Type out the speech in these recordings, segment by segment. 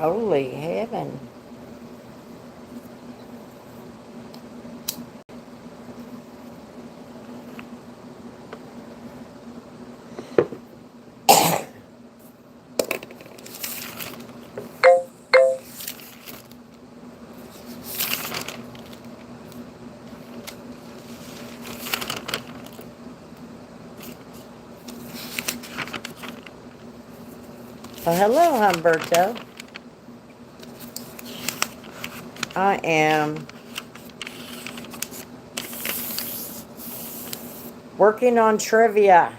Holy heaven. Well, hello, Humberto. I am working on trivia.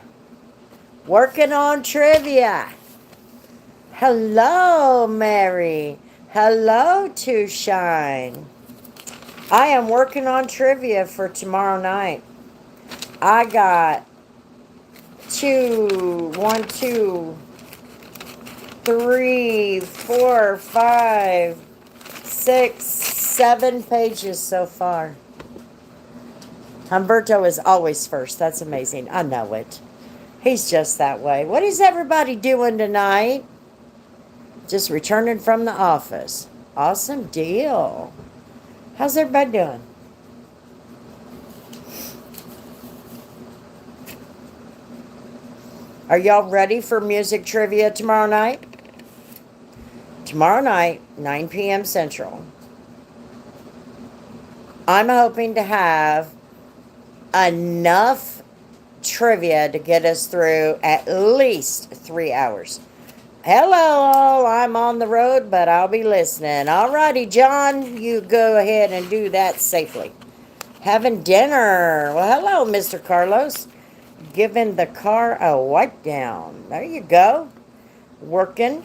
Working on trivia. Hello, Mary. Hello, To Shine. I am working on trivia for tomorrow night. I got 3, 4, 5, 6, 7 pages so far. Humberto is always first. That's amazing. I know it. He's just that way. What is everybody doing tonight? Just returning from the office. Awesome deal. How's everybody doing? Are y'all ready for music trivia tomorrow night? Tomorrow night, 9 p.m. Central. I'm hoping to have enough trivia to get us through at least 3 hours. Hello, I'm on the road, but I'll be listening. Alrighty, John, you go ahead and do that safely. Having dinner. Well, hello, Mr. Carlos. Giving the car a wipe down. There you go. Working.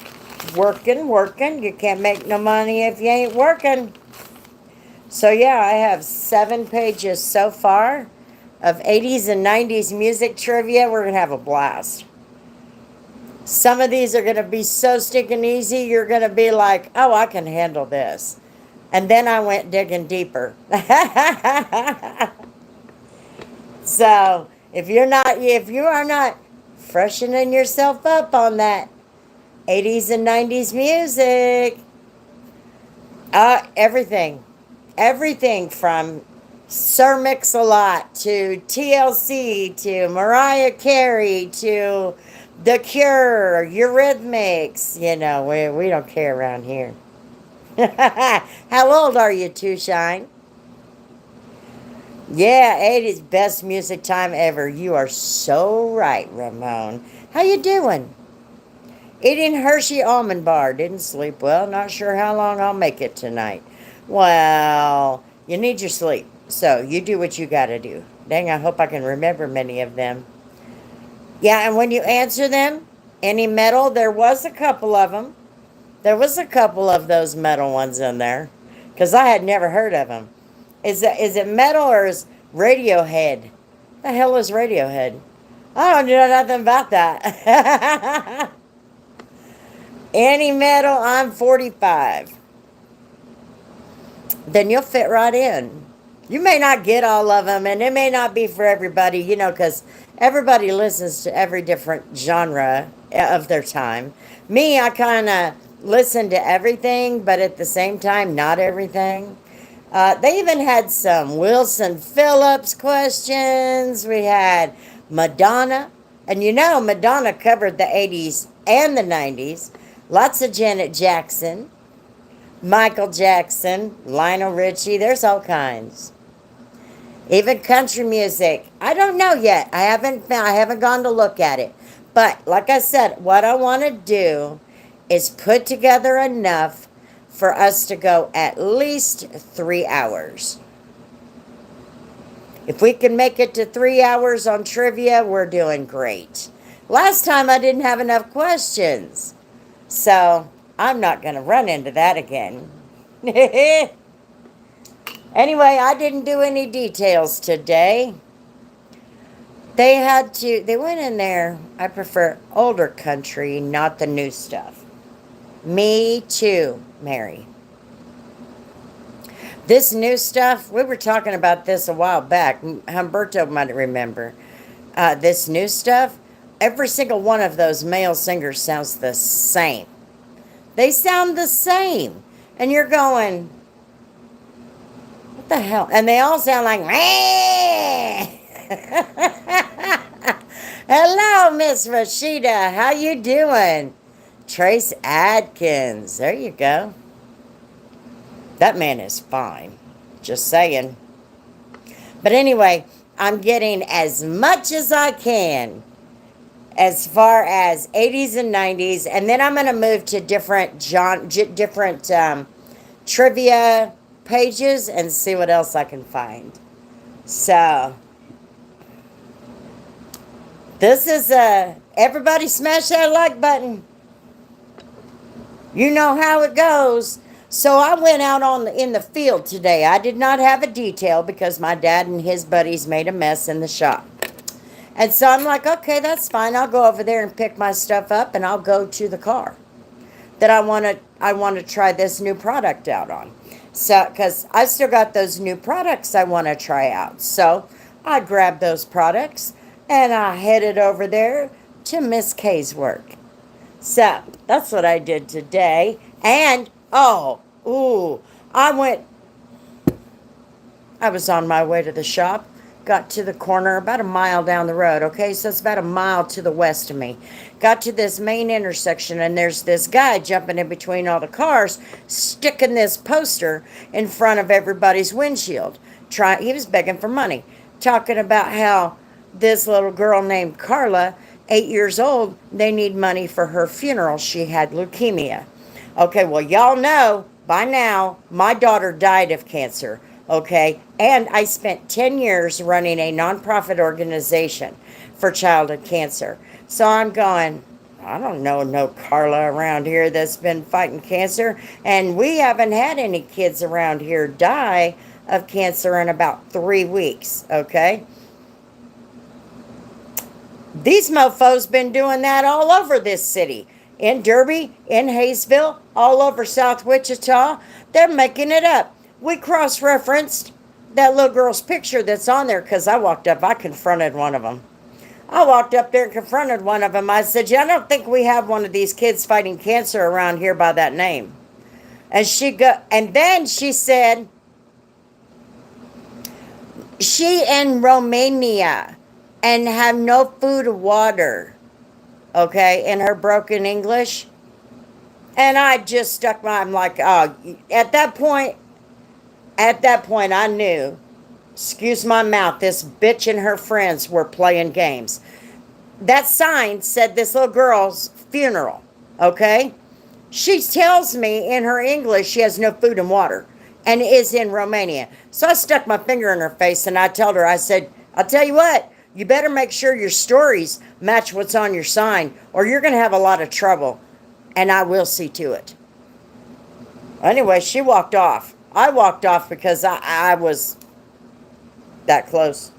You can't make no money if you ain't working. So yeah, I have 7 pages so far of 80s and 90s music trivia. We're going to have a blast. Some of these are going to be so stinking easy, you're going to be like, oh, I can handle this. And then I went digging deeper. So if you are not freshening yourself up on that 80s and 90s music, everything from Sir Mix-a-Lot to TLC to Mariah Carey to The Cure, Eurythmics. You know, we don't care around here. How old are you, To Shine? Yeah, 80's best music time ever. You are so right, Ramon. How you doing? Eating Hershey almond bar. Didn't sleep well. Not sure how long I'll make it tonight. Well, you need your sleep. So you do what you gotta do. Dang, I hope I can remember many of them. Yeah, and when you answer them, any metal, there was a couple of them. There was a couple of those metal ones in there. Because I had never heard of them. Is it metal or is Radiohead? The hell is Radiohead? I don't know nothing about that. Any metal, I'm 45. Then you'll fit right in. You may not get all of them, and it may not be for everybody, you know, because everybody listens to every different genre of their time. Me, I kind of listen to everything, but at the same time, not everything. They even had some Wilson Phillips questions. We had Madonna. And you know, Madonna covered the 80s and the 90s. Lots of Janet Jackson, Michael Jackson, Lionel Richie. There's all kinds. Even country music. I don't know yet. I haven't gone to look at it. But like I said, what I want to do is put together enough for us to go at least 3 hours. If we can make it to 3 hours on trivia, we're doing great. Last time I didn't have enough questions. So I'm not going to run into that again. Anyway, I didn't do any details today. They went in there. I prefer older country, not the new stuff. Me too, Mary. This new stuff, we were talking about this a while back. Humberto might remember. This new stuff, every single one of those male singers sounds the same. They sound the same. And you're going, what the hell? And they all sound like, hello, Miss Rashida. How you doing? Trace Adkins. There you go. That man is fine. Just saying. But anyway, I'm getting as much as I can as far as 80s and 90s, and then I'm going to move to different trivia pages and see what else I can find. So, this is everybody smash that like button. You know how it goes. So I went out in the field today. I did not have a detail because my dad and his buddies made a mess in the shop. And so I'm like, okay, that's fine. I'll go over there and pick my stuff up, and I'll go to the car that I want to try this new product out on. So, because I still got those new products I want to try out. So I grabbed those products and I headed over there to Miss K's work. So that's what I did today. And I was on my way to the shop. Got to the corner about a mile down the road, okay? So it's about a mile to the west of me. Got to this main intersection, and there's this guy jumping in between all the cars, sticking this poster in front of everybody's windshield. He was begging for money, talking about how this little girl named Carla, 8 years old, they need money for her funeral. She had leukemia. Okay, well, y'all know by now my daughter died of cancer. Okay, and I spent 10 years running a nonprofit organization for childhood cancer. So I'm going, I don't know no Carla around here that's been fighting cancer. And we haven't had any kids around here die of cancer in about 3 weeks, okay? These mofos been doing that all over this city. In Derby, in Hayesville, all over South Wichita. They're making it up. We cross-referenced that little girl's picture that's on there because I confronted one of them. I walked up there and confronted one of them. I said, I don't think we have one of these kids fighting cancer around here by that name. And then she said, she in Romania and have no food or water, okay, in her broken English. And I just I'm like, oh, at that point, I knew, excuse my mouth, this bitch and her friends were playing games. That sign said this little girl's funeral, okay? She tells me in her English she has no food and water and is in Romania. So I stuck my finger in her face and I told her, I said, I'll tell you what, you better make sure your stories match what's on your sign or you're going to have a lot of trouble, and I will see to it. Anyway, she walked off. I walked off because I was that close.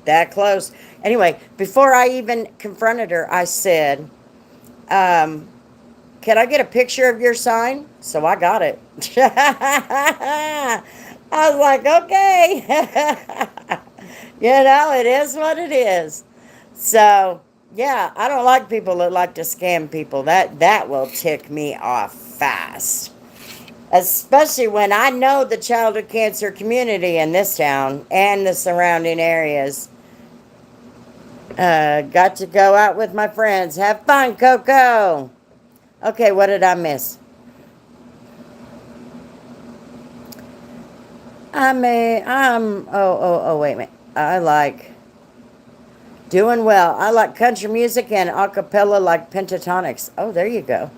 That close. Anyway, before I even confronted her, I said, can I get a picture of your sign? So I got it. I was like, okay. It is what it is. So, yeah, I don't like people that like to scam people. That will tick me off fast. Especially when I know the childhood cancer community in this town and the surrounding areas. Got to go out with my friends. Have fun, Coco. Okay, what did I miss? Wait a minute. I like doing well. I like country music and a cappella like pentatonics. Oh, there you go.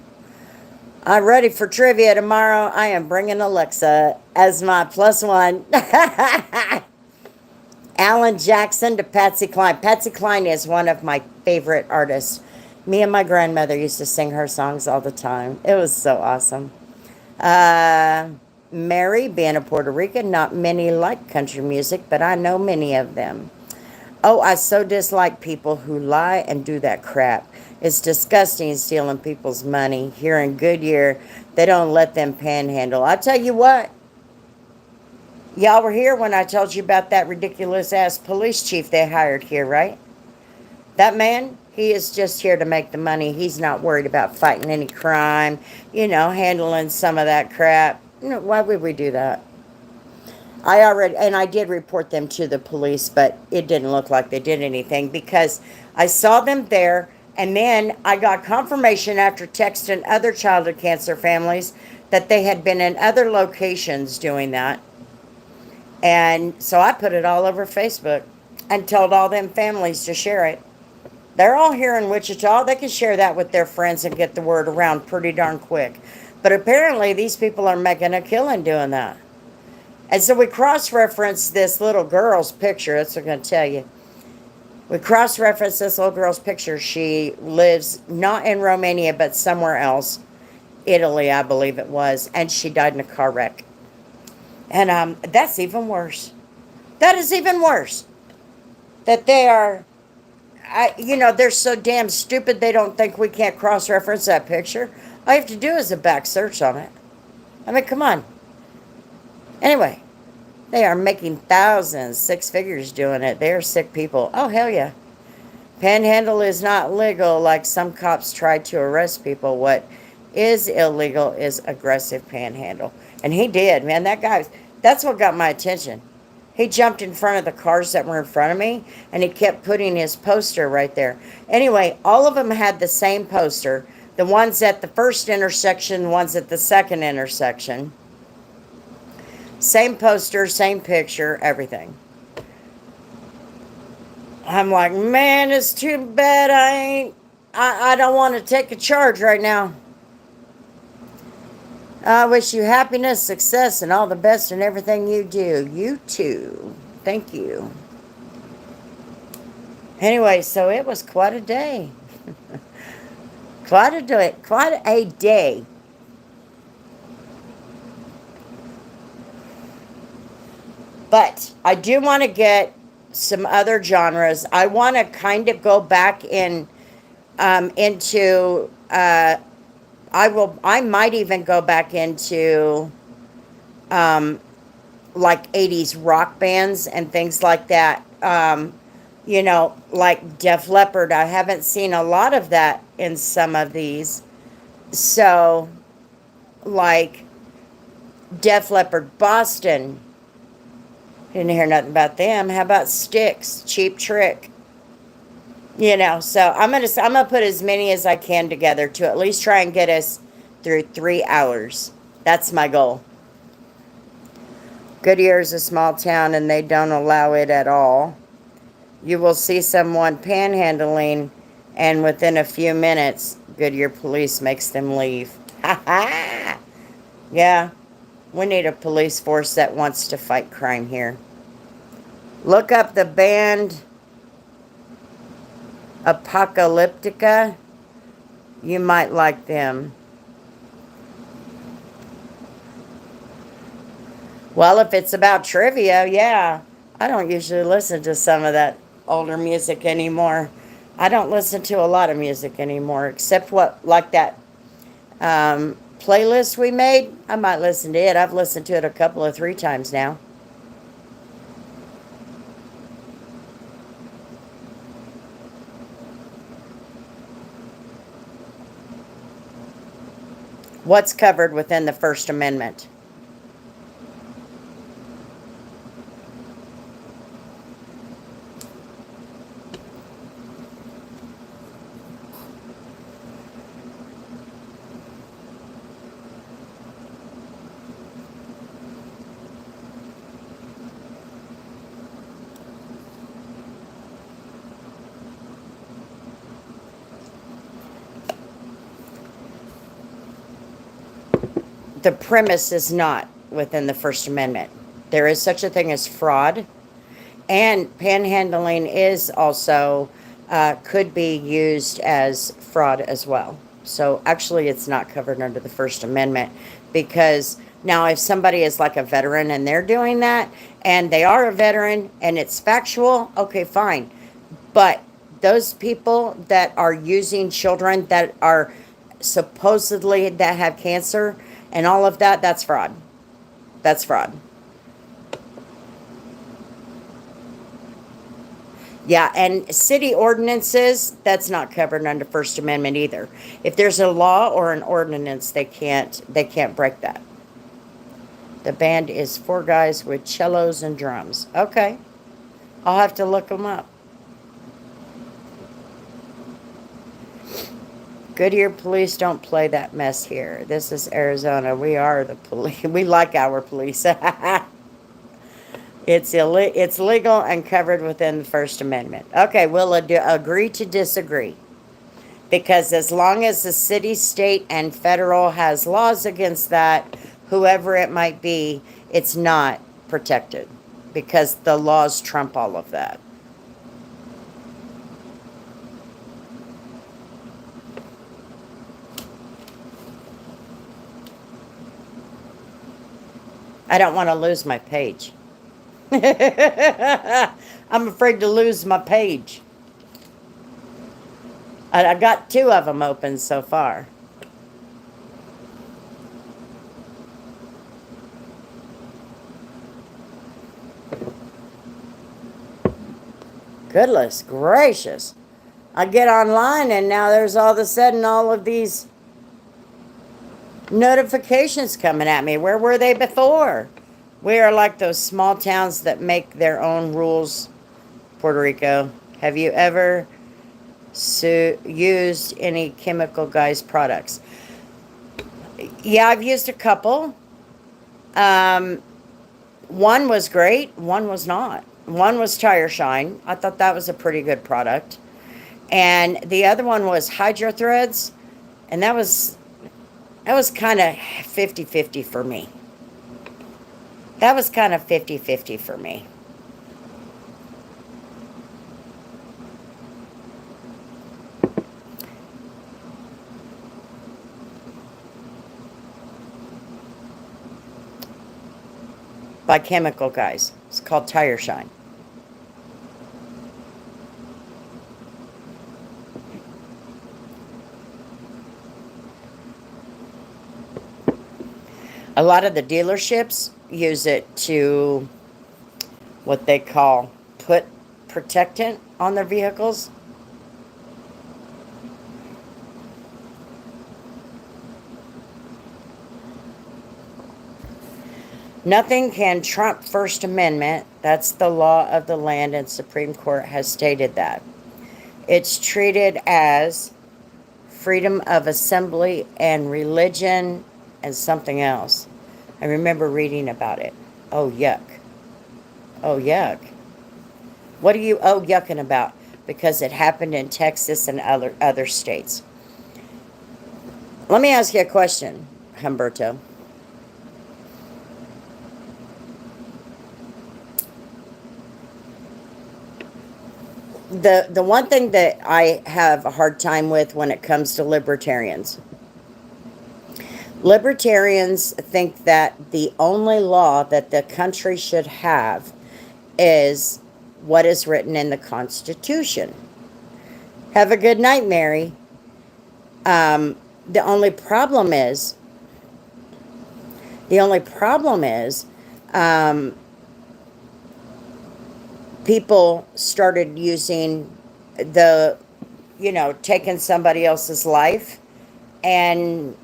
I'm ready for trivia tomorrow. I am bringing Alexa as my +1. Alan Jackson to Patsy Cline. Patsy Cline is one of my favorite artists. Me and my grandmother used to sing her songs all the time. It was so awesome. Mary, being a Puerto Rican, not many like country music, but I know many of them. Oh, I so dislike people who lie and do that crap. It's disgusting stealing people's money. Here in Goodyear, they don't let them panhandle. I tell you what, y'all were here when I told you about that ridiculous-ass police chief they hired here, right? That man, He is just here to make the money. He's not worried about fighting any crime, handling some of that crap. Why would we do that? I did report them to the police, but it didn't look like they did anything because I saw them there, and then I got confirmation after texting other childhood cancer families that they had been in other locations doing that. And so I put it all over Facebook and told all them families to share it. They're all here in Wichita. They can share that with their friends and get the word around pretty darn quick. But apparently these people are making a killing doing that. And so we cross-referenced this little girl's picture. That's what I'm going to tell you. We cross-referenced this little girl's picture. She lives not in Romania, but somewhere else. Italy, I believe it was. And she died in a car wreck. And that's even worse. That is even worse. That they are, they're so damn stupid they don't think we can't cross-reference that picture. All you have to do is a back search on it. I mean, come on. Anyway, they are making thousands, six figures doing it. They are sick people. Oh, hell yeah. Panhandle is not legal like some cops tried to arrest people. What is illegal is aggressive panhandle. And he did, man. That's what got my attention. He jumped in front of the cars that were in front of me, and he kept putting his poster right there. Anyway, all of them had the same poster. The ones at the first intersection, the ones at the second intersection. Same poster, same picture, everything. I'm like, man, it's too bad I don't want to take a charge right now. I wish you happiness, success, and all the best in everything you do. You too. Thank you. Anyway, so it was quite a day. Quite a day. But I do want to get some other genres. I want to kind of go back into I might even go back into like 80s rock bands and things like that. Like Def Leppard. I haven't seen a lot of that in some of these. So, like Def Leppard, Boston. Didn't hear nothing about them. How about Styx, Cheap Trick? So I'm gonna put as many as I can together to at least try and get us through 3 hours. That's my goal. Goodyear is a small town and they don't allow it at all. You will see someone panhandling, and within a few minutes, Goodyear police makes them leave. Ha ha! Yeah. We need a police force that wants to fight crime here. Look up the band Apocalyptica. You might like them. Well, if it's about trivia, yeah. I don't usually listen to some of that older music anymore. I don't listen to a lot of music anymore, except like that playlist we made. I might listen to it. I've listened to it 3 times now. What's covered within the First Amendment? The premise is not within the First Amendment. There is such a thing as fraud, and panhandling is also could be used as fraud as well. So actually, it's not covered under the First Amendment, because now if somebody is like a veteran and they're doing that, and they are a veteran and it's factual, okay, fine. But those people that are using children that are supposedly that have cancer and all of that, that's fraud. That's fraud. Yeah, and city ordinances, that's not covered under First Amendment either. If there's a law or an ordinance, they can't break that. The band is four guys with cellos and drums. Okay, I'll have to look them up. Goodyear police don't play that mess here. This is Arizona. We are the police. We like our police. It's legal and covered within the First Amendment. Okay, we'll agree to disagree. Because as long as the city, state, and federal has laws against that, whoever it might be, it's not protected. Because the laws trump all of that. I don't want to lose my page. I'm afraid to lose my page. I got two of them open so far. Goodness gracious. I get online and now there's all of a sudden all of these notifications coming at me. Where were they before? We are like those small towns that make their own rules. Puerto Rico. Have you ever used any Chemical Guys products? Yeah, I've used a couple. One was great, one was not. One was Tire Shine. I thought that was a pretty good product. And the other one was Hydro Threads, and that was kind of 50-50 for me. That was kind of 50-50 for me. By Chemical Guys. It's called Tire Shine. A lot of the dealerships use it to what they call put protectant on their vehicles. Nothing can trump First Amendment. That's the law of the land, and Supreme Court has stated that. It's treated as freedom of assembly and religion and something else. I remember reading about it. Oh, yuck. Oh, yuck. What are you yucking about? Because it happened in Texas and other states. Let me ask you a question, Humberto. The one thing that I have a hard time with when it comes to libertarians think that the only law that the country should have is what is written in the Constitution. Have a good night, Mary. The only problem is, um, people started using taking somebody else's life and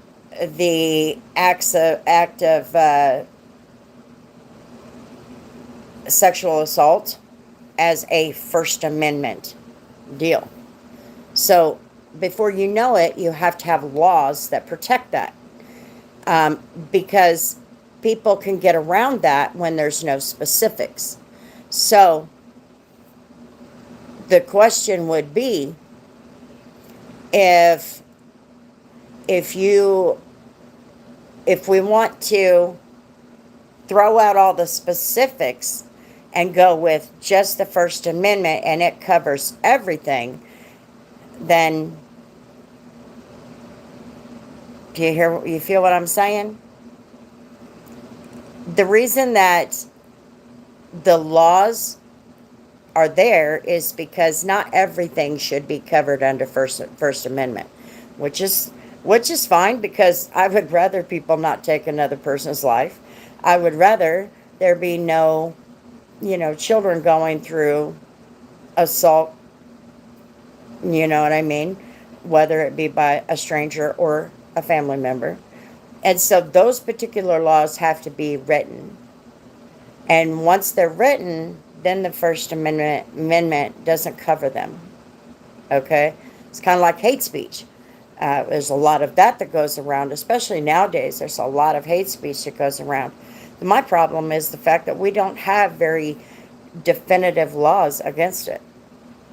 the act of sexual assault as a First Amendment deal. So before you know it, you have to have laws that protect that, because people can get around that when there's no specifics. So the question would be, if we want to throw out all the specifics and go with just the First Amendment and it covers everything, then you feel what I'm saying? The reason that the laws are there is because not everything should be covered under First Amendment, which is fine, because I would rather people not take another person's life. I would rather there be no children going through assault, you know what I mean? Whether it be by a stranger or a family member. And so those particular laws have to be written. And once they're written, then the First Amendment doesn't cover them. Okay? It's kind of like hate speech. There's a lot of that goes around, especially nowadays. There's a lot of hate speech that goes around. My problem is the fact that we don't have very definitive laws against it.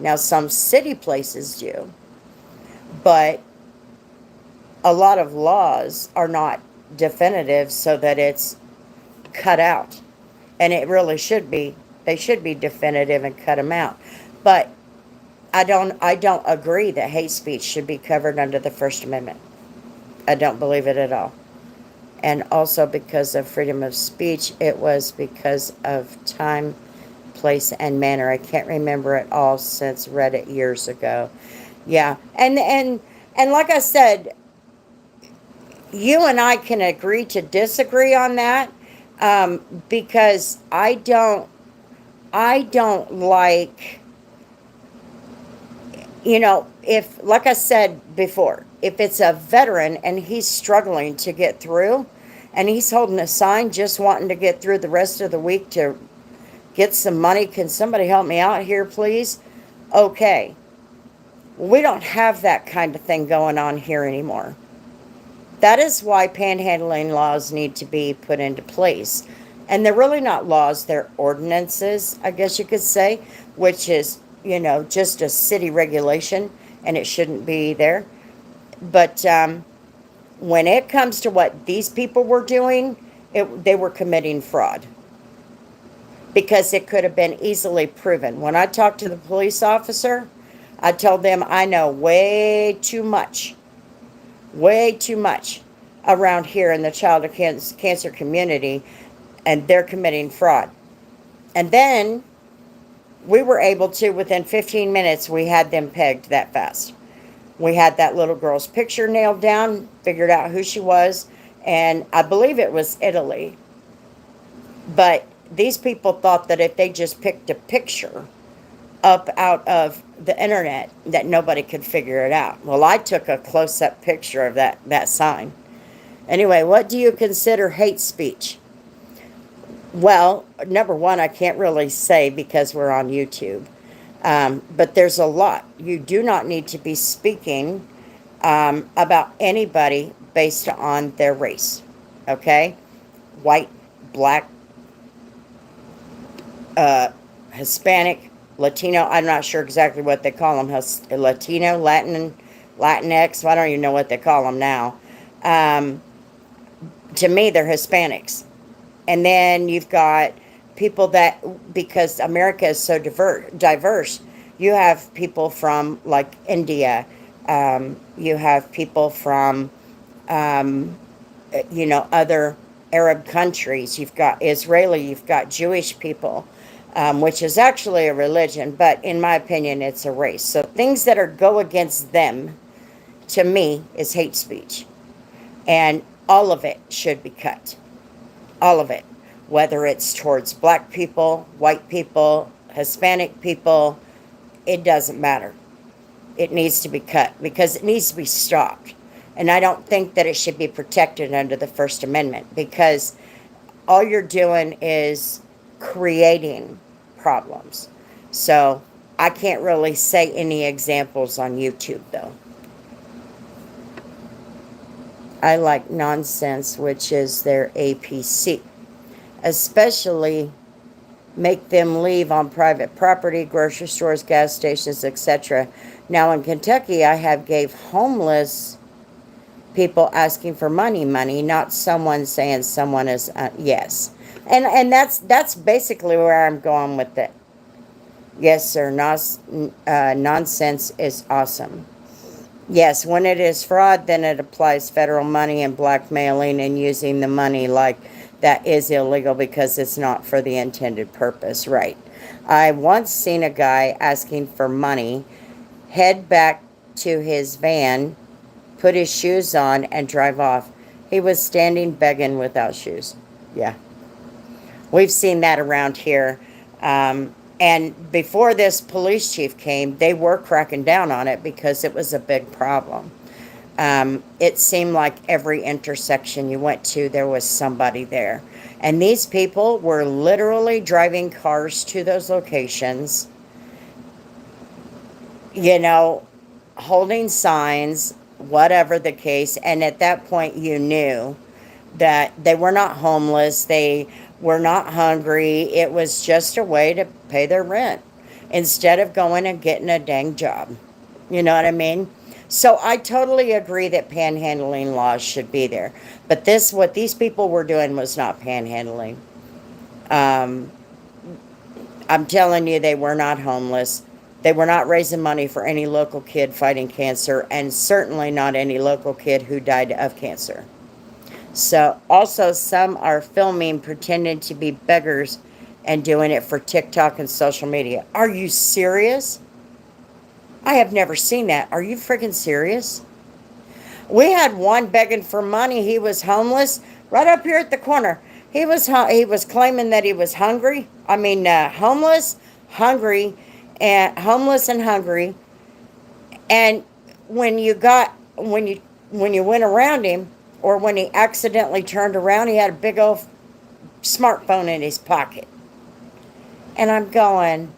Now, some city places do, but a lot of laws are not definitive so that it's cut out. And it really should be. They should be definitive and cut them out. But I don't agree that hate speech should be covered under the First Amendment. I don't believe it at all. And also because of freedom of speech, it was because of time, place, and manner. I can't remember it all since read it years ago. Yeah. And like I said, you and I can agree to disagree on that, because I don't like, you know, if, like I said before, if it's a veteran and he's struggling to get through and he's holding a sign just wanting to get through the rest of the week to get some money, can somebody help me out here, please? Okay. We don't have that kind of thing going on here anymore. That is why panhandling laws need to be put into place. And they're really not laws, they're ordinances, I guess you could say, which is, you know, just a city regulation, and it shouldn't be there. But when it comes to what these people were doing, they were committing fraud. Because it could have been easily proven. When I talked to the police officer, I told them I know way too much around here in the child cancer community, and they're committing fraud. And then we were able to, within 15 minutes, we had them pegged that fast. We had that little girl's picture nailed down, figured out who she was, and I believe it was Italy. But these people thought that if they just picked a picture up out of the internet, that nobody could figure it out. Well, I took a close-up picture of that sign. Anyway, what do you consider hate speech? Well, number one, I can't really say because we're on YouTube. But there's a lot. You do not need to be speaking about anybody based on their race. Okay? White, black, Hispanic, Latino. I'm not sure exactly what they call them. Latino, Latinx. I don't even know what they call them now. To me, they're Hispanics. And then you've got people that, because America is so diverse, you have people from like India, you have people from, you know, other Arab countries, you've got Israeli, you've got Jewish people, which is actually a religion, but in my opinion, it's a race. So things that go against them, to me, is hate speech. And all of it should be cut. All of it. Whether it's towards black people, white people, Hispanic people, it doesn't matter. It needs to be cut because it needs to be stopped. And I don't think that it should be protected under the First Amendment because all you're doing is creating problems. So I can't really say any examples on YouTube, though. I like nonsense, which is their APC. Especially make them leave on private property, grocery stores, gas stations, etc. Now in Kentucky, I have gave homeless people asking for money, not someone saying someone is, yes. And that's basically where I'm going with it. Yes, sir, nonsense is awesome. Yes, when it is fraud, then it applies federal money and blackmailing and using the money like that is illegal because it's not for the intended purpose, right? I once seen a guy asking for money, head back to his van, put his shoes on, and drive off. He was standing begging without shoes. Yeah. We've seen that around here. And And before this police chief came, they were cracking down on it because it was a big problem. It seemed like every intersection you went to, there was somebody there. And these people were literally driving cars to those locations, you know, holding signs, whatever the case. And at that point, you knew that they were not homeless, they were not hungry. It was just a way to pay their rent instead of going and getting a dang job. You know what I mean? So I totally agree that panhandling laws should be there. But this, what these people were doing was not panhandling. Um, I'm telling you, they were not homeless. They were not raising money for any local kid fighting cancer, and certainly not any local kid who died of cancer. So, also, some are filming, pretending to be beggars and doing it for TikTok and social media. Are you serious? I have never seen that. Are you freaking serious? We had one begging for money. He was homeless right up here at the corner. He was claiming that he was hungry. I mean, homeless, hungry, and homeless and hungry. And when you went around him, or when he accidentally turned around, he had a big old smartphone in his pocket. And I'm going,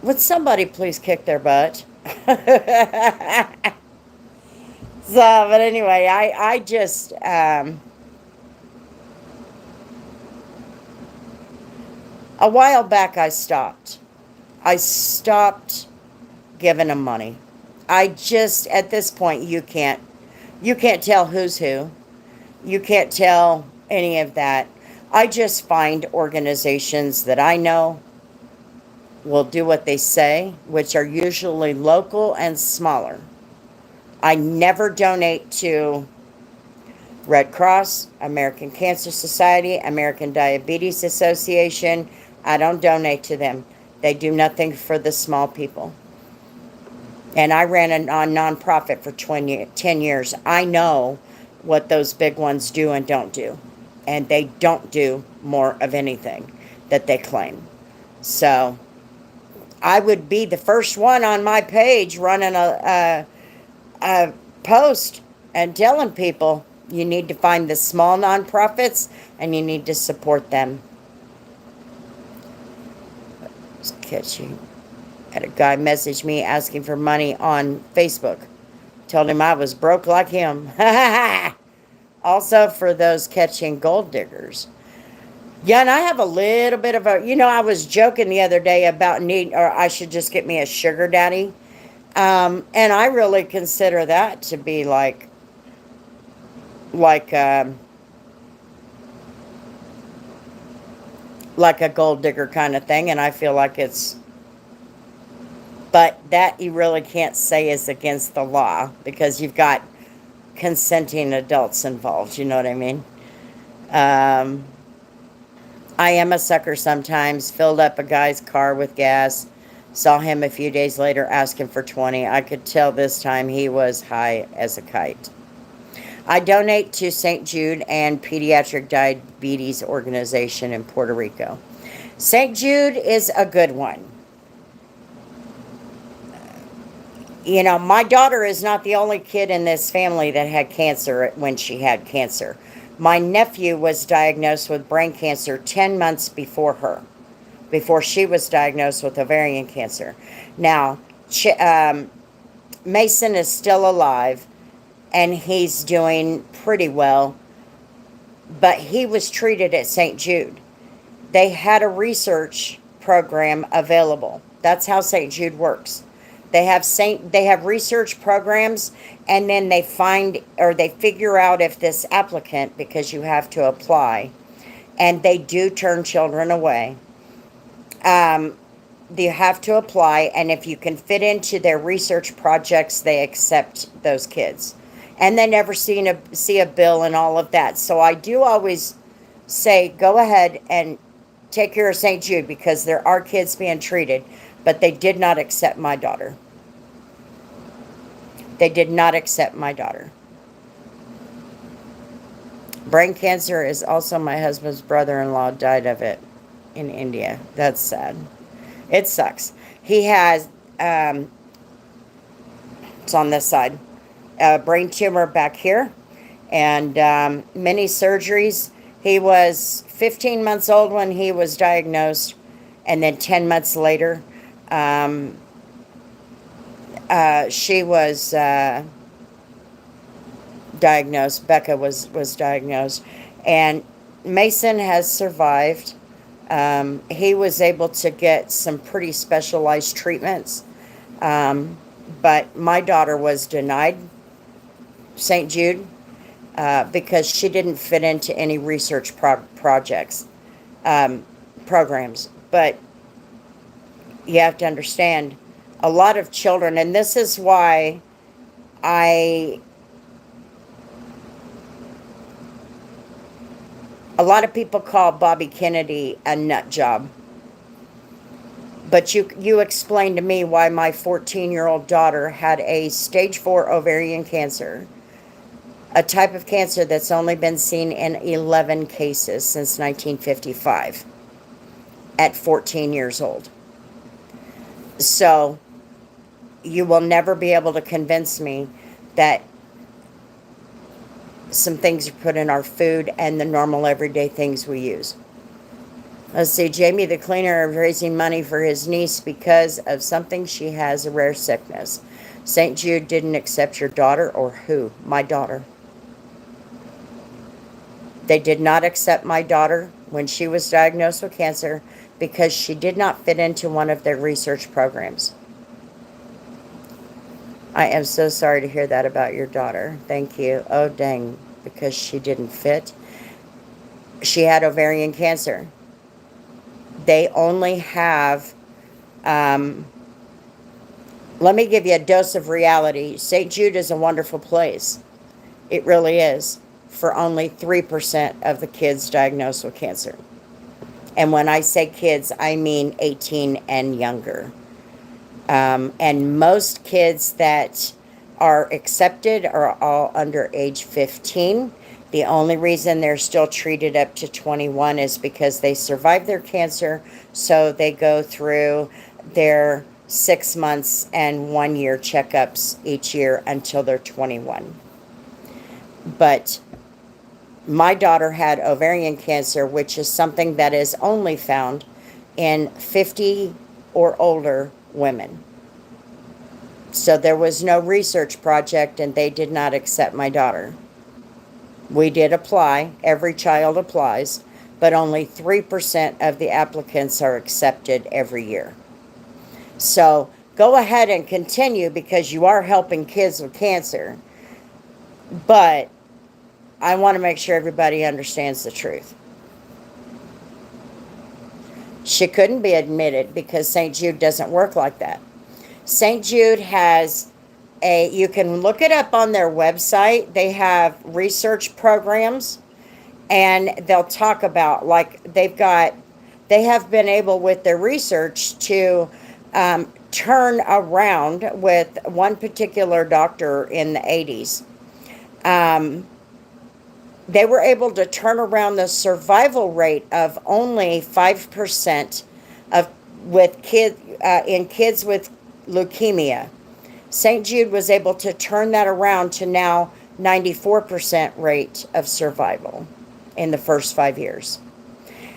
would somebody please kick their butt? So, but anyway, I just, a while back I stopped. I stopped giving them money. I just, at this point, you can't tell who's who. You can't tell any of that. I just find organizations that I know will do what they say, which are usually local and smaller. I never donate to Red Cross, American Cancer Society, American Diabetes Association. I don't donate to them. They do nothing for the small people. And I ran a nonprofit for 10 years. I know what those big ones do and don't do. And they don't do more of anything that they claim. So I would be the first one on my page running a post and telling people you need to find the small nonprofits and you need to support them. Just catching. Had a guy message me asking for money on Facebook. Told him I was broke like him. Also for those catching gold diggers. Yeah, and I have a little bit of a, I was joking the other day about or I should just get me a sugar daddy. And I really consider that to be like a gold digger kind of thing. And I feel like but that you really can't say is against the law because you've got consenting adults involved. You know what I mean? I am a sucker sometimes. Filled up a guy's car with gas. Saw him a few days later asking for 20. I could tell this time he was high as a kite. I donate to St. Jude and Pediatric Diabetes Organization in Puerto Rico. St. Jude is a good one. My daughter is not the only kid in this family that had cancer when she had cancer. My nephew was diagnosed with brain cancer 10 months before she was diagnosed with ovarian cancer. Now, Mason is still alive, and he's doing pretty well, but he was treated at St. Jude. They had a research program available. That's how St. Jude works. They have research programs, and then they figure out if this applicant, because you have to apply, and they do turn children away. You have to apply, and if you can fit into their research projects, they accept those kids. And they never see a bill and all of that. So I do always say, go ahead and take care of St. Jude, because there are kids being treated. But they did not accept my daughter. They did not accept my daughter. Brain cancer is also my husband's brother-in-law died of it in India. That's sad. It sucks. He has, it's on this side, a brain tumor back here, and many surgeries. He was 15 months old when he was diagnosed, and then 10 months later, um, she was diagnosed. Becca was diagnosed, and Mason has survived. He was able to get some pretty specialized treatments, but my daughter was denied St. Jude because she didn't fit into any research projects, programs. But you have to understand, a lot of children, and this is why I, a lot of people call Bobby Kennedy a nut job. But you explained to me why my 14-year-old daughter had a stage 4 ovarian cancer, a type of cancer that's only been seen in 11 cases since 1955, at 14 years old. So you will never be able to convince me that some things are put in our food and the normal everyday things we use. Let's see, Jamie the cleaner is raising money for his niece because of something she has, a rare sickness. St. Jude didn't accept your daughter, or who? My daughter. They did not accept my daughter when she was diagnosed with cancer because she did not fit into one of their research programs. I am so sorry to hear that about your daughter. Thank you. Oh, dang, because she didn't fit. She had ovarian cancer. They only have, let me give you a dose of reality. St. Jude is a wonderful place. It really is, for only 3% of the kids diagnosed with cancer. And when I say kids, I mean 18 and younger. And most kids that are accepted are all under age 15. The only reason they're still treated up to 21 is because they survived their cancer, so they go through their 6 months and 1 year checkups each year until they're 21. But my daughter had ovarian cancer, which is something that is only found in 50 or older women. So there was no research project, and they did not accept my daughter. We did apply. Every child applies, but only 3% of the applicants are accepted every year. So go ahead and continue, because you are helping kids with cancer. But I want to make sure everybody understands the truth. She couldn't be admitted because St. Jude doesn't work like that. St. Jude has you can look it up on their website. They have research programs, and they'll talk about, like, they have been able with their research to turn around with one particular doctor in the 80s. They were able to turn around the survival rate of only 5% in kids with leukemia. St. Jude was able to turn that around to now 94% rate of survival in the first 5 years.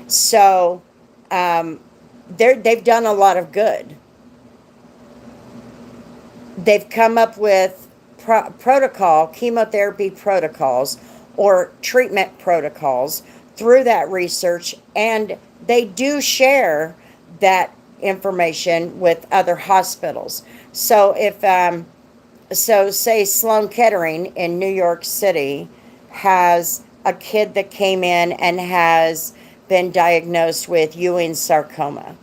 So they've done a lot of good. They've come up with chemotherapy protocols or treatment protocols through that research, and they do share that information with other hospitals. So say Sloan Kettering in New York City has a kid that came in and has been diagnosed with Ewing sarcoma.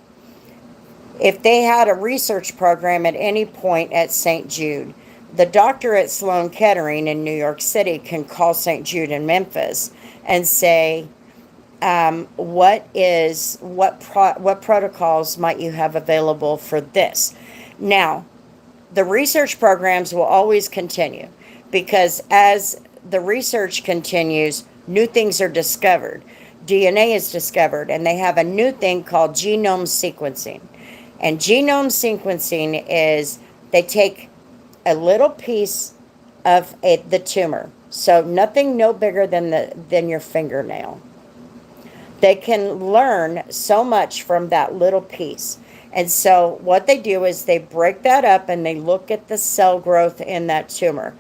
If they had a research program at any point at St. Jude, the doctor at Sloan Kettering in New York City can call St. Jude in Memphis and say, what protocols might you have available for this? Now, the research programs will always continue, because as the research continues, new things are discovered. DNA is discovered, and they have a new thing called genome sequencing. And genome sequencing is they take a little piece of the tumor, so nothing no bigger than your fingernail. They can learn so much from that little piece. And so what they do is they break that up and they look at the cell growth in that tumor.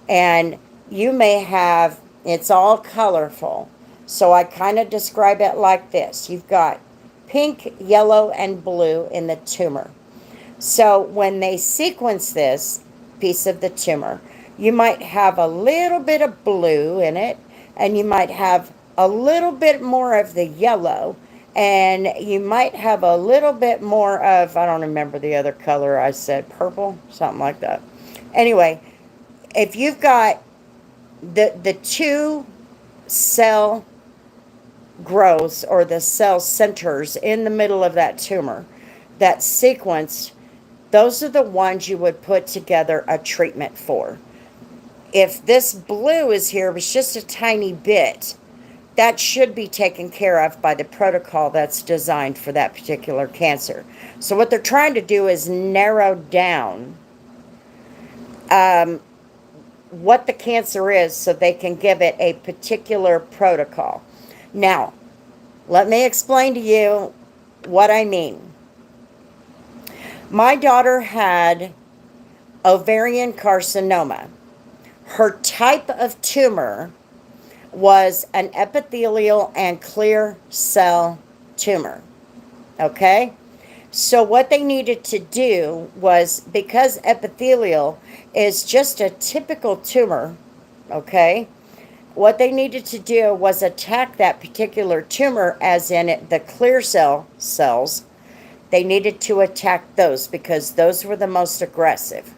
And you may have, it's all colorful. So I kind of describe it like this. You've got pink, yellow, and blue in the tumor. So when they sequence this piece of the tumor, you might have a little bit of blue in it, and you might have a little bit more of the yellow, and you might have a little bit more of, I don't remember the other color I said, purple, something like that. Anyway, if you've got the two cell growths or the cell centers in the middle of that tumor, that sequenced, those are the ones you would put together a treatment for. If this blue is here, it was just a tiny bit, that should be taken care of by the protocol that's designed for that particular cancer. So what they're trying to do is narrow down what the cancer is so they can give it a particular protocol. Now, let me explain to you what I mean. My daughter had ovarian carcinoma. Her type of tumor was an epithelial and clear cell tumor. Okay? So what they needed to do was, because epithelial is just a typical tumor, okay? What they needed to do was attack that particular tumor, as in it, the clear cells. They needed to attack those because those were the most aggressive.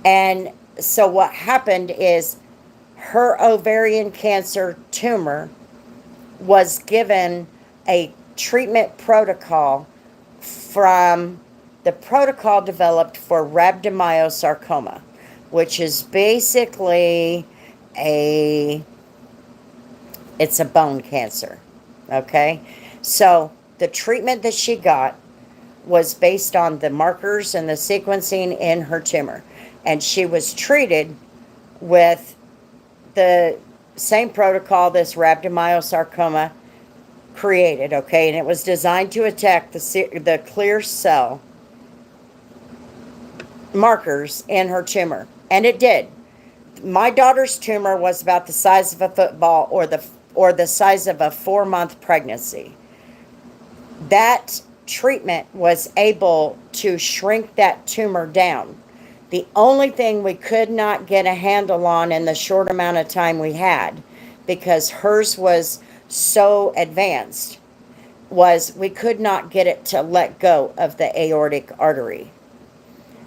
And so what happened is her ovarian cancer tumor was given a treatment protocol from the protocol developed for rhabdomyosarcoma, which is basically it's a bone cancer. Okay? So the treatment that she got was based on the markers and the sequencing in her tumor. And she was treated with the same protocol this rhabdomyosarcoma created, okay? And it was designed to attack the clear cell markers in her tumor. And it did. My daughter's tumor was about the size of a football, or the size of a 4-month pregnancy. That treatment was able to shrink that tumor down. The only thing we could not get a handle on in the short amount of time we had, because hers was so advanced, was we could not get it to let go of the aortic artery.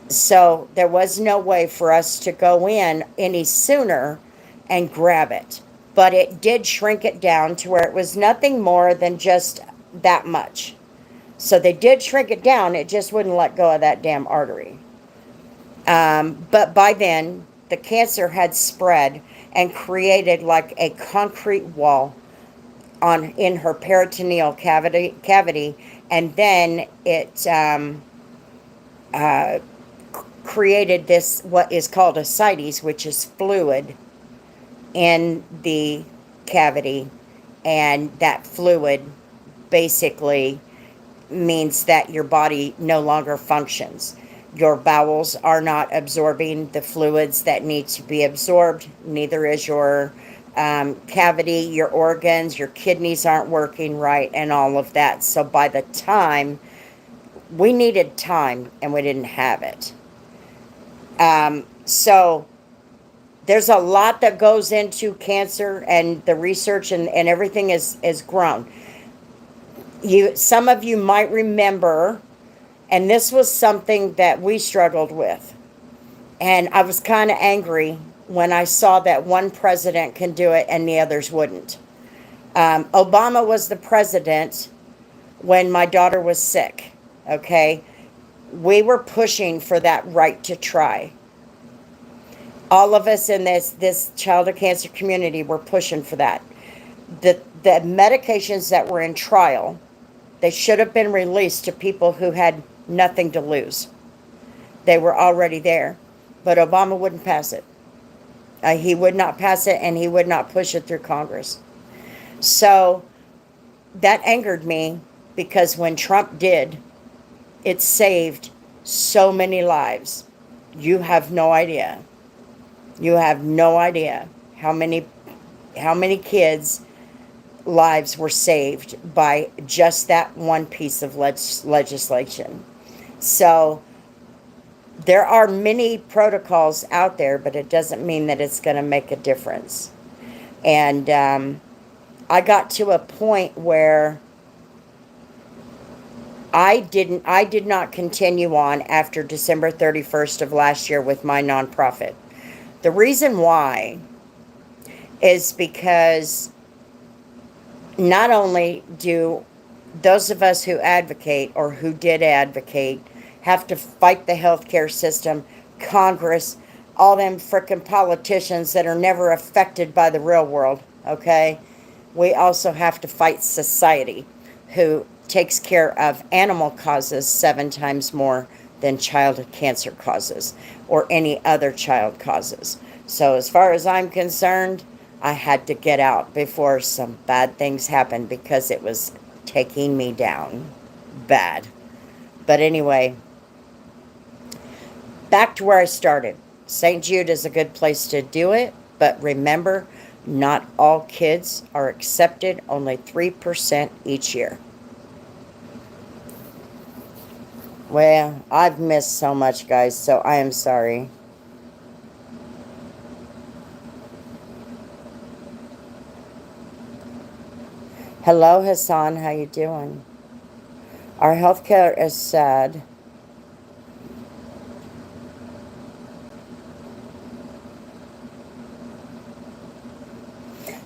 So there was no way for us to go in any sooner and grab it. But it did shrink it down to where it was nothing more than just that much. So they did shrink it down, it just wouldn't let go of that damn artery. But by then, the cancer had spread and created like a concrete wall in her peritoneal cavity, and then it created this, what is called ascites, which is fluid in the cavity, and that fluid basically means that your body no longer functions. Your bowels are not absorbing the fluids that need to be absorbed. Neither is your cavity, your organs, your kidneys aren't working right, and all of that. So by the time, we needed time and we didn't have it. So there's a lot that goes into cancer, and the research and everything is grown. Some of you might remember, and this was something that we struggled with. And I was kind of angry when I saw that one president can do it and the others wouldn't. Obama was the president when my daughter was sick, okay? We were pushing for that right to try. All of us in this child of cancer community were pushing for that. The medications that were in trial, they should have been released to people who had nothing to lose. They were already there. But Obama wouldn't pass it. He would not pass it, and he would not push it through Congress. So that angered me, because when Trump did, it saved so many lives. You have no idea. You have no idea how many kids' lives were saved by just that one piece of legislation. So there are many protocols out there, but it doesn't mean that it's going to make a difference. And I got to a point where I did not continue on after December 31st of last year with my nonprofit. The reason why is because not only do those of us who advocate, or who did advocate, have to fight the healthcare system, Congress, all them frickin' politicians that are never affected by the real world, okay? We also have to fight society, who takes care of animal causes 7 times more than childhood cancer causes, or any other child causes. So as far as I'm concerned, I had to get out before some bad things happened, because it was taking me down bad. But anyway, back to where I started. St. Jude is a good place to do it, but remember, not all kids are accepted, only 3% each year. Well, I've missed so much, guys, so I am sorry. Hello, Hassan. How you doing? Our healthcare is sad.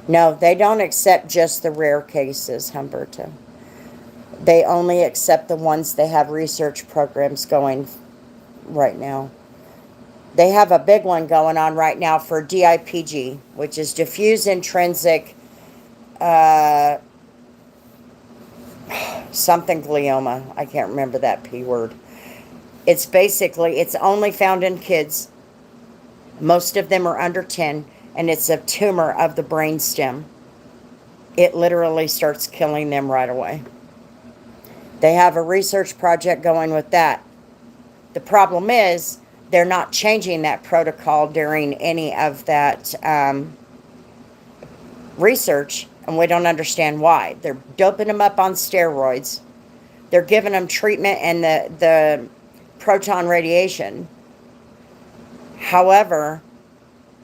No, they don't accept just the rare cases, Humberto. They only accept the ones they have research programs going right now. They have a big one going on right now for DIPG, which is diffuse intrinsic something glioma. I can't remember that P word. It's basically, it's only found in kids. Most of them are under 10, and it's a tumor of the brain stem. It literally starts killing them right away. They have a research project going with that. The problem is, they're not changing that protocol during any of that research, and we don't understand why. They're doping them up on steroids. They're giving them treatment and the proton radiation. However,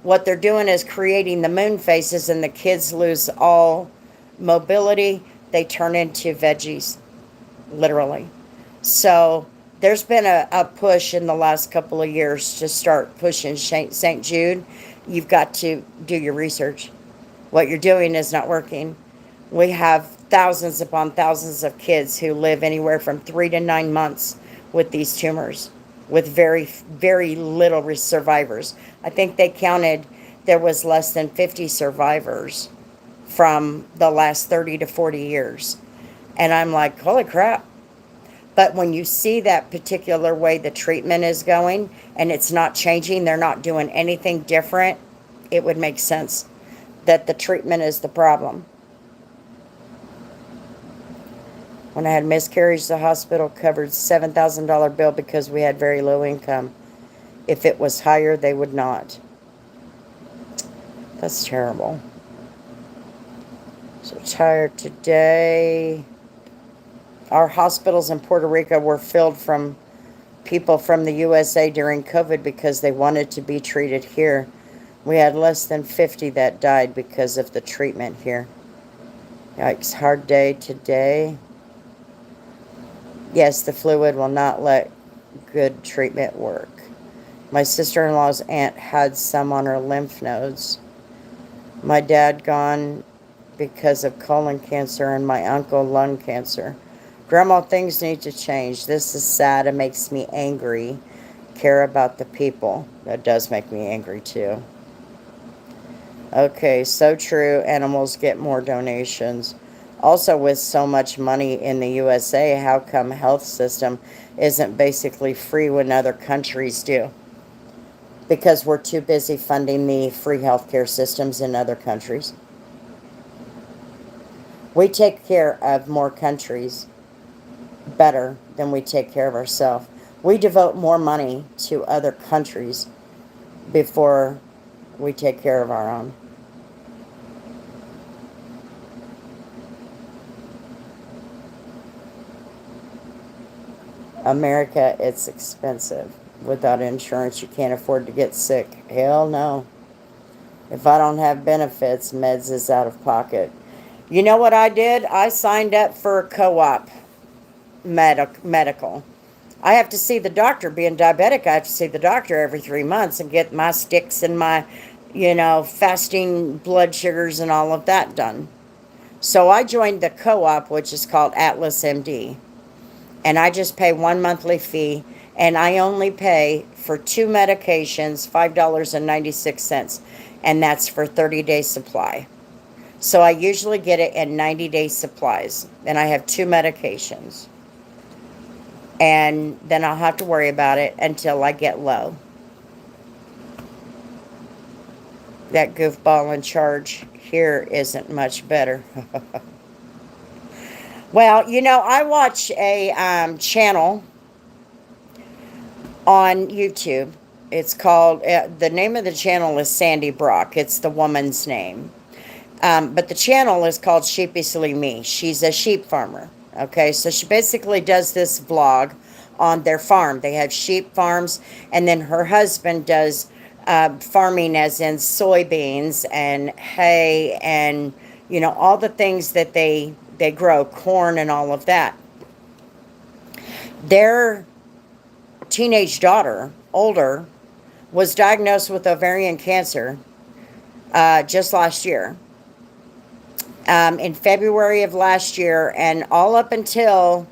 what they're doing is creating the moon faces, and the kids lose all mobility. They turn into veggies, literally. So there's been a push in the last couple of years to start pushing St. Jude. You've got to do your research. What you're doing is not working. We have thousands upon thousands of kids who live anywhere from 3 to 9 months with these tumors, with very, very little survivors. I think they counted there was less than 50 survivors from the last 30 to 40 years. And I'm like, holy crap. But when you see that particular way the treatment is going, and it's not changing, they're not doing anything different, it would make sense that the treatment is the problem. When I had miscarriage, the hospital covered $7,000 bill because we had very low income. If it was higher, they would not. That's terrible. So tired today. Our hospitals in Puerto Rico were filled from people from the USA during COVID because they wanted to be treated here. We had less than 50 that died because of the treatment here. Yikes, hard day today. Yes, the fluid will not let good treatment work. My sister-in-law's aunt had some on her lymph nodes. My dad gone because of colon cancer, and my uncle lung cancer. Grandma, things need to change. This is sad. It makes me angry. Care about the people. That does make me angry too. Okay, so true. Animals get more donations. Also, with so much money in the USA, how come health system isn't basically free when other countries do? Because we're too busy funding the free healthcare systems in other countries. We take care of more countries better than we take care of ourselves. We devote more money to other countries before we take care of our own. America, it's expensive. Without insurance, you can't afford to get sick. Hell no. If I don't have benefits, meds is out of pocket. You know what I did? I signed up for a co-op medical. I have to see the doctor. Being diabetic, I have to see the doctor every 3 months and get my sticks and my, fasting blood sugars and all of that done. So I joined the co-op, which is called Atlas MD. And I just pay one monthly fee. And I only pay for two medications, $5.96. And that's for 30-day supply. So I usually get it in 90-day supplies. And I have two medications. And then I'll have to worry about it until I get low. That goofball in charge here isn't much better. Well, I watch a channel on YouTube. It's called, the name of the channel is Sandy Brock. It's the woman's name. But the channel is called Sheepishly Me. She's a sheep farmer. Okay, so she basically does this vlog on their farm. They have sheep farms, and then her husband does farming, as in soybeans and hay and, all the things that they grow, corn and all of that. Their teenage daughter, older, was diagnosed with ovarian cancer just last year. In February of last year, and all up until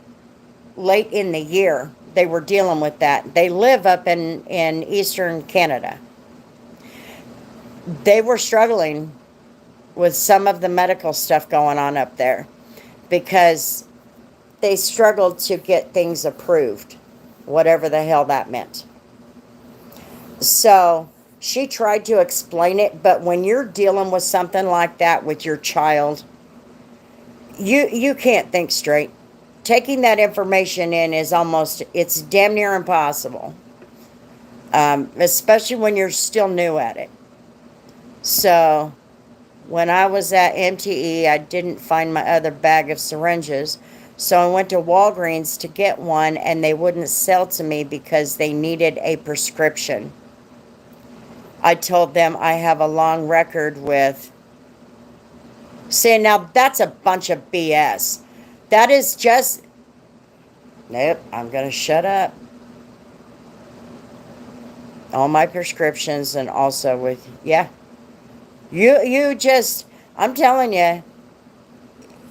late in the year, they were dealing with that. They live up in eastern Canada. They were struggling with some of the medical stuff going on up there because they struggled to get things approved, whatever the hell that meant. So she tried to explain it, but when you're dealing with something like that with your child, you can't think straight. Taking that information in is it's damn near impossible, especially when you're still new at it. So when I was at MTE, I didn't find my other bag of syringes. So I went to Walgreens to get one, and they wouldn't sell to me because they needed a prescription. I told them I have a long record with... See, now that's a bunch of BS. That is just... Nope, I'm going to shut up. All my prescriptions, and also with... Yeah. You just... I'm telling you.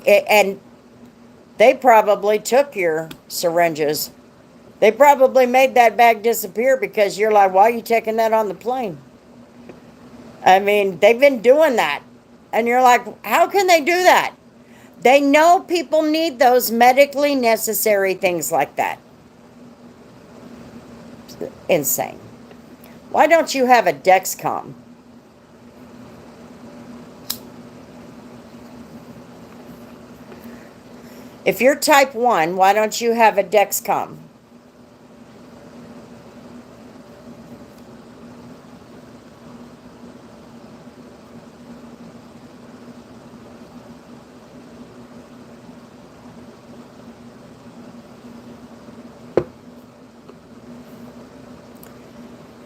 And they probably took your syringes. They probably made that bag disappear because you're like, why are you taking that on the plane? I mean, they've been doing that. And you're like, how can they do that? They know people need those medically necessary things like that. Insane. Why don't you have a Dexcom? If you're type 1, why don't you have a Dexcom?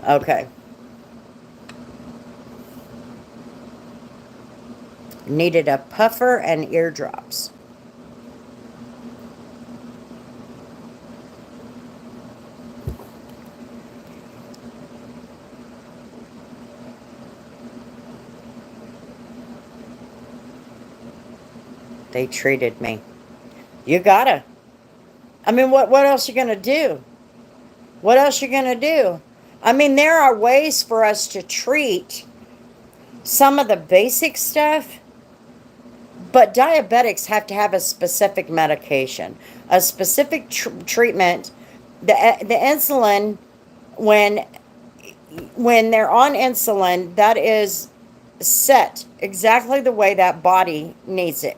Okay. Needed a puffer and eardrops. They treated me. You gotta. I mean, what else you gonna do? What else you gonna do? I mean, there are ways for us to treat some of the basic stuff, But diabetics have to have a specific medication, a specific treatment. The insulin, when they're on insulin, that is set exactly the way that body needs it.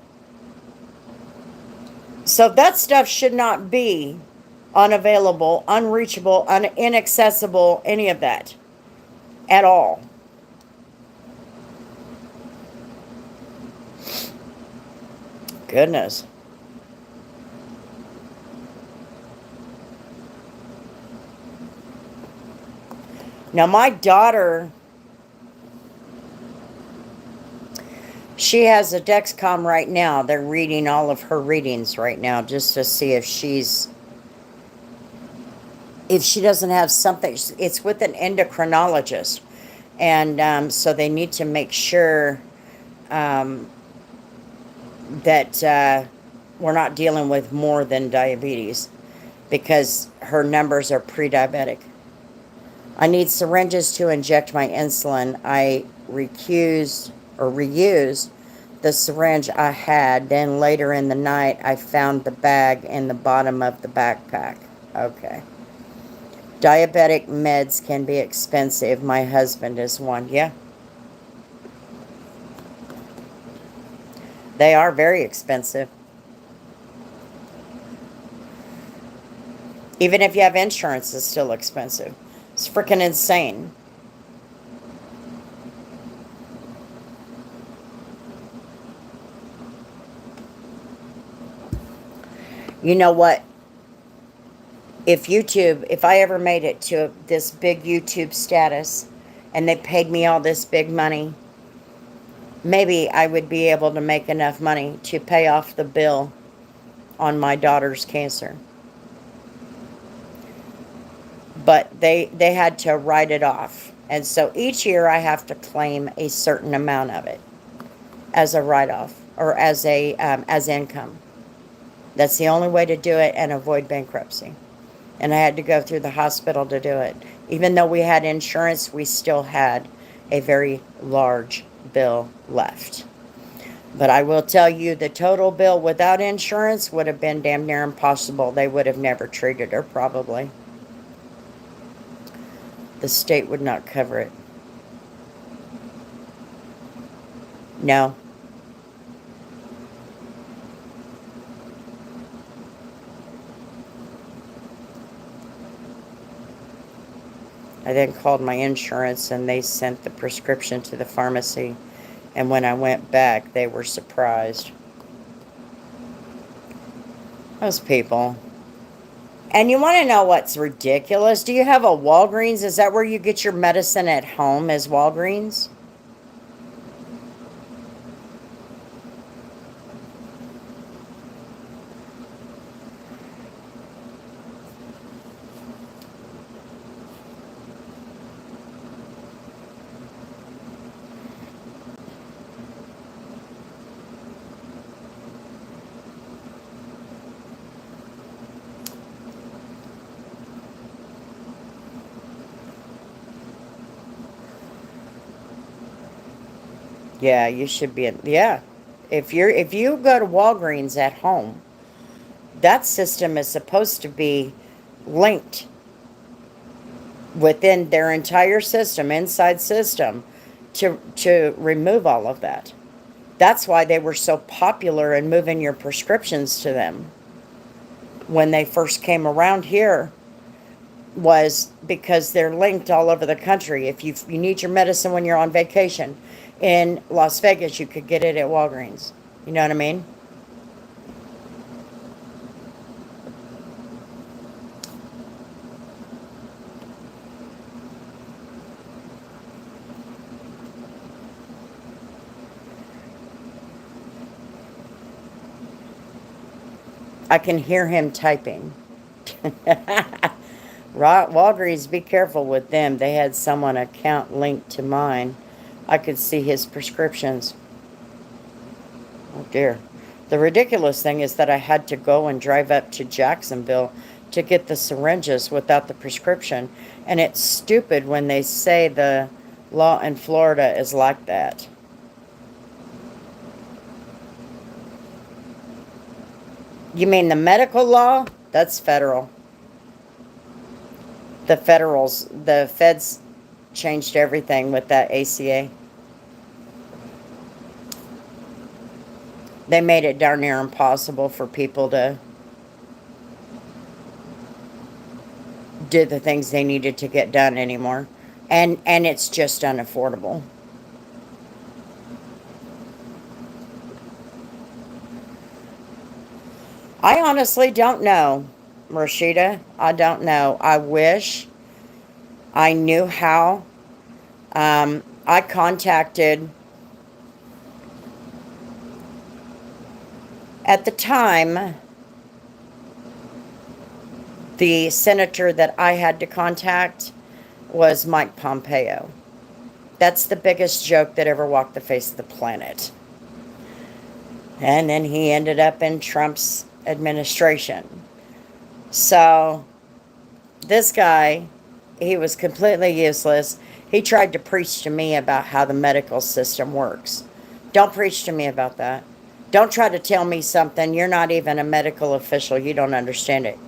So that stuff should not be unavailable, unreachable, inaccessible, any of that at all. Goodness. Now, my daughter, she has a Dexcom right now. They're reading all of her readings right now just to see if she doesn't have something. It's with an endocrinologist. And so they need to make sure that we're not dealing with more than diabetes, because her numbers are pre-diabetic. I need syringes to inject my insulin. I reused the syringe I had. Then later in the night, I found the bag in the bottom of the backpack. Okay. Diabetic meds can be expensive. My husband is one. Yeah. They are very expensive. Even if you have insurance, it's still expensive. It's freaking insane. You know what? If I ever made it to this big YouTube status and they paid me all this big money, maybe I would be able to make enough money to pay off the bill on my daughter's cancer. But they had to write it off. And so each year I have to claim a certain amount of it as a write-off or as income. That's the only way to do it and avoid bankruptcy. And I had to go through the hospital to do it. Even though we had insurance, we still had a very large bill left. But I will tell you, the total bill without insurance would have been damn near impossible. They would have never treated her, probably. The state would not cover it. No. I then called my insurance and they sent the prescription to the pharmacy. And when I went back, they were surprised. Those people. And you want to know what's ridiculous? Do you have a Walgreens? Is that where you get your medicine at home, is Walgreens? Yeah, you should be. Yeah. If you go to Walgreens at home, that system is supposed to be linked within their entire system, inside system, to remove all of that. That's why they were so popular in moving your prescriptions to them when they first came around here, was because they're linked all over the country. If you need your medicine when you're on vacation in Las Vegas, you could get it at Walgreens. You know what I mean? I can hear him typing. Walgreens, be careful with them. They had someone account linked to mine. I could see his prescriptions. Oh dear. The ridiculous thing is that I had to go and drive up to Jacksonville to get the syringes without the prescription. And it's stupid when they say the law in Florida is like that. You mean the medical law? That's federal. The feds changed everything with that ACA. They made it darn near impossible for people to do the things they needed to get done anymore. And it's just unaffordable. I honestly don't know, Rashida. I don't know. I wish I knew how. I contacted, at the time, the senator that I had to contact was Mike Pompeo. That's the biggest joke that ever walked the face of the planet. And then he ended up in Trump's administration. So, this guy, he was completely useless. He tried to preach to me about how the medical system works. Don't preach to me about that. Don't try to tell me something. You're not even a medical official. You don't understand it.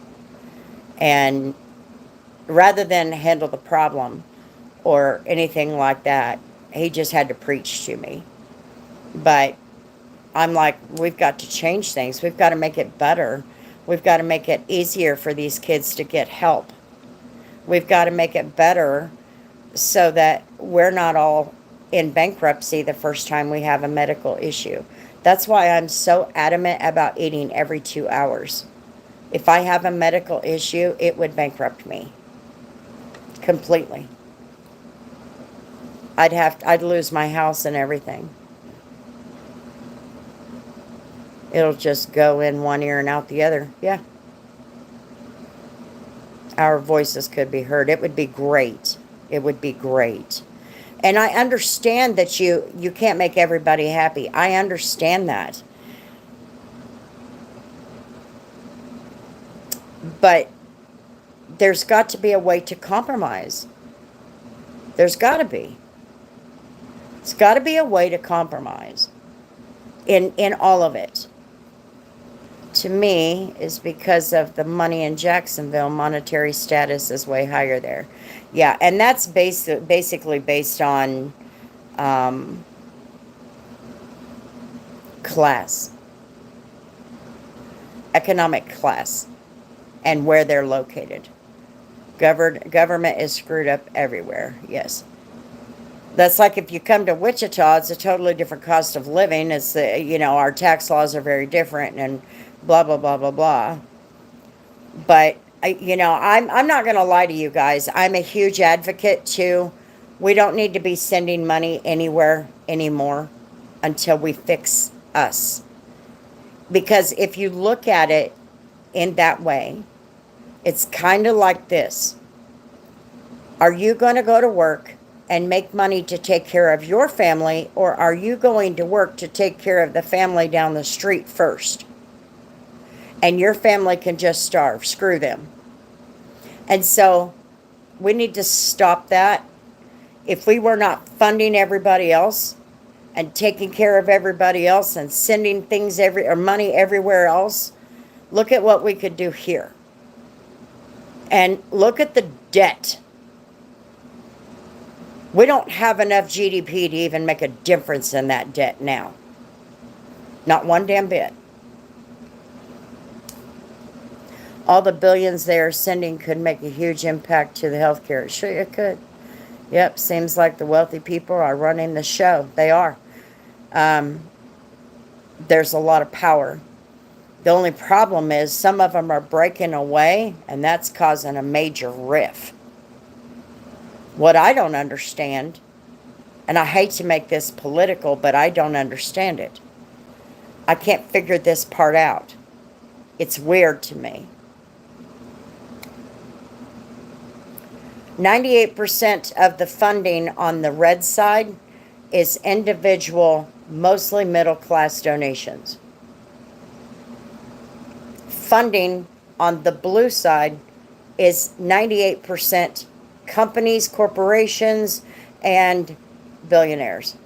And rather than handle the problem or anything like that, he just had to preach to me. But I'm like, we've got to change things. We've got to make it better. We've got to make it easier for these kids to get help. We've got to make it better so that we're not all in bankruptcy the first time we have a medical issue. That's why I'm so adamant about eating every 2 hours. If I have a medical issue, it would bankrupt me completely. I'd lose my house and everything. It'll just go in one ear and out the other. Yeah. Our voices could be heard. It would be great. It would be great. And I understand that you can't make everybody happy. I understand that. But there's got to be a way to compromise. There's got to be. It's got to be a way to compromise in all of it. To me, is because of the money in Jacksonville, monetary status is way higher there. Yeah, and that's basically based on class, economic class, and where they're located. Government is screwed up everywhere, yes. That's like if you come to Wichita, it's a totally different cost of living. It's, our tax laws are very different and blah, blah, blah, blah, blah. But, I'm not going to lie to you guys. I'm a huge advocate too. We don't need to be sending money anywhere anymore until we fix us. Because if you look at it in that way, it's kind of like this. Are you going to go to work and make money to take care of your family, or are you going to work to take care of the family down the street first? And your family can just starve. Screw them. And so we need to stop that. If we were not funding everybody else and taking care of everybody else and sending things or money everywhere else, look at what we could do here. And look at the debt. We don't have enough GDP to even make a difference in that debt now. Not one damn bit. All the billions they are sending could make a huge impact to the healthcare. Sure, it could. Yep, seems like the wealthy people are running the show. They are. There's a lot of power. The only problem is some of them are breaking away, and that's causing a major rift. What I don't understand, and I hate to make this political, but I don't understand it. I can't figure this part out. It's weird to me. 98% of the funding on the red side is individual, mostly middle-class donations. Funding on the blue side is 98% companies, corporations, and billionaires.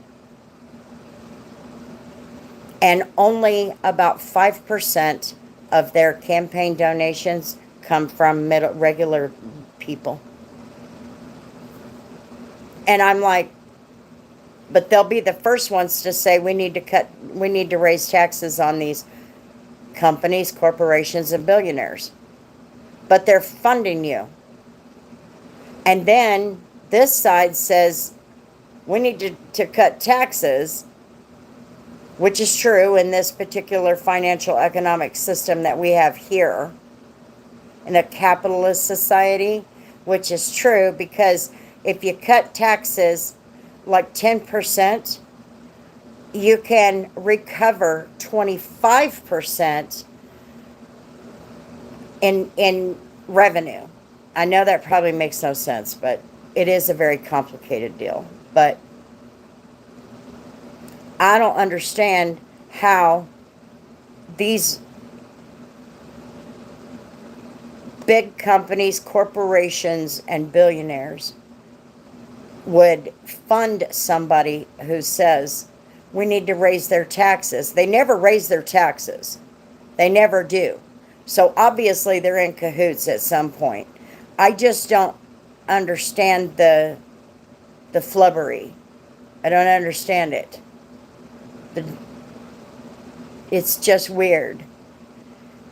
And only about 5% of their campaign donations come from regular people. And I'm like, but they'll be the first ones to say we need to raise taxes on these companies, corporations, and billionaires. But they're funding you. And then this side says we need to cut taxes, which is true in this particular financial economic system that we have here in a capitalist society, which is true because if you cut taxes like 10%, you can recover 25% in revenue. I know that probably makes no sense, but it is a very complicated deal. But I don't understand how these big companies, corporations, and billionaires would fund somebody who says we need to raise their taxes. They never raise their taxes. They never do. So obviously they're in cahoots at some point. I just don't understand the flubbery. I don't understand it. It's just weird.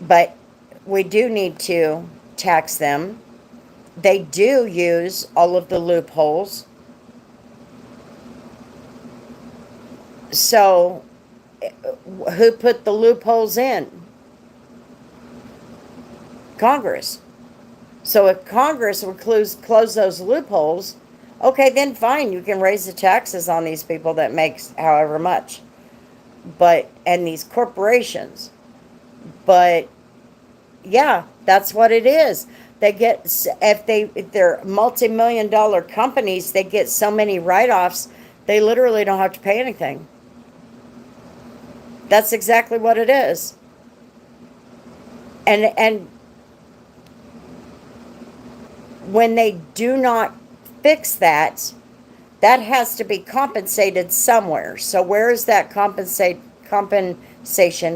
But we do need to tax them. They do use all of the loopholes. So, who put the loopholes in? Congress. So if Congress would close those loopholes, okay, then fine, you can raise the taxes on these people that makes however much. And these corporations. But yeah, that's what it is. They get, if they're multi-million-dollar companies, they get so many write-offs, they literally don't have to pay anything. That's exactly what it is. And when they do not fix that, that has to be compensated somewhere. So where is that compensation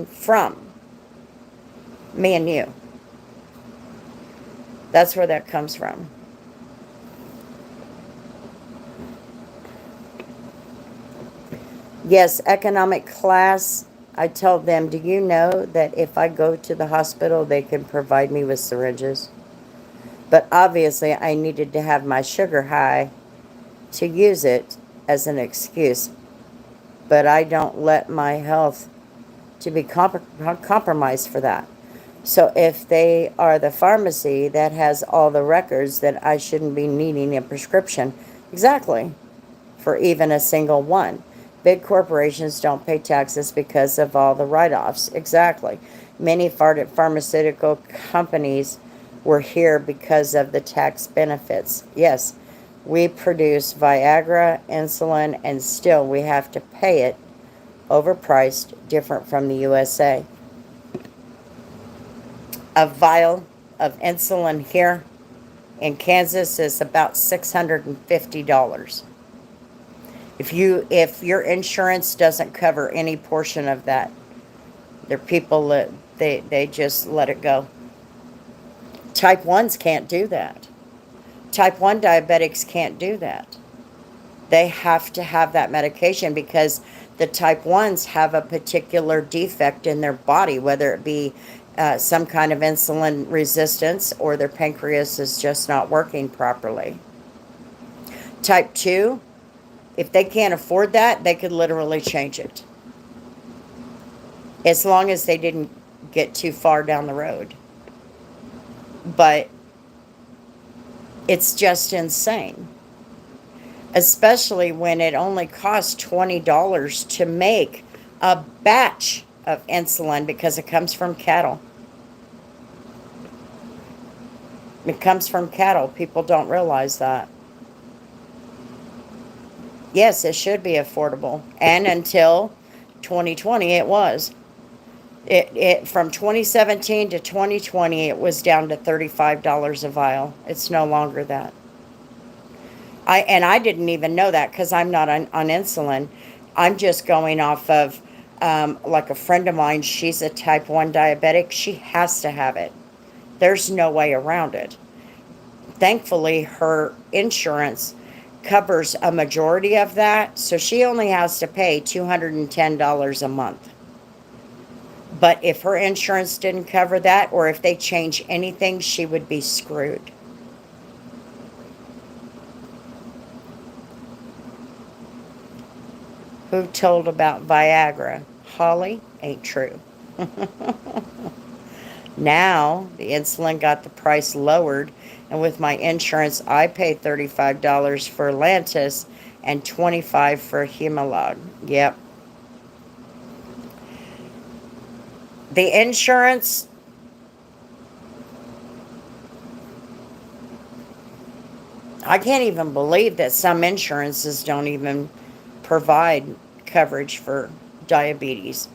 from? Me and you. That's where that comes from. Yes, economic class. I told them, do you know that if I go to the hospital, they can provide me with syringes? But obviously, I needed to have my sugar high to use it as an excuse. But I don't let my health to be compromised for that. So if they are the pharmacy that has all the records, then I shouldn't be needing a prescription. Exactly. For even a single one. Big corporations don't pay taxes because of all the write-offs. Exactly. Many pharmaceutical companies were here because of the tax benefits. Yes, we produce Viagra, insulin, and still we have to pay it overpriced, different from the USA. A vial of insulin here in Kansas is about $650. If your insurance doesn't cover any portion of that, there are people that they just let it go. Type 1s can't do that. Type 1 diabetics can't do that. They have to have that medication because the type 1s have a particular defect in their body, whether it be some kind of insulin resistance or their pancreas is just not working properly. Type 2, if they can't afford that, they could literally change it. As long as they didn't get too far down the road. But it's just insane. Especially when it only costs $20 to make a batch of insulin because it comes from cattle. It comes from cattle. People don't realize that. Yes, it should be affordable. And until 2020, it was. It from 2017 to 2020, it was down to $35 a vial. It's no longer that. I didn't even know that because I'm not on insulin. I'm just going off of Like a friend of mine, she's a type 1 diabetic. She has to have it. There's no way around it. Thankfully, her insurance covers a majority of that, so she only has to pay $210 a month. But if her insurance didn't cover that, or if they change anything, she would be screwed. Who told about Viagra? Holly? Ain't true. Now, the insulin got the price lowered, and with my insurance, I pay $35 for Lantus and $25 for Humalog. Yep. The insurance, I can't even believe that some insurances don't even provide coverage for diabetes.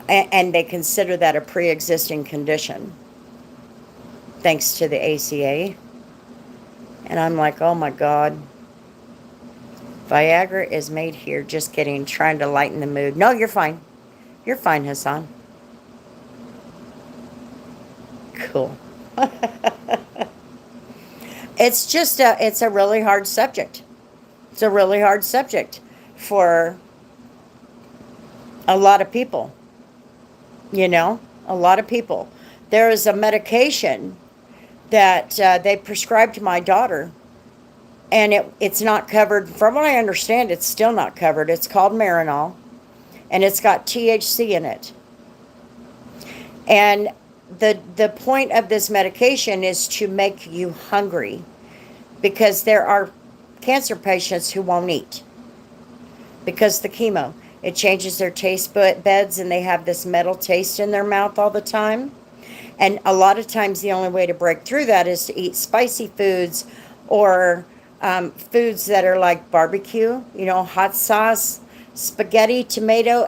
And they consider that a pre-existing condition, thanks to the ACA. And I'm like, oh my God. Viagra is made here. Just kidding. Trying to lighten the mood. No, you're fine. You're fine, Hassan. Cool. It's a really hard subject. It's a really hard subject for a lot of people. You know, a lot of people. There is a medication that they prescribed to my daughter, and it's not covered. From what I understand, it's still not covered. It's called Marinol, and it's got THC in it. And the point of this medication is to make you hungry, because there are cancer patients who won't eat because the chemo. It changes their taste buds, and they have this metal taste in their mouth all the time. And a lot of times the only way to break through that is to eat spicy foods, or foods that are like barbecue, hot sauce, spaghetti, tomato,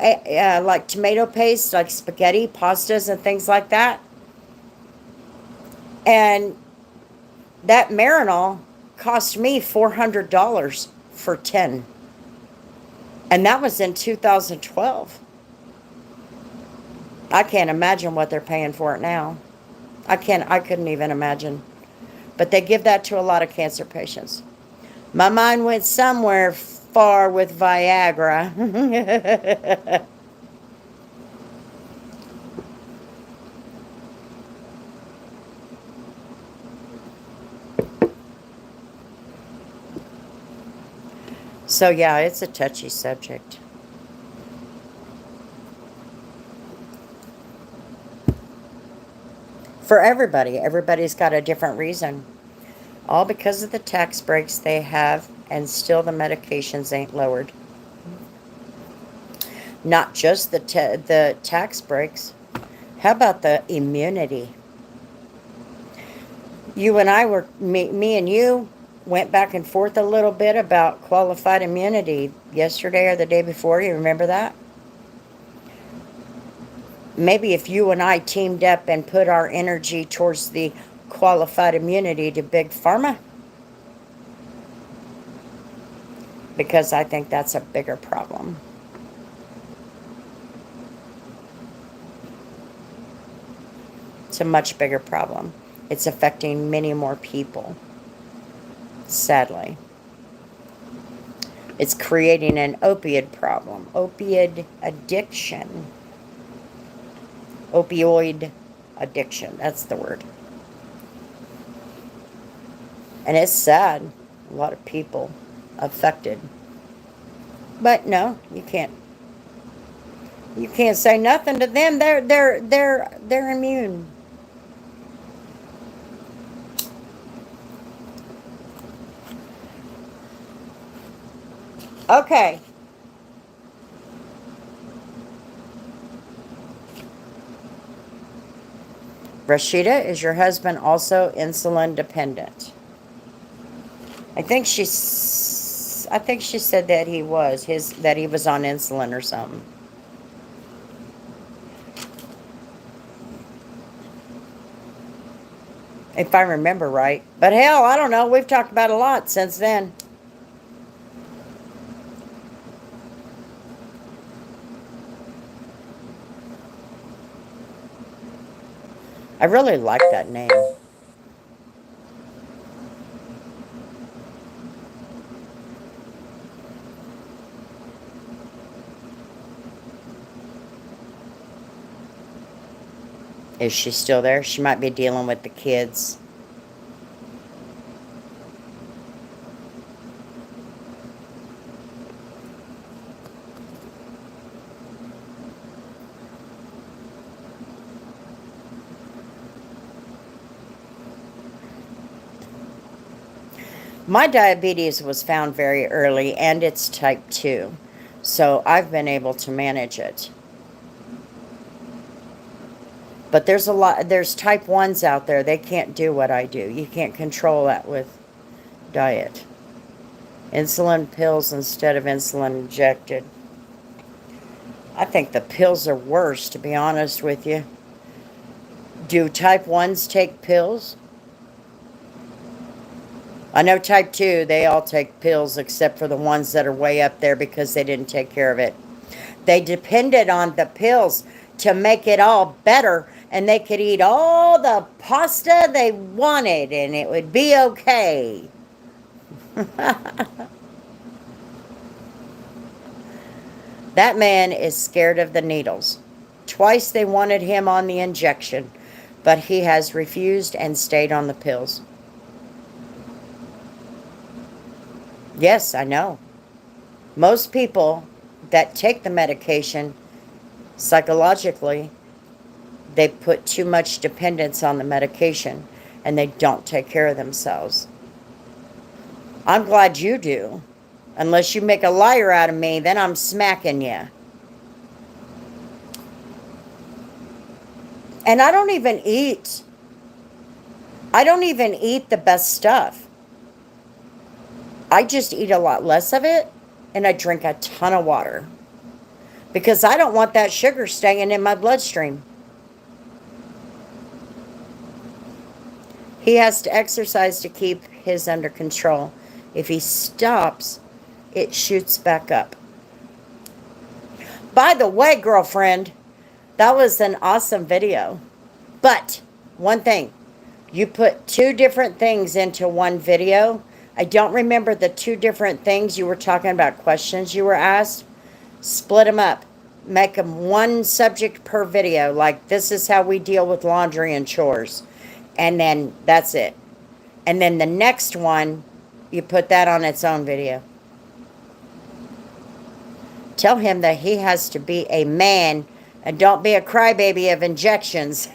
like tomato paste, like spaghetti, pastas, and things like that. And that Marinol cost me $400 for 10. And that was in 2012. I can't imagine what they're paying for it now. I couldn't even imagine. But they give that to a lot of cancer patients. My mind went somewhere far with Viagra. So yeah, it's a touchy subject. For everybody. Everybody's got a different reason. All because of the tax breaks they have, and still the medications ain't lowered. Not just the tax breaks. How about the immunity? You and I me and you went back and forth a little bit about qualified immunity yesterday or the day before. You remember that? Maybe if you and I teamed up and put our energy towards the qualified immunity to Big Pharma, because I think that's a bigger problem. It's a much bigger problem. It's affecting many more people. Sadly. It's creating an opioid problem. Opioid addiction. Opioid addiction. That's the word. And it's sad. A lot of people affected. But no, you can't. You can't say nothing to them. They're immune. Okay. Rashida, is your husband also insulin dependent? I think she said that he was on insulin or something. If I remember right. But hell, I don't know. We've talked about a lot since then. I really like that name. Is she still there? She might be dealing with the kids. My diabetes was found very early, and it's type 2. So I've been able to manage it. But there's type 1s out there. They can't do what I do. You can't control that with diet. Insulin pills instead of insulin injected. I think the pills are worse, to be honest with you. Do type 1s take pills? I know type 2, they all take pills except for the ones that are way up there because they didn't take care of it. They depended on the pills to make it all better, and they could eat all the pasta they wanted and it would be okay. That man is scared of the needles. Twice they wanted him on the injection, but he has refused and stayed on the pills. Yes, I know. Most people that take the medication, psychologically, they put too much dependence on the medication and they don't take care of themselves. I'm glad you do. Unless you make a liar out of me, then I'm smacking you. And I don't even eat the best stuff. I just eat a lot less of it, and I drink a ton of water. Because I don't want that sugar staying in my bloodstream. He has to exercise to keep his under control. If he stops, it shoots back up. By the way, girlfriend, that was an awesome video. But, one thing, you put 2 different things into one video. I don't remember the 2 different things you were talking about, questions you were asked. Split them up. Make them one subject per video. Like, this is how we deal with laundry and chores. And then, that's it. And then the next one, you put that on its own video. Tell him that he has to be a man and don't be a crybaby of injections.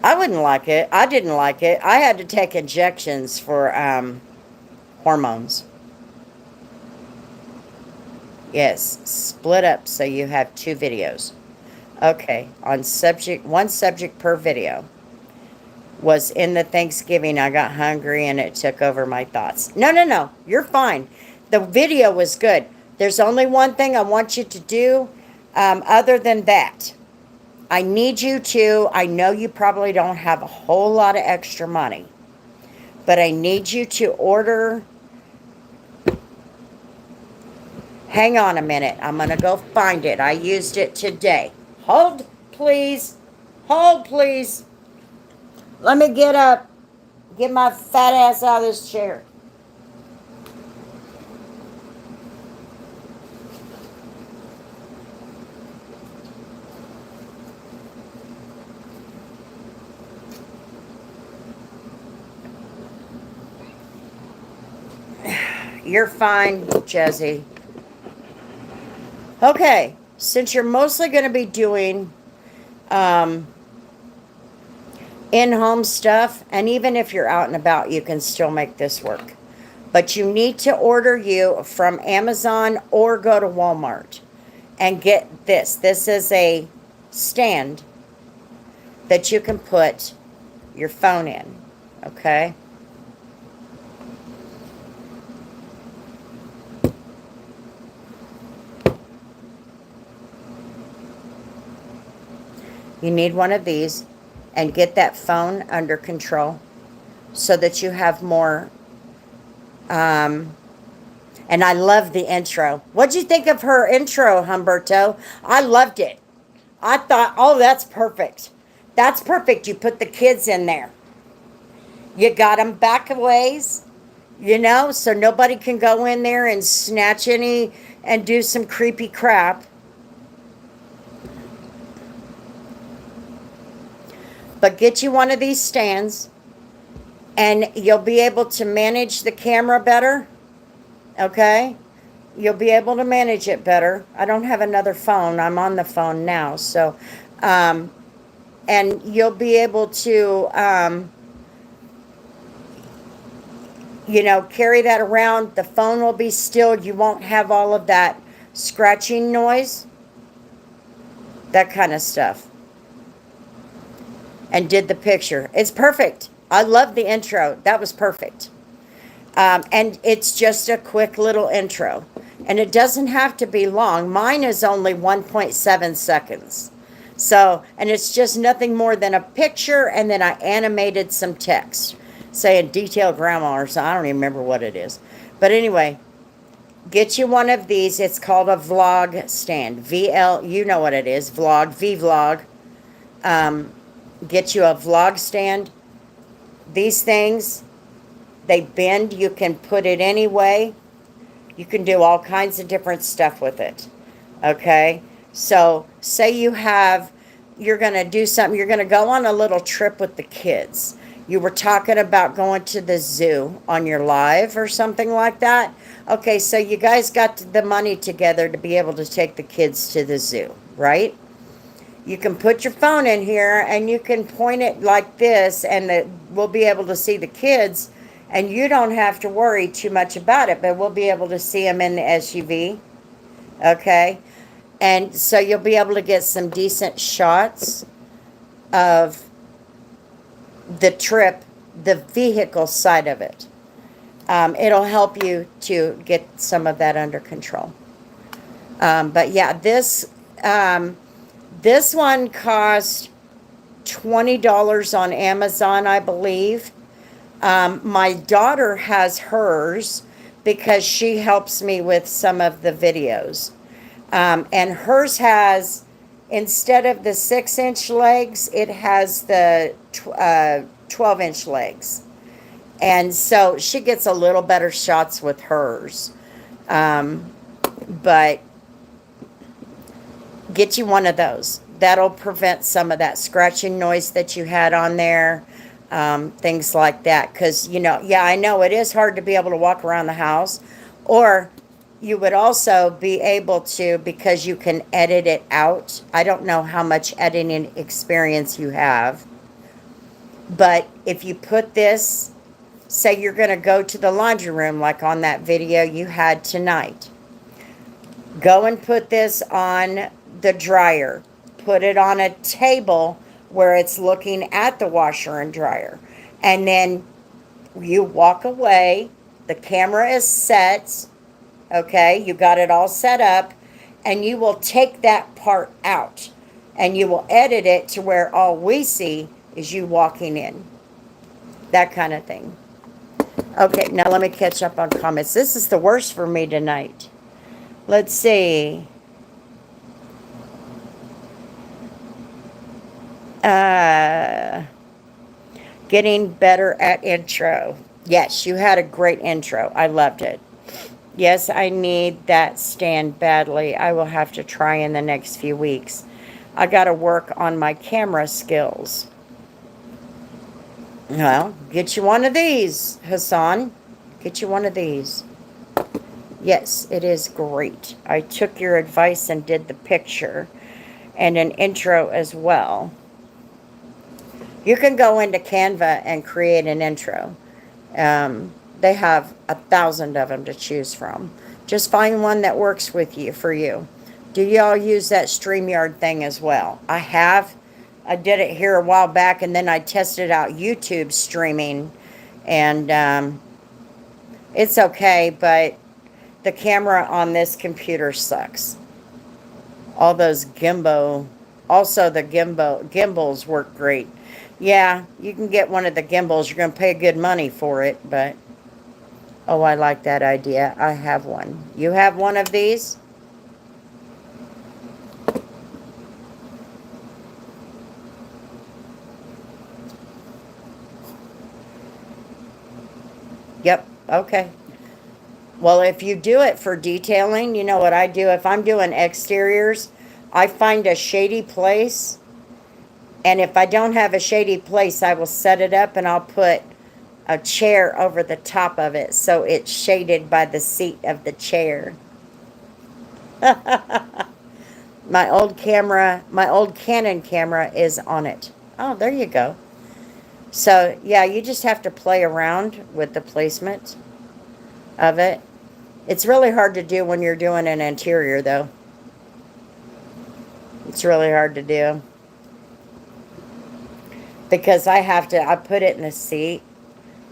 I wouldn't like it. I didn't like it. I had to take injections for hormones. Yes, split up so you have 2 videos. Okay, on one subject per video. Was in the Thanksgiving, I got hungry and it took over my thoughts. No, you're fine. The video was good. There's only one thing I want you to do other than that. I need you to, I know you probably don't have a whole lot of extra money, but I need you to order. Hang on a minute. I'm going to go find it. I used it today. Hold, please. Hold, please. Let me get up. Get my fat ass out of this chair. You're fine, Jesse. Okay, since you're mostly going to be doing in-home stuff, and even if you're out and about, you can still make this work. But you need to order you from Amazon or go to Walmart and get this. This is a stand that you can put your phone in, okay? You need one of these and get that phone under control so that you have more And I love the intro. What'd you think of her intro, Humberto? I loved it. I thought, oh, that's perfect. That's perfect. You put the kids in there. You got them back a ways, so nobody can go in there and snatch any and do some creepy crap. But get you one of these stands and you'll be able to manage the camera better. Okay? You'll be able to manage it better. I don't have another phone. I'm on the phone now. So, and you'll be able to, carry that around. The phone will be still. You won't have all of that scratching noise, that kind of stuff. And did the picture. It's perfect. I love the intro. That was perfect. And it's just a quick little intro. And it doesn't have to be long. Mine is only 1.7 seconds. So, and it's just nothing more than a picture, and then I animated some text saying detailed grandma or something. I don't even remember what it is. But anyway, get you one of these. It's called a vlog stand. VL, you know what it is. Vlog, V-vlog. Get you a vlog stand. These things, they bend. You can put it any way. You can do all kinds of different stuff with it. Okay? So, say you're going to do something. You're going to go on a little trip with the kids. You were talking about going to the zoo on your live or something like that. Okay, so you guys got the money together to be able to take the kids to the zoo, right? You can put your phone in here and you can point it like this, and we'll be able to see the kids, and you don't have to worry too much about it, but we'll be able to see them in the SUV. Okay? And so you'll be able to get some decent shots of the trip, the vehicle side of it. It'll help you to get some of that under control. But yeah, this one cost $20 on Amazon, I believe. My daughter has hers because she helps me with some of the videos. And hers has, instead of the 6-inch legs, it has the 12-inch legs. And so she gets a little better shots with hers. But get you one of those. That'll prevent some of that scratching noise that you had on there. Things like that. Because, yeah, I know it is hard to be able to walk around the house. Or you would also be able to, because you can edit it out. I don't know how much editing experience you have. But if you put this, say you're going to go to the laundry room, like on that video you had tonight. Go and put this on the dryer. Put it on a table where it's looking at the washer and dryer. And then you walk away. The camera is set. Okay, you got it all set up. And you will take that part out. And you will edit it to where all we see is you walking in. That kind of thing. Okay, now let me catch up on comments. This is the worst for me tonight. Let's see. Getting better at intro. Yes, you had a great intro. I loved it. Yes, I need that stand badly. I will have to try in the next few weeks. I got to work on my camera skills. Well, get you one of these, Hassan. Get you one of these. Yes, it is great. I took your advice and did the picture and an intro as well. You can go into Canva and create an intro. They have 1,000 of them to choose from. Just find one that works with you, for you. Do y'all use that StreamYard thing as well? I have. I did it here a while back, and then I tested out YouTube streaming, and it's okay, but the camera on this computer sucks. All those also the gimbals work great. Yeah, you can get one of the gimbals. You're going to pay good money for it, but Oh, I like that idea. I have one. You have one of these? Yep. Okay. Well, if you do it for detailing, you know what I do? If I'm doing exteriors, I find a shady place. And if I don't have a shady place, I will set it up and I'll put a chair over the top of it so it's shaded by the seat of the chair. My old Canon camera is on it. Oh, there you go. So, yeah, you just have to play around with the placement of it. It's really hard to do when you're doing an interior, though. It's really hard to do. Because I put it in a seat.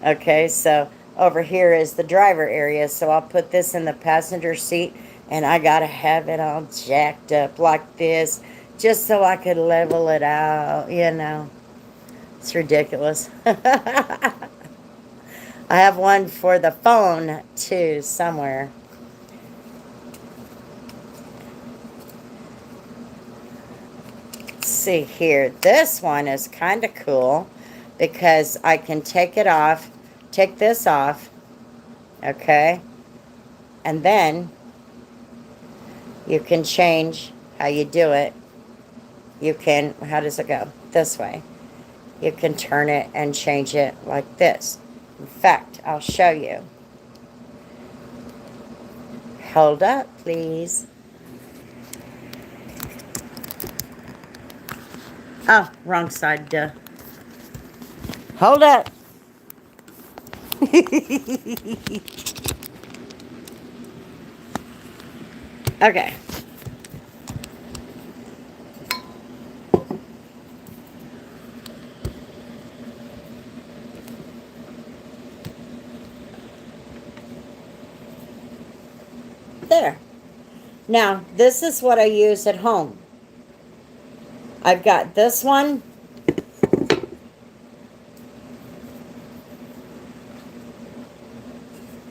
Okay, so over here is the driver area. So I'll put this in the passenger seat. And I got to have it all jacked up like this. Just so I could level it out, you know. It's ridiculous. I have one for the phone, too, somewhere. Let's see here. This one is kind of cool because I can take it off, take this off, okay? And then you can change how you do it. You can, how does it go? This way. You can turn it and change it like this. In fact, I'll show you. Hold up, please. Oh, wrong side, duh. Hold up. Okay. There. Now, this is what I use at home. I've got this one.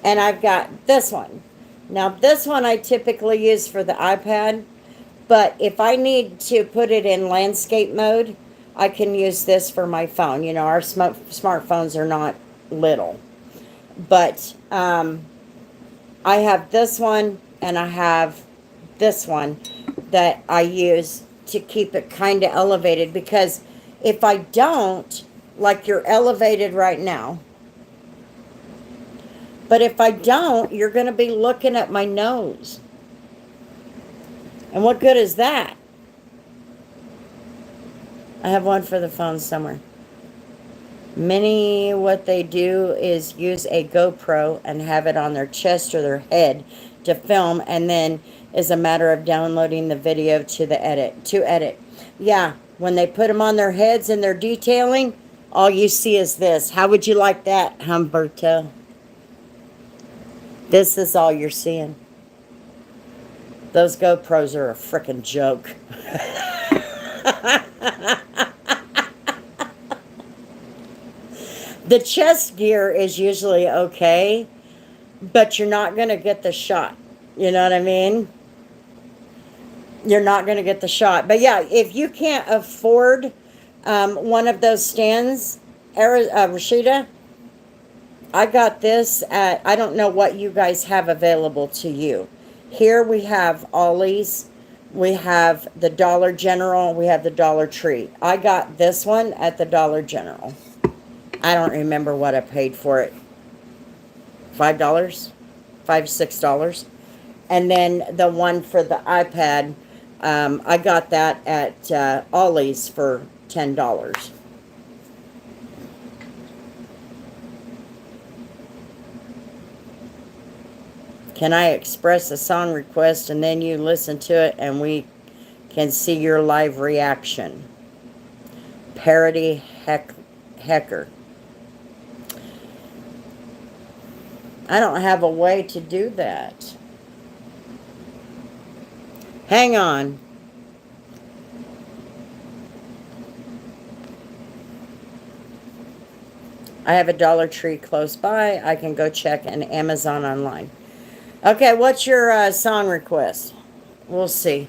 And I've got this one. Now, this one I typically use for the iPad. But if I need to put it in landscape mode, I can use this for my phone. You know, our smartphones are not little. But I have this one and I have this one that I use to keep it kind of elevated. Because if I don't, like you're elevated right now. But if I don't, you're going to be looking at my nose. And what good is that? I have one for the phone somewhere. Many, what they do is use a GoPro and have it on their chest or their head to film, and then is a matter of downloading the video to edit. Yeah, when they put them on their heads and they're detailing, all you see is this. How would you like that, Humberto? This is all you're seeing. Those GoPros are a frickin' joke. The chest gear is usually okay, but you're not going to get the shot. You know what I mean? You're not going to get the shot. But yeah, if you can't afford one of those stands, Rashida, I got this at, I don't know what you guys have available to you. Here we have Ollie's, we have the Dollar General, we have the Dollar Tree. I got this one at the Dollar General. I don't remember what I paid for it. $5? $5, $6. And then the one for the iPad, I got that at Ollie's for $10. Can I express a song request and then you listen to it and we can see your live reaction? Parody Hecker. I don't have a way to do that. Hang on. I have a Dollar Tree close by. I can go check an Amazon online. Okay, what's your song request? We'll see.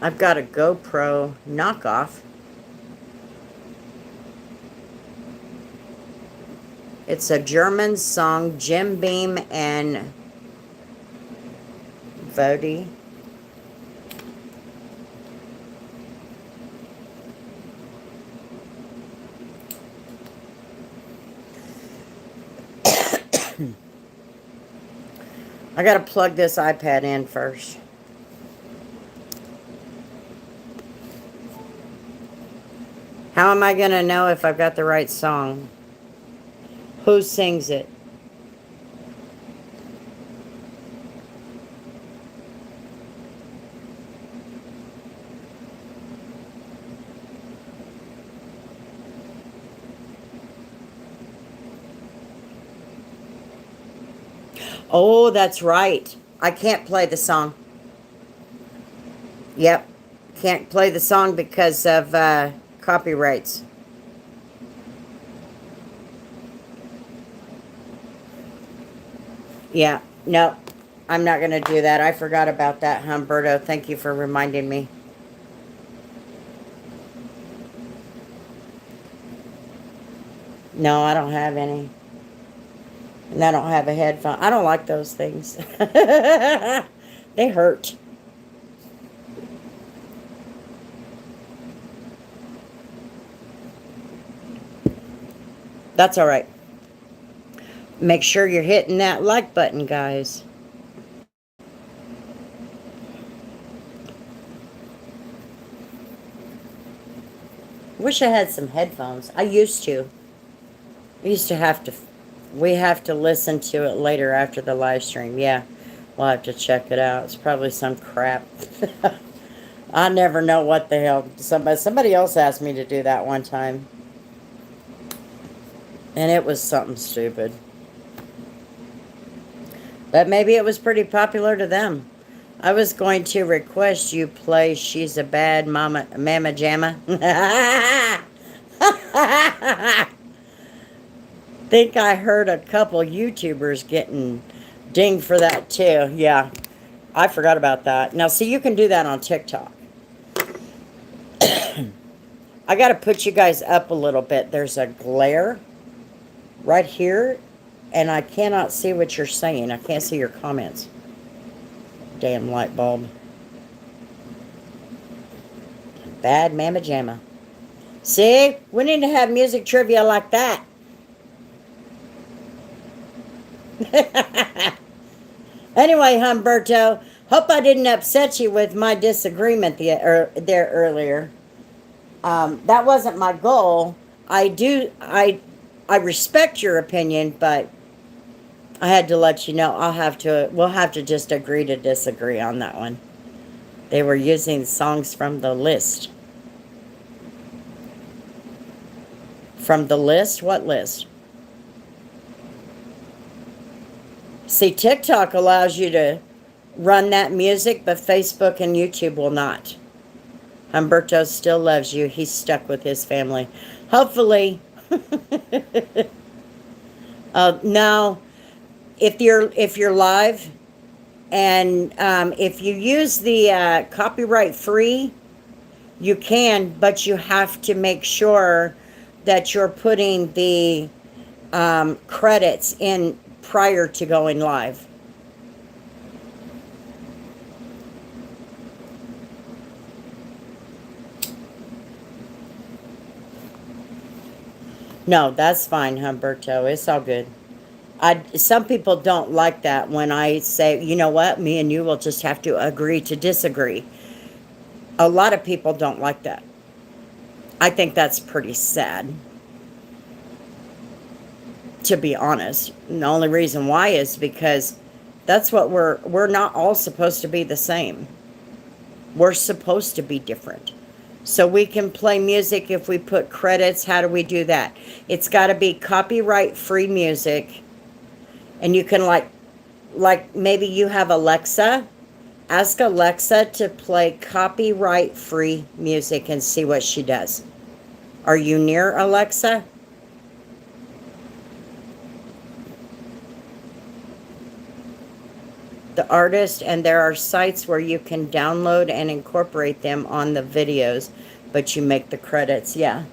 I've got a GoPro knockoff. It's a German song, Jim Beam and Vodi. I gotta plug this iPad in first. How am I gonna know if I've got the right song? Who sings it? Oh, that's right. I can't play the song. Yep. Can't play the song because of copyrights. Yeah. No. I'm not going to do that. I forgot about that, Humberto. Thank you for reminding me. No, I don't have any. And I don't have a headphone. I don't like those things. They hurt. That's all right. Make sure you're hitting that like button, guys. Wish I had some headphones. I used to. I used to have to. We have to listen to it later after the live stream. Yeah, we'll have to check it out. It's probably some crap. I never know what the hell. Somebody else asked me to do that one time. And it was something stupid. But maybe it was pretty popular to them. I was going to request you play She's a Bad Mama Jamma. Think I heard a couple YouTubers getting dinged for that too. Yeah, I forgot about that. Now, see, you can do that on TikTok. I got to put you guys up a little bit. There's a glare right here, and I cannot see what you're saying. I can't see your comments. Damn light bulb. Bad Mama Jamma. See? We need to have music trivia like that. Anyway, Humberto, hope I didn't upset you with my disagreement there earlier. That wasn't my goal. I respect your opinion, but I had to let you know we'll have to just agree to disagree on that one. They were using songs from the list. From the list? What list? See, TikTok allows you to run that music, but Facebook and YouTube will not. Humberto still loves you. He's stuck with his family. Hopefully. No, if you're live, and if you use the copyright free, you can, but you have to make sure that you're putting the credits in prior to going live. No, that's fine, Humberto. It's all good. Some people don't like that when I say, you know what, me and you will just have to agree to disagree. A lot of people don't like that. I think that's pretty sad. to be honest. And the only reason why is because that's what we're not all supposed to be the same. We're supposed to be different. So we can play music if we put credits. How do we do that? It's got to be copyright free music. And you can like maybe you have Alexa. Ask Alexa to play copyright free music and see what she does. Are you near Alexa? The artist, and there are sites where you can download and incorporate them on the videos, but you make the credits. Yeah.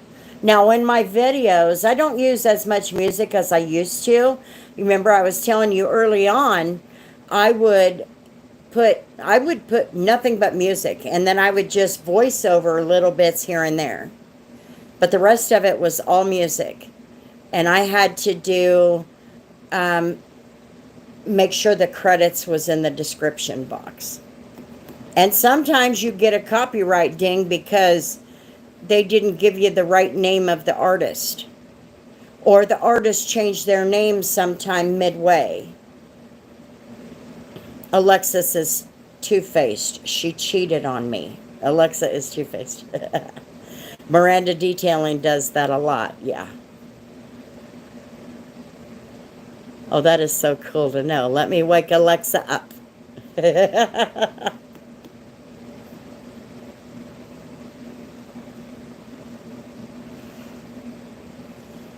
Now in my videos, I don't use as much music as I used to. Remember, I was telling you early on, I would put nothing but music, and then I would just voice over little bits here and there, but the rest of it was all music. And I had to do make sure the credits was in the description box. And sometimes you get a copyright ding because they didn't give you the right name of the artist, or the artist changed their name sometime midway. Alexis is two-faced. She cheated on me. Alexa is two-faced. Miranda Detailing does that a lot, yeah. Oh, that is so cool to know. Let me wake Alexa up.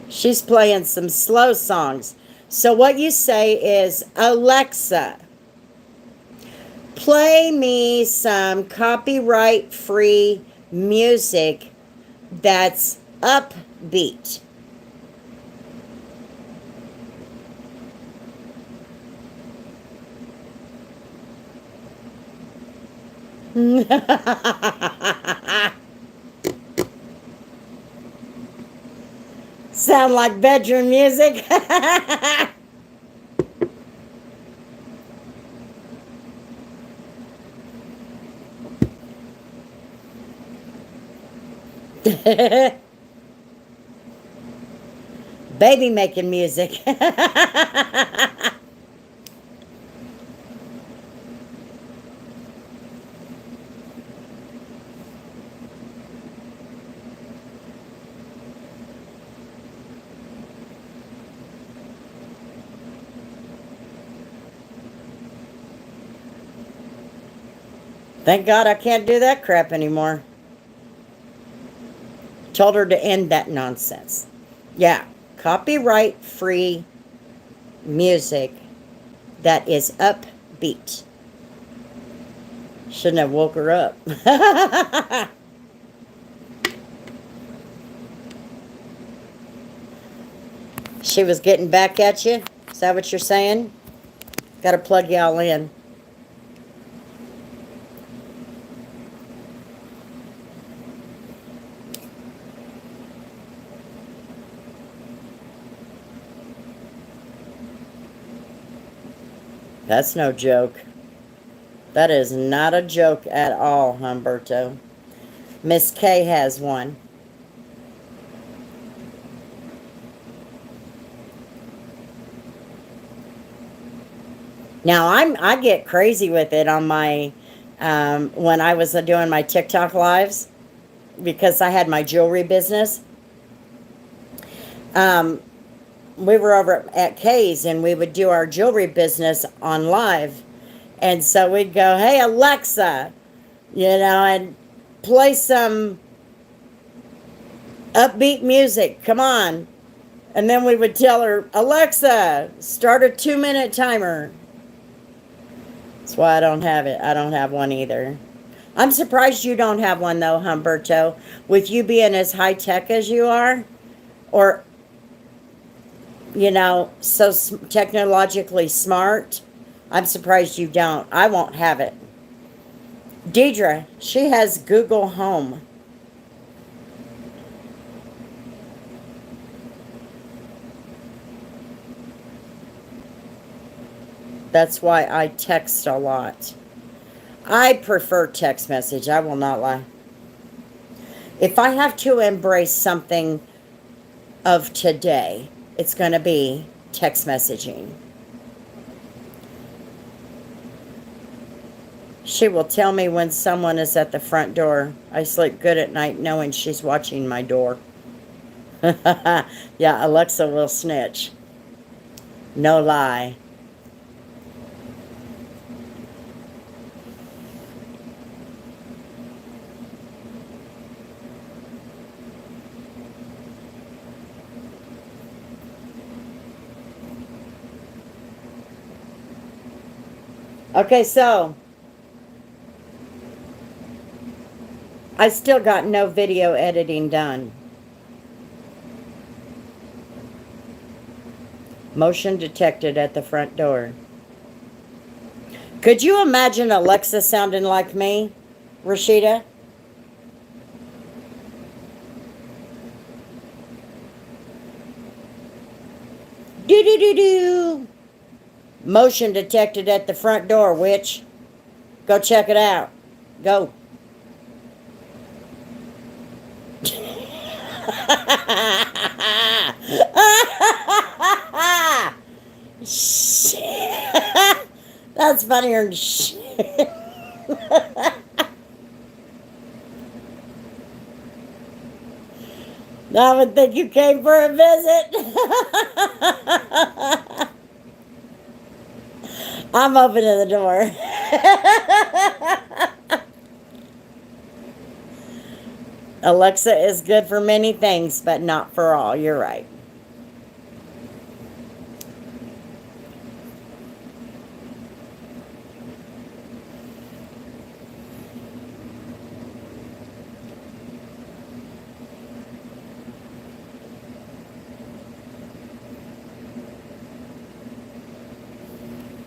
She's playing some slow songs. So what you say is, Alexa, play me some copyright-free music that's upbeat. Sound like bedroom music? Baby making music. Thank God I can't do that crap anymore. Told her to end that nonsense. Yeah, copyright-free music that is upbeat. Shouldn't have woke her up. She was getting back at you? Is that what you're saying? Got to plug y'all in. That's no joke. That is not a joke at all, Humberto. Miss K has one. Now, I get crazy with it on my, when I was doing my TikTok lives, because I had my jewelry business. We were over at Kay's, and we would do our jewelry business on live. And so we'd go, hey, Alexa, and play some upbeat music. Come on. And then we would tell her, Alexa, start a 2-minute timer. That's why I don't have it. I don't have one either. I'm surprised you don't have one, though, Humberto. With you being as high-tech as you are, or so technologically smart, I'm surprised you don't. I won't have it. Deidre, she has Google Home. That's why I text a lot. I prefer text message, I will not lie. If I have to embrace something of today, it's going to be text messaging. She will tell me when someone is at the front door. I sleep good at night knowing she's watching my door. Yeah, Alexa will snitch. No lie. Okay, so I still got no video editing done. Motion detected at the front door. Could you imagine Alexa sounding like me, Rashida? Do-do-do-do. Motion detected at the front door, witch. Go check it out. Go. Shit. That's funnier than shit. I would think you came for a visit. I'm opening the door. Alexa is good for many things, but not for all. You're right.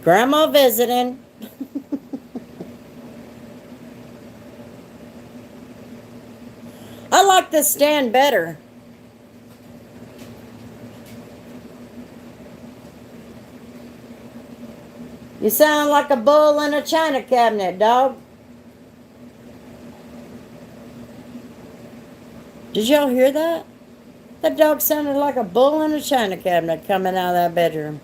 Grandma visiting. I like the stand better. You sound like a bull in a china cabinet, dog. Did y'all hear that? That dog sounded like a bull in a china cabinet coming out of that bedroom.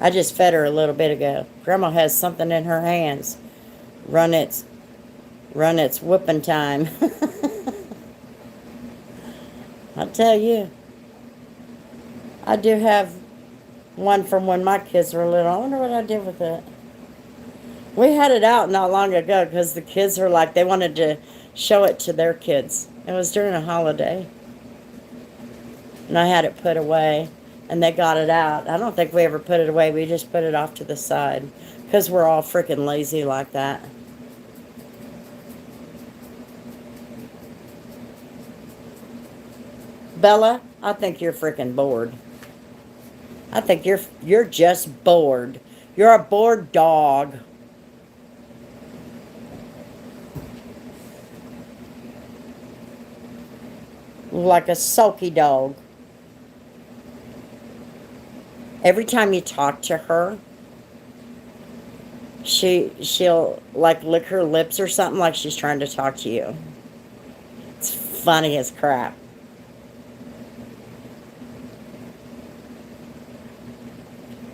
I just fed her a little bit ago. Grandma has something in her hands. Run its whooping time. I tell you, I do have one from when my kids were little. I wonder what I did with it. We had it out not long ago because the kids were like, they wanted to show it to their kids. It was during a holiday. And I had it put away. And they got it out. I don't think we ever put it away. We just put it off to the side. Because we're all freaking lazy like that. Bella, I think you're freaking bored. I think you're just bored. You're a bored dog. Like a sulky dog. Every time you talk to her, she'll like lick her lips or something like she's trying to talk to you. It's funny as crap.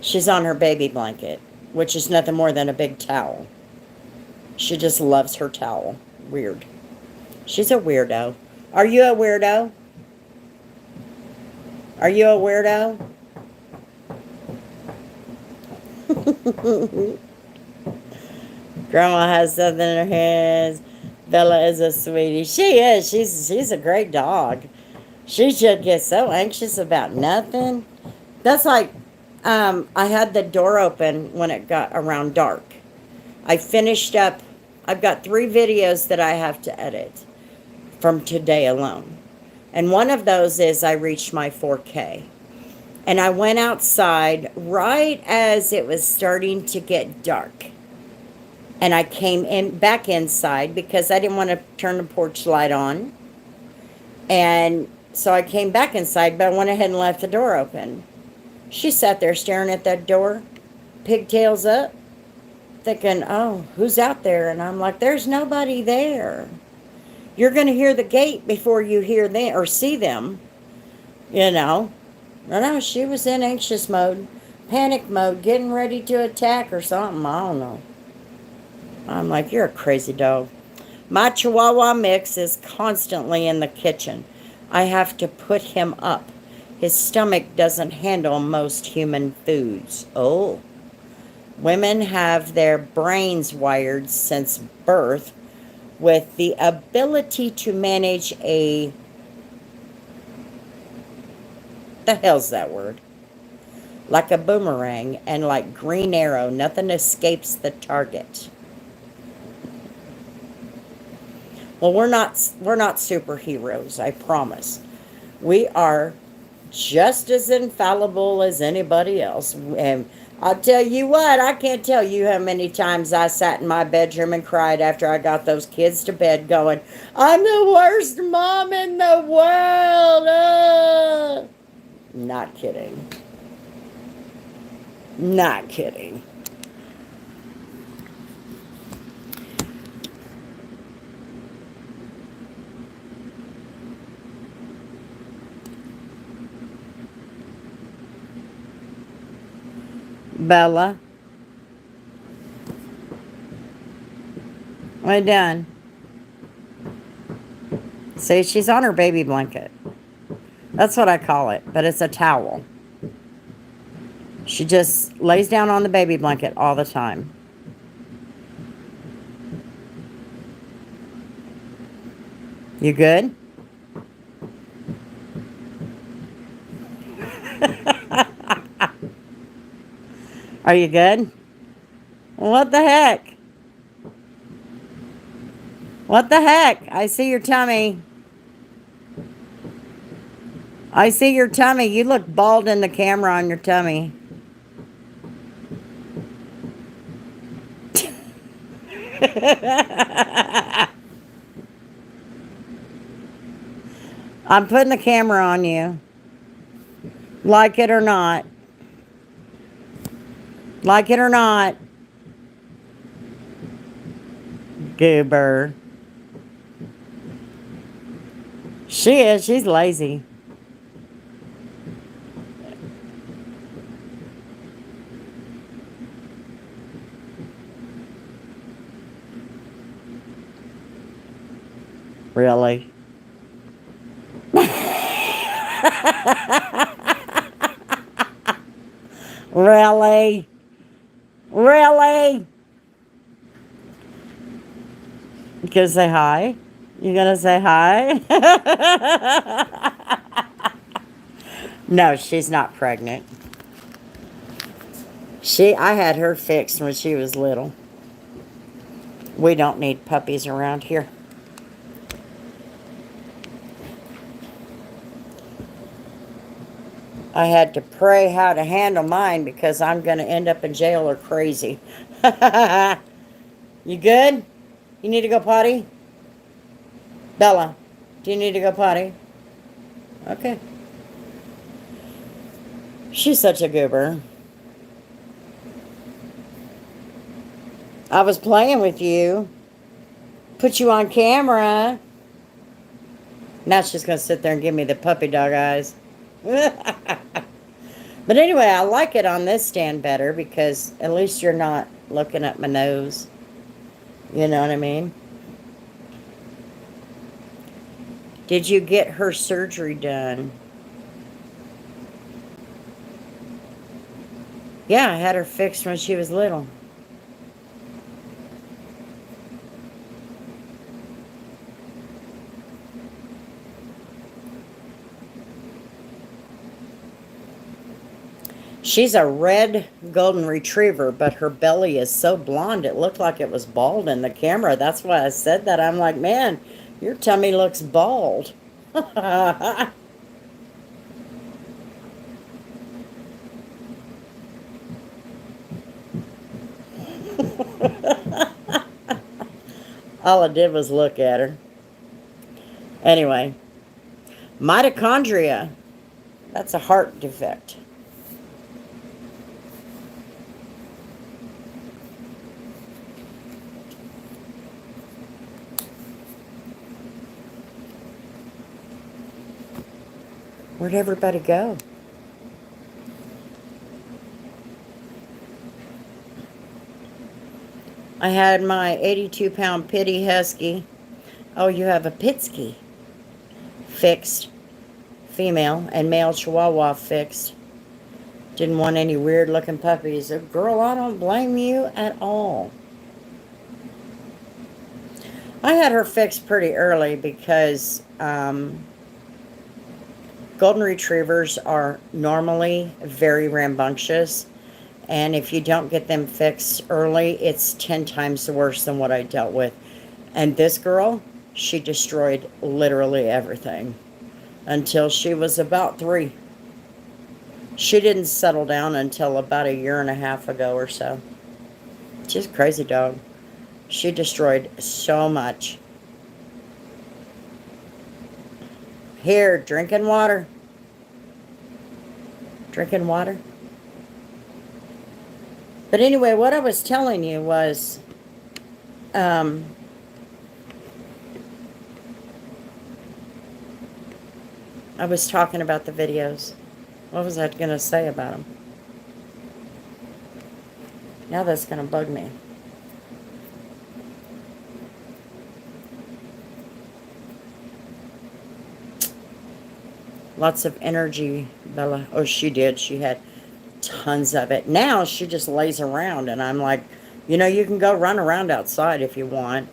She's on her baby blanket, which is nothing more than a big towel. She just loves her towel. Weird. She's a weirdo. Are you a weirdo? Are you a weirdo? Grandma has something in her hands. Bella is a sweetie. She is. She's a great dog. She should get so anxious about nothing. That's like, I had the door open when it got around dark. I finished up. I've got 3 videos that I have to edit from today alone. And one of those is I reached my 4K. And I went outside right as it was starting to get dark. And I came back inside because I didn't want to turn the porch light on. And so I came back inside, but I went ahead and left the door open. She sat there staring at that door, pigtails up. thinking, oh, who's out there? And I'm like, there's nobody there. You're going to hear the gate before you hear them or see them, you know. No, she was in anxious mode, panic mode, getting ready to attack or something. I don't know. I'm like, you're a crazy dog. My Chihuahua mix is constantly in the kitchen. I have to put him up. His stomach doesn't handle most human foods. Oh. Women have their brains wired since birth with the ability to manage the hell's that word? Like a boomerang and like green arrow, nothing escapes the target. Well, we're not superheroes, I promise. We are just as infallible as anybody else. And I'll tell you what, I can't tell you how many times I sat in my bedroom and cried after I got those kids to bed going, I'm the worst mom in the world. Not kidding. Not kidding. Bella, we're done. See, she's on her baby blanket. That's what I call it, but it's a towel. She just lays down on the baby blanket all the time. You good? Are you good? What the heck? What the heck? I see your tummy. I see your tummy. You look bald in the camera on your tummy. I'm putting the camera on you. Like it or not. Like it or not. Goober. She is. She's lazy. Really? Really? Really? You gonna say hi? You gonna say hi? No, she's not pregnant. I had her fixed when she was little. We don't need puppies around here. I had to pray how to handle mine because I'm going to end up in jail or crazy. You good? You need to go potty? Bella, do you need to go potty? Okay. She's such a goober. I was playing with you. Put you on camera. Now she's going to sit there and give me the puppy dog eyes. But anyway, I like it on this stand better because at least you're not looking at my nose. You know what I mean? Did you get her surgery done? Yeah, I had her fixed when she was little. She's a red golden retriever, but her belly is so blonde it looked like it was bald in the camera. That's why I said that. I'm like, man, your tummy looks bald. All I did was look at her. Anyway, mitochondria. That's a heart defect. Where'd everybody go? I had my 82-pound pitty husky. Oh, you have a Pitsky fixed, female, and male Chihuahua fixed. Didn't want any weird looking puppies. Girl, I don't blame you at all. I had her fixed pretty early because golden retrievers are normally very rambunctious. And if you don't get them fixed early, it's 10 times worse than what I dealt with. And this girl, she destroyed literally everything until she was about 3. She didn't settle down until about a year and a half ago or so. She's a crazy dog. She destroyed so much. Here, drinking water. Drinking water. But anyway, what I was telling you was, I was talking about the videos. What was I going to say about them? Now that's going to bug me. Lots of energy, Bella. Oh, she did. She had tons of it. Now she just lays around, and I'm like, you know, you can go run around outside if you want.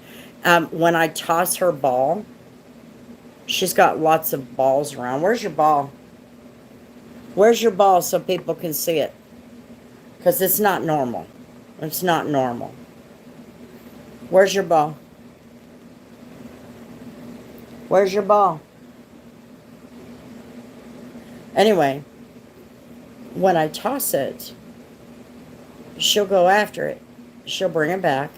When I toss her ball, she's got lots of balls around. Where's your ball? Where's your ball so people can see it? Because it's not normal. It's not normal. Where's your ball? Where's your ball? Anyway, when I toss it, she'll go after it. She'll bring it back.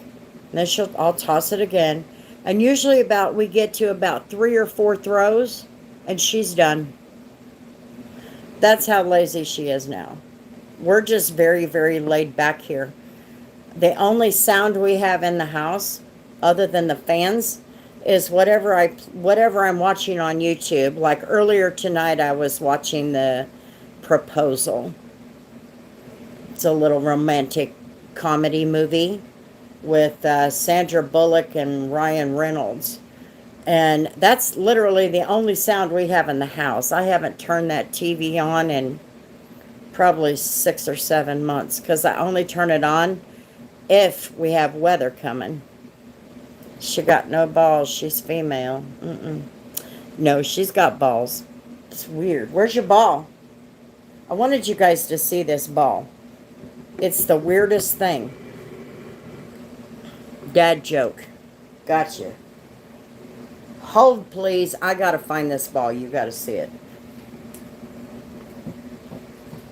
And then I'll toss it again. And usually we get to about 3 or 4 throws, and she's done. That's how lazy she is now. We're just very, very laid back here. The only sound we have in the house, other than the fans, is whatever I'm watching on YouTube. Like earlier tonight, I was watching The Proposal. It's a little romantic comedy movie with Sandra Bullock and Ryan Reynolds. And that's literally the only sound we have in the house. I haven't turned that TV on in probably 6 or 7 months because I only turn it on if we have weather coming. She got no balls. She's female. No, she's got balls. It's weird. Where's your ball? I wanted you guys to see this ball. It's the weirdest thing. Dad joke. Gotcha. Hold, please. I gotta find this ball. You gotta see it.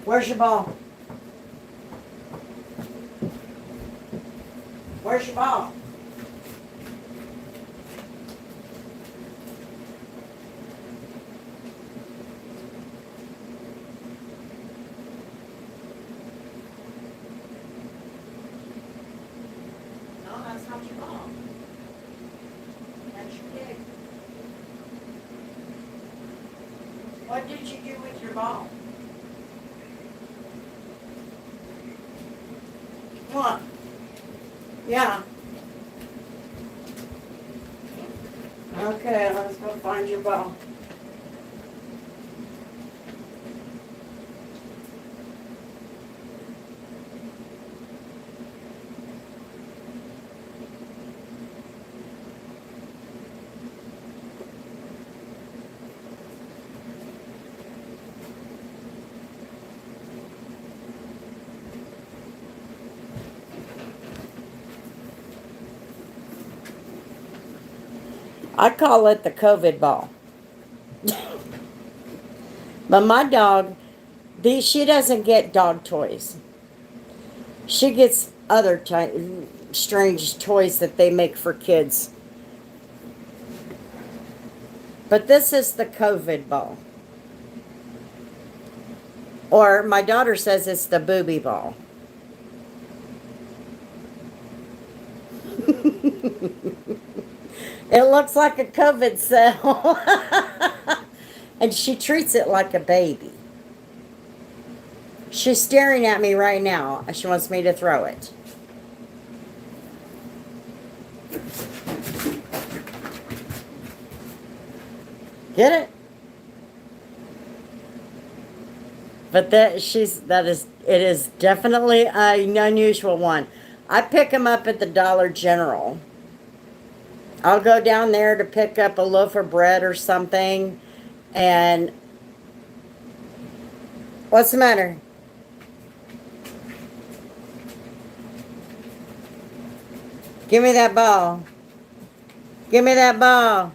Where's your ball? Where's your ball? No, that's not your ball. That's your pig. What did you do with your ball? Come on. Yeah. Okay, let's go find your ball. I call it the COVID ball. But my dog, she doesn't get dog toys. She gets other strange toys that they make for kids. But this is the COVID ball. Or my daughter says it's the booby ball. It looks like a COVID cell. And she treats it like a baby. She's staring at me right now. She wants me to throw it. Get it? But it is definitely an unusual one. I pick them up at the Dollar General. I'll go down there to pick up a loaf of bread or something. And what's the matter? Give me that ball. Give me that ball.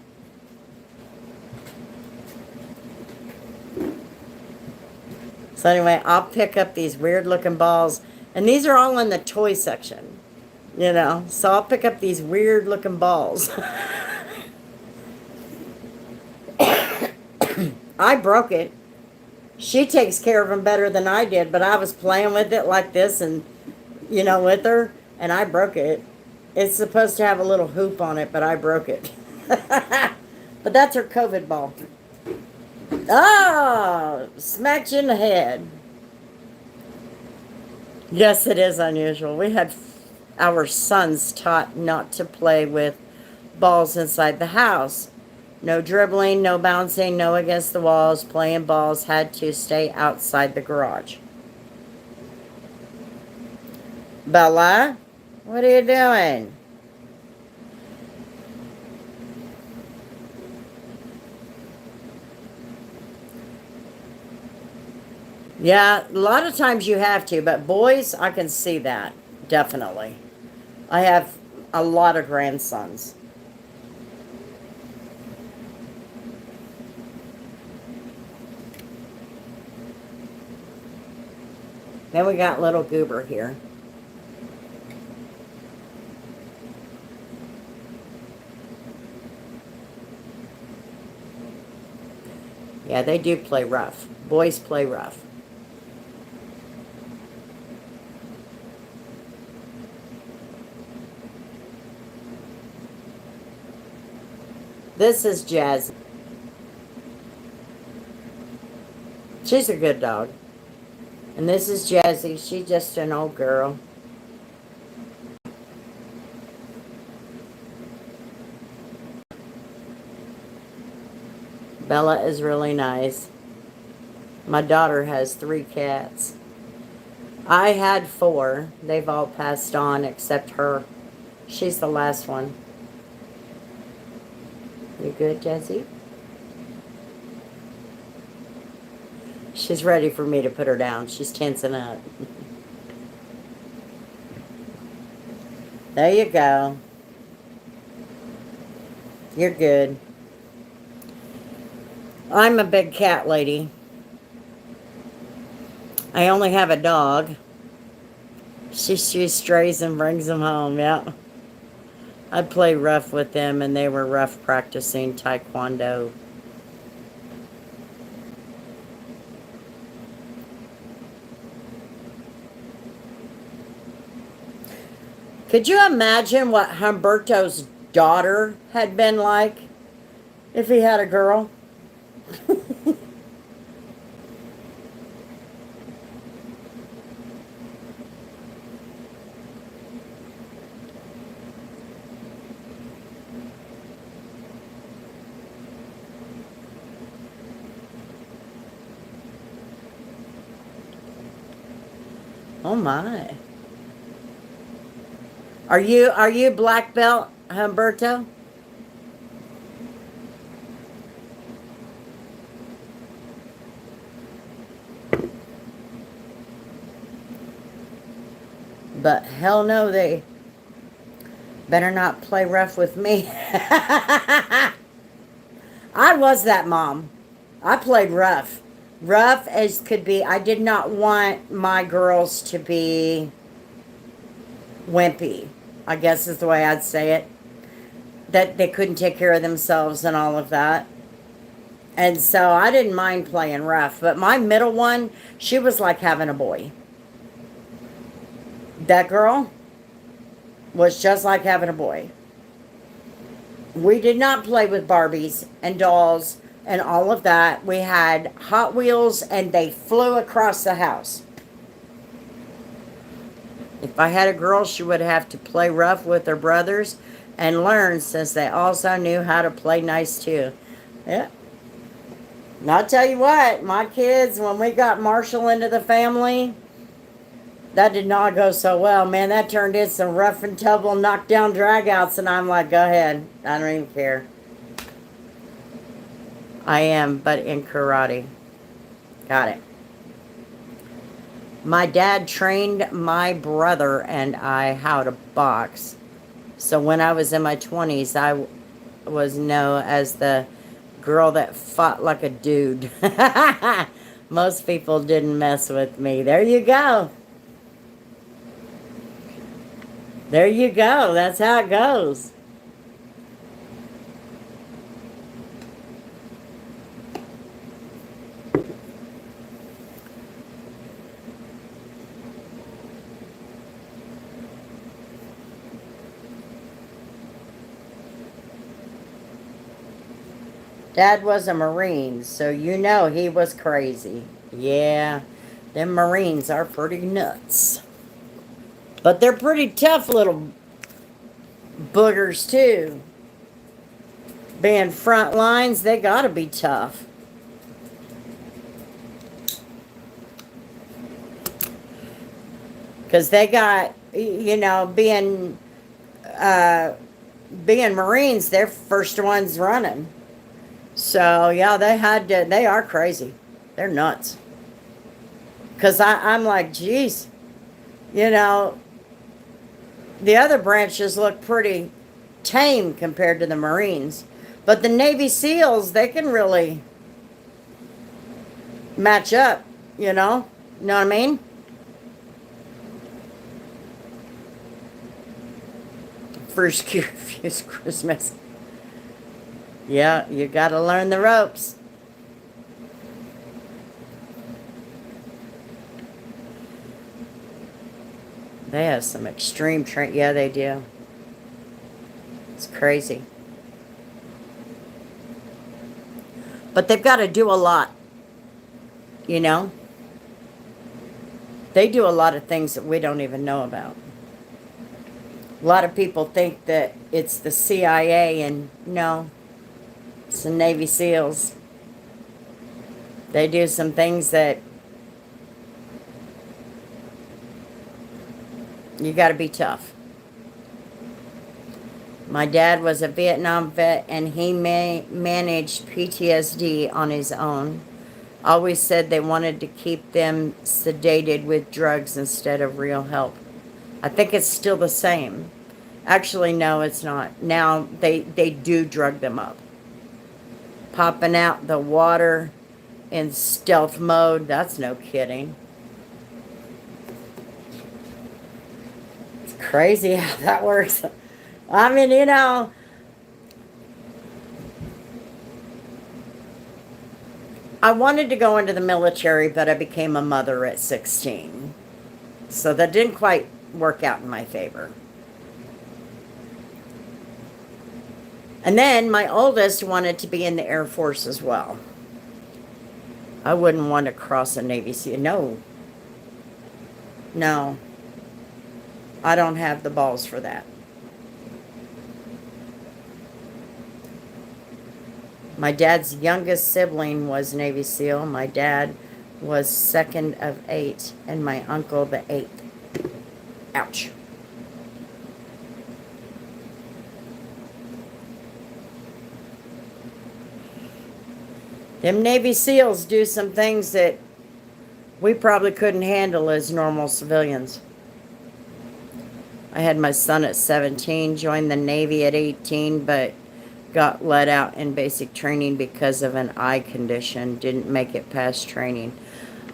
So anyway, I'll pick up these weird looking balls. And these are all in the toy section. You know, so I'll pick up these weird looking balls. I broke it. She takes care of them better than I did, but I was playing with it like this and, you know, with her, and I broke it. It's supposed to have a little hoop on it, but I broke it. But that's her COVID ball. Oh, smacked you in the head. Yes, it is unusual. We had our sons taught not to play with balls inside the house. No dribbling, no bouncing, no against the walls. Playing balls had to stay outside the garage. Bella, what are you doing? Yeah, a lot of times you have to, but boys, I can see that. Definitely. I have a lot of grandsons. Then we got little Goober here. Yeah, they do play rough. Boys play rough. This is Jazz. She's a good dog. And this is Jazzy. She's just an old girl. Bella is really nice. My daughter has 3 cats. I had 4. They've all passed on except her. She's the last one. You good, Jazzy? She's ready for me to put her down. She's tensing up. There you go. You're good. I'm a big cat lady. I only have a dog. She strays and brings them home, yeah. I play rough with them, and they were rough practicing taekwondo. Could you imagine what Humberto's daughter had been like if he had a girl? Oh my. Are you black belt, Humberto? But hell no, they better not play rough with me. I was that mom. I played rough. Rough as could be. I did not want my girls to be wimpy, I guess is the way I'd say it. That they couldn't take care of themselves and all of that. And so I didn't mind playing rough. But my middle one, she was like having a boy. That girl was just like having a boy. We did not play with Barbies and dolls and all of that. We had Hot Wheels, and they flew across the house. If I had a girl, she would have to play rough with her brothers and learn, since they also knew how to play nice too. Yeah. And I'll tell you what, my kids, when we got Marshall into the family, that did not go so well. Man, that turned in some rough and tumble, knockdown dragouts, and I'm like, go ahead. I don't even care. I am, but in karate. Got it. My dad trained my brother and I how to box. So when I was in my 20s, I was known as the girl that fought like a dude. Most people didn't mess with me. There you go. There you go. That's how it goes. Dad was a Marine, so you know he was crazy. Yeah, them Marines are pretty nuts. But they're pretty tough little boogers, too. Being front lines, they gotta be tough. Because they got, you know, being Marines, they're first ones running. So, yeah, they are crazy. They're nuts. Because I'm like, geez, you know, the other branches look pretty tame compared to the Marines. But the Navy SEALs, they can really match up, you know? You know what I mean? First Christmas. Yeah, you gotta learn the ropes. They have some extreme train. Yeah, they do. It's crazy. But they've got to do a lot, you know? They do a lot of things that we don't even know about. A lot of people think that it's the CIA, and no, it's the Navy SEALs. They do some things that you got to be tough. My dad was a Vietnam vet, and he managed PTSD on his own. Always said they wanted to keep them sedated with drugs instead of real help. I think it's still the same. Actually, no, it's not. Now they do drug them up. Popping out the water in stealth mode, that's no kidding. It's crazy how that works. I mean, you know, I wanted to go into the military, but I became a mother at 16. So that didn't quite work out in my favor. And then my oldest wanted to be in the Air Force as well. I wouldn't want to cross a Navy SEAL. No. No. I don't have the balls for that. My dad's youngest sibling was Navy SEAL. My dad was second of 8, and my uncle the 8th. Ouch. Them Navy SEALs do some things that we probably couldn't handle as normal civilians. I had my son at 17, joined the Navy at 18, but got let out in basic training because of an eye condition. Didn't make it past training.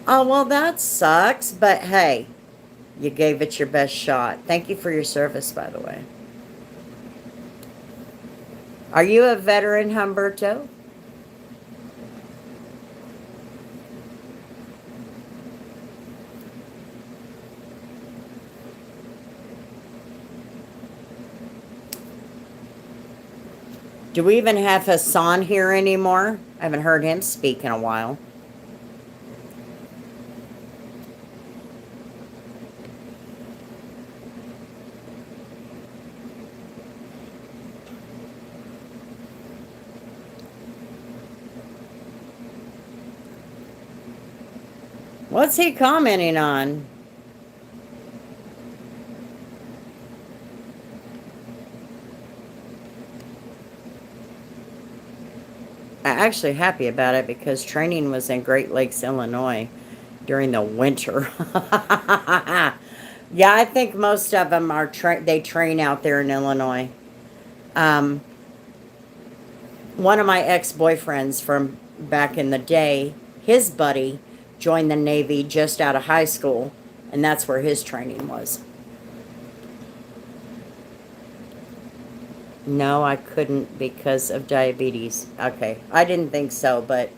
Oh, well, that sucks, but hey, you gave it your best shot. Thank you for your service, by the way. Are you a veteran, Humberto? Do we even have Hassan here anymore? I haven't heard him speak in a while. What's he commenting on? I'm actually happy about it because training was in Great Lakes, Illinois during the winter. Yeah, I think most of them are they train out there in Illinois. Um, One of my ex-boyfriends from back in the day, his buddy joined the Navy just out of high school, and that's where his training was. No, I couldn't because of diabetes. Okay, I didn't think so, but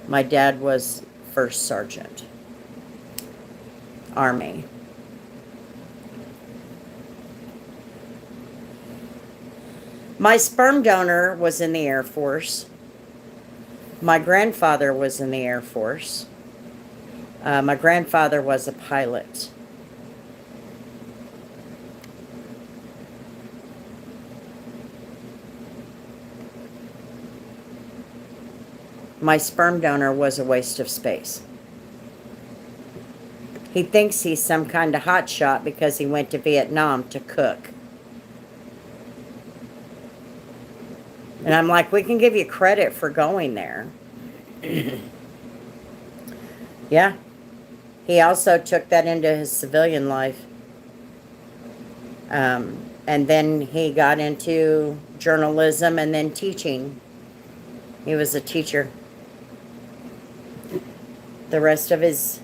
my dad was first sergeant, Army. My sperm donor was in the Air Force. My grandfather was in the Air Force. My grandfather was a pilot. My sperm donor was a waste of space. He thinks he's some kind of hotshot because he went to Vietnam to cook. And I'm like, we can give you credit for going there. Yeah. He also took that into his civilian life. And then he got into journalism and then teaching. He was a teacher the rest of his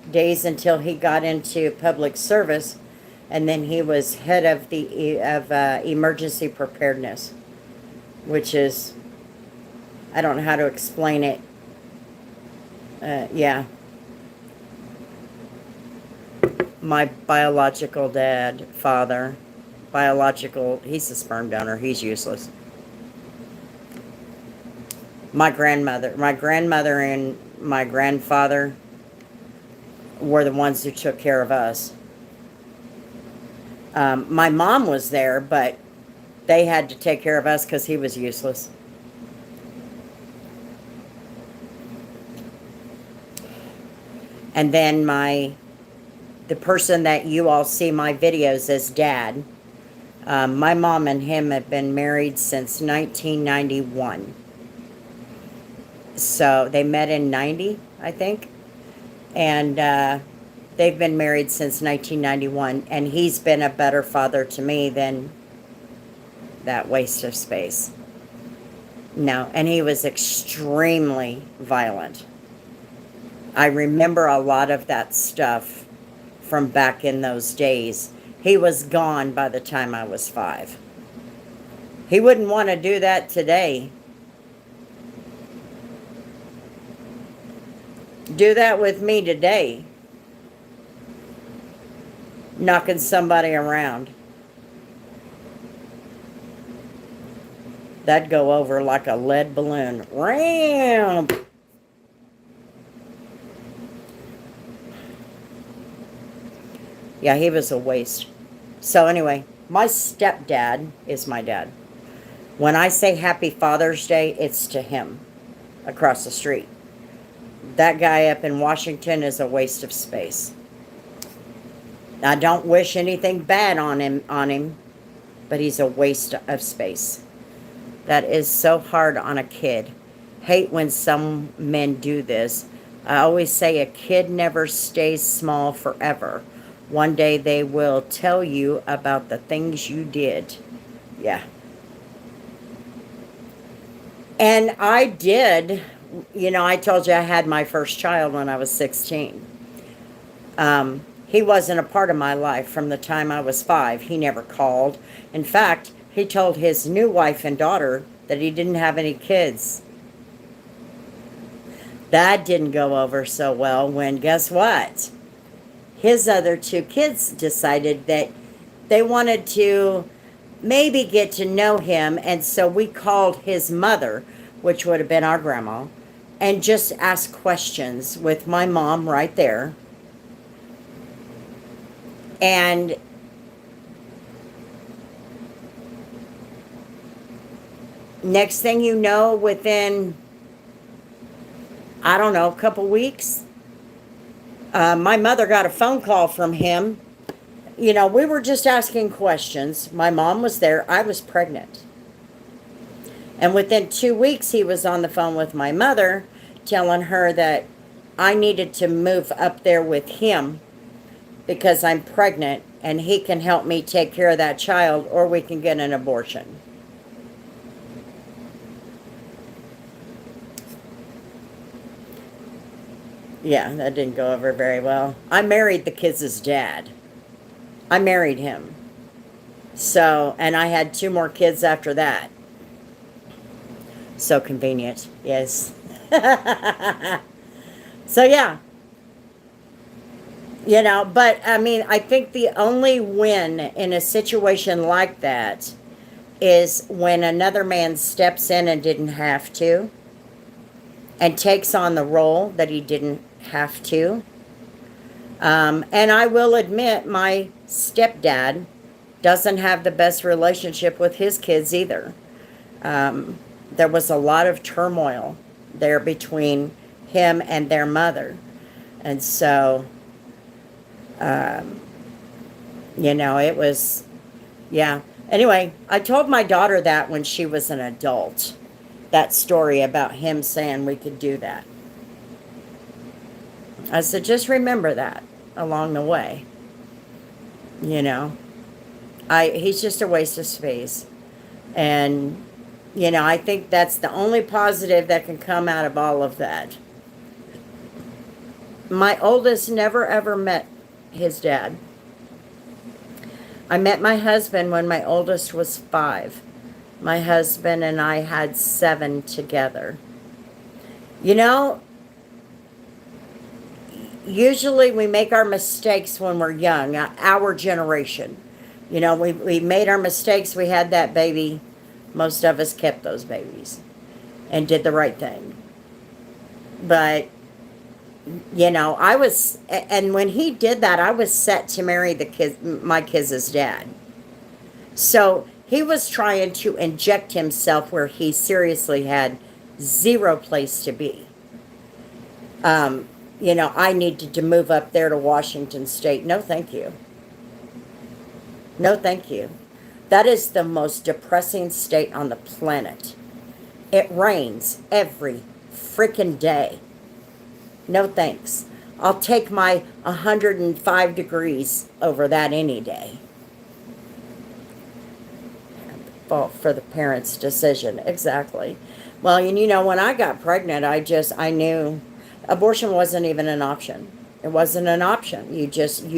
days until he got into public service, and then he was head of the emergency preparedness, which is, I don't know how to explain it. Yeah. My biological father, he's a sperm donor, he's useless. My grandmother and my grandfather were the ones who took care of us. My mom was there, but they had to take care of us because he was useless. And then the person that you all see my videos as dad, my mom and him have been married since 1991. So they met in 90, I think. And they've been married since 1991. And he's been a better father to me than that waste of space. No, and he was extremely violent. I remember a lot of that stuff from back in those days. He was gone by the time I was 5. He wouldn't want to do that today. Do that with me today. Knocking somebody around. That'd go over like a lead balloon. Ram! Yeah, he was a waste. So anyway, my stepdad is my dad. When I say Happy Father's Day, it's to him across the street. That guy up in Washington is a waste of space. I don't wish anything bad on him, but he's a waste of space. That is so hard on a kid. Hate when some men do this. I always say a kid never stays small forever. One day they will tell you about the things you did. Yeah. And I did, I told you I had my first child when I was 16. He wasn't a part of my life from the time I was 5. He never called. In fact, he told his new wife and daughter that he didn't have any kids. That didn't go over so well when, guess what? His other 2 kids decided that they wanted to maybe get to know him. And so we called his mother, which would have been our grandma, and just asked questions with my mom right there. And next thing you know, within, I don't know, a couple weeks, my mother got a phone call from him. You know, we were just asking questions. My mom was there. I was pregnant. And within 2 weeks, he was on the phone with my mother telling her that I needed to move up there with him because I'm pregnant and he can help me take care of that child or we can get an abortion. Yeah, that didn't go over very well. I married the kids' dad. I married him. So, and I had 2 more kids after that. So convenient, yes. So, yeah. You know, but I mean, I think the only win in a situation like that is when another man steps in and didn't have to and takes on the role that he didn't have to. And I will admit, my stepdad doesn't have the best relationship with his kids either. There was a lot of turmoil there between him and their mother. And so, you know, it was, yeah. Anyway, I told my daughter that when she was an adult, that story about him saying we could do that. I said, just remember that along the way. You know, he's just a waste of space. And, you know, I think that's the only positive that can come out of all of that. My oldest never ever met his dad. I met my husband when my oldest was 5. My husband and I had 7 together. You know, usually we make our mistakes when we're young, our generation. You know, we made our mistakes, we had that baby. Most of us kept those babies and did the right thing. But, you know, and when he did that, I was set to marry my kids' dad. So he was trying to inject himself where he seriously had 0 place to be. You know, I needed to move up there to Washington State. No, thank you. No, thank you. That is the most depressing state on the planet. It rains every freaking day. No thanks. I'll take my 105 degrees over that any day. Fault for the parents' decision. Exactly. Well, and you know, when I got pregnant, I knew abortion wasn't even an option. It wasn't an option. You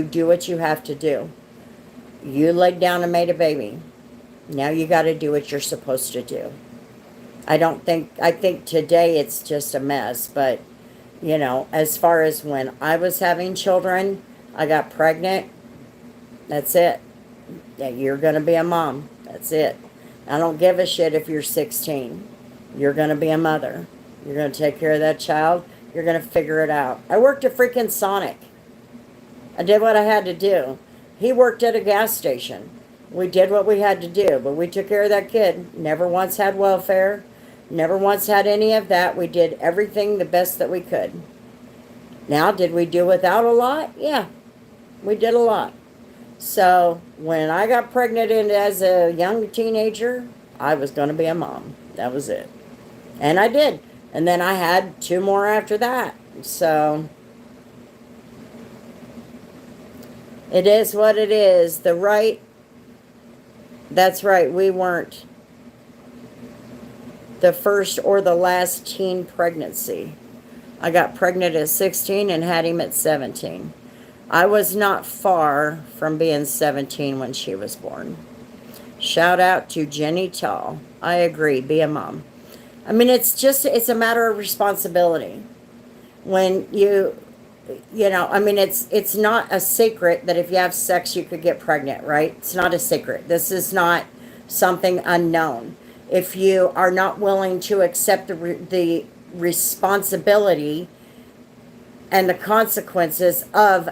do what you have to do. You laid down and made a baby. Now you got to do what you're supposed to do. I think today it's just a mess, but, you know, as far as when I was having children, I got pregnant, that's it. Yeah, you're going to be a mom. That's it. I don't give a shit if you're 16. You're going to be a mother. You're going to take care of that child. You're going to figure it out. I worked at freaking Sonic. I did what I had to do. He worked at a gas station. We did what we had to do, but we took care of that kid. Never once had welfare. Never once had any of that. We did everything the best that we could. Now, did we do without a lot? Yeah, we did a lot. So, when I got pregnant and as a young teenager, I was going to be a mom. That was it. And I did. And then I had 2 more after that. So, it is what it is. That's right, we weren't the first or the last teen pregnancy. I got pregnant at 16 and had him at 17. I was not far from being 17 when she was born. Shout out to Jenny Tall. I agree, be a mom. I mean, it's a matter of responsibility. When you know, I mean, it's not a secret that if you have sex, you could get pregnant, right? It's not a secret. This is not something unknown. If you are not willing to accept the responsibility and the consequences of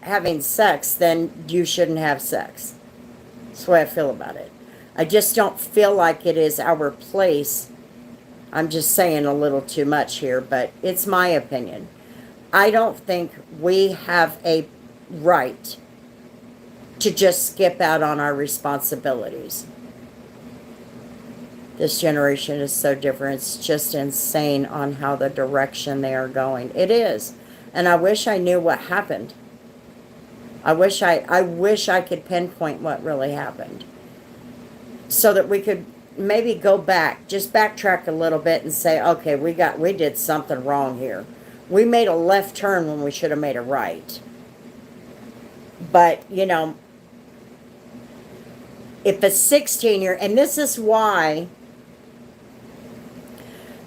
having sex, then you shouldn't have sex. That's the way I feel about it. I just don't feel like it is our place. I'm just saying a little too much here, but it's my opinion. I don't think we have a right to just skip out on our responsibilities. This generation is so different. It's just insane on how the direction they are going. It is. And I wish I knew what happened. I wish I could pinpoint what really happened. So that we could maybe go back, just backtrack a little bit and say, okay, we did something wrong here. We made a left turn when we should have made a right. But, you know, if a 16-year, and this is why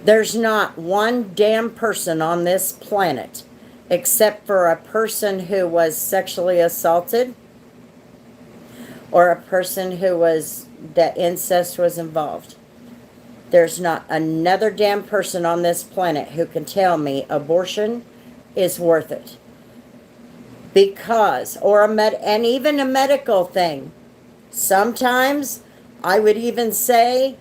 there's not one damn person on this planet, except for a person who was sexually assaulted, or a person who was, that incest was involved. There's not another damn person on this planet who can tell me abortion is worth it. Because, and even a medical thing. Sometimes I would even say,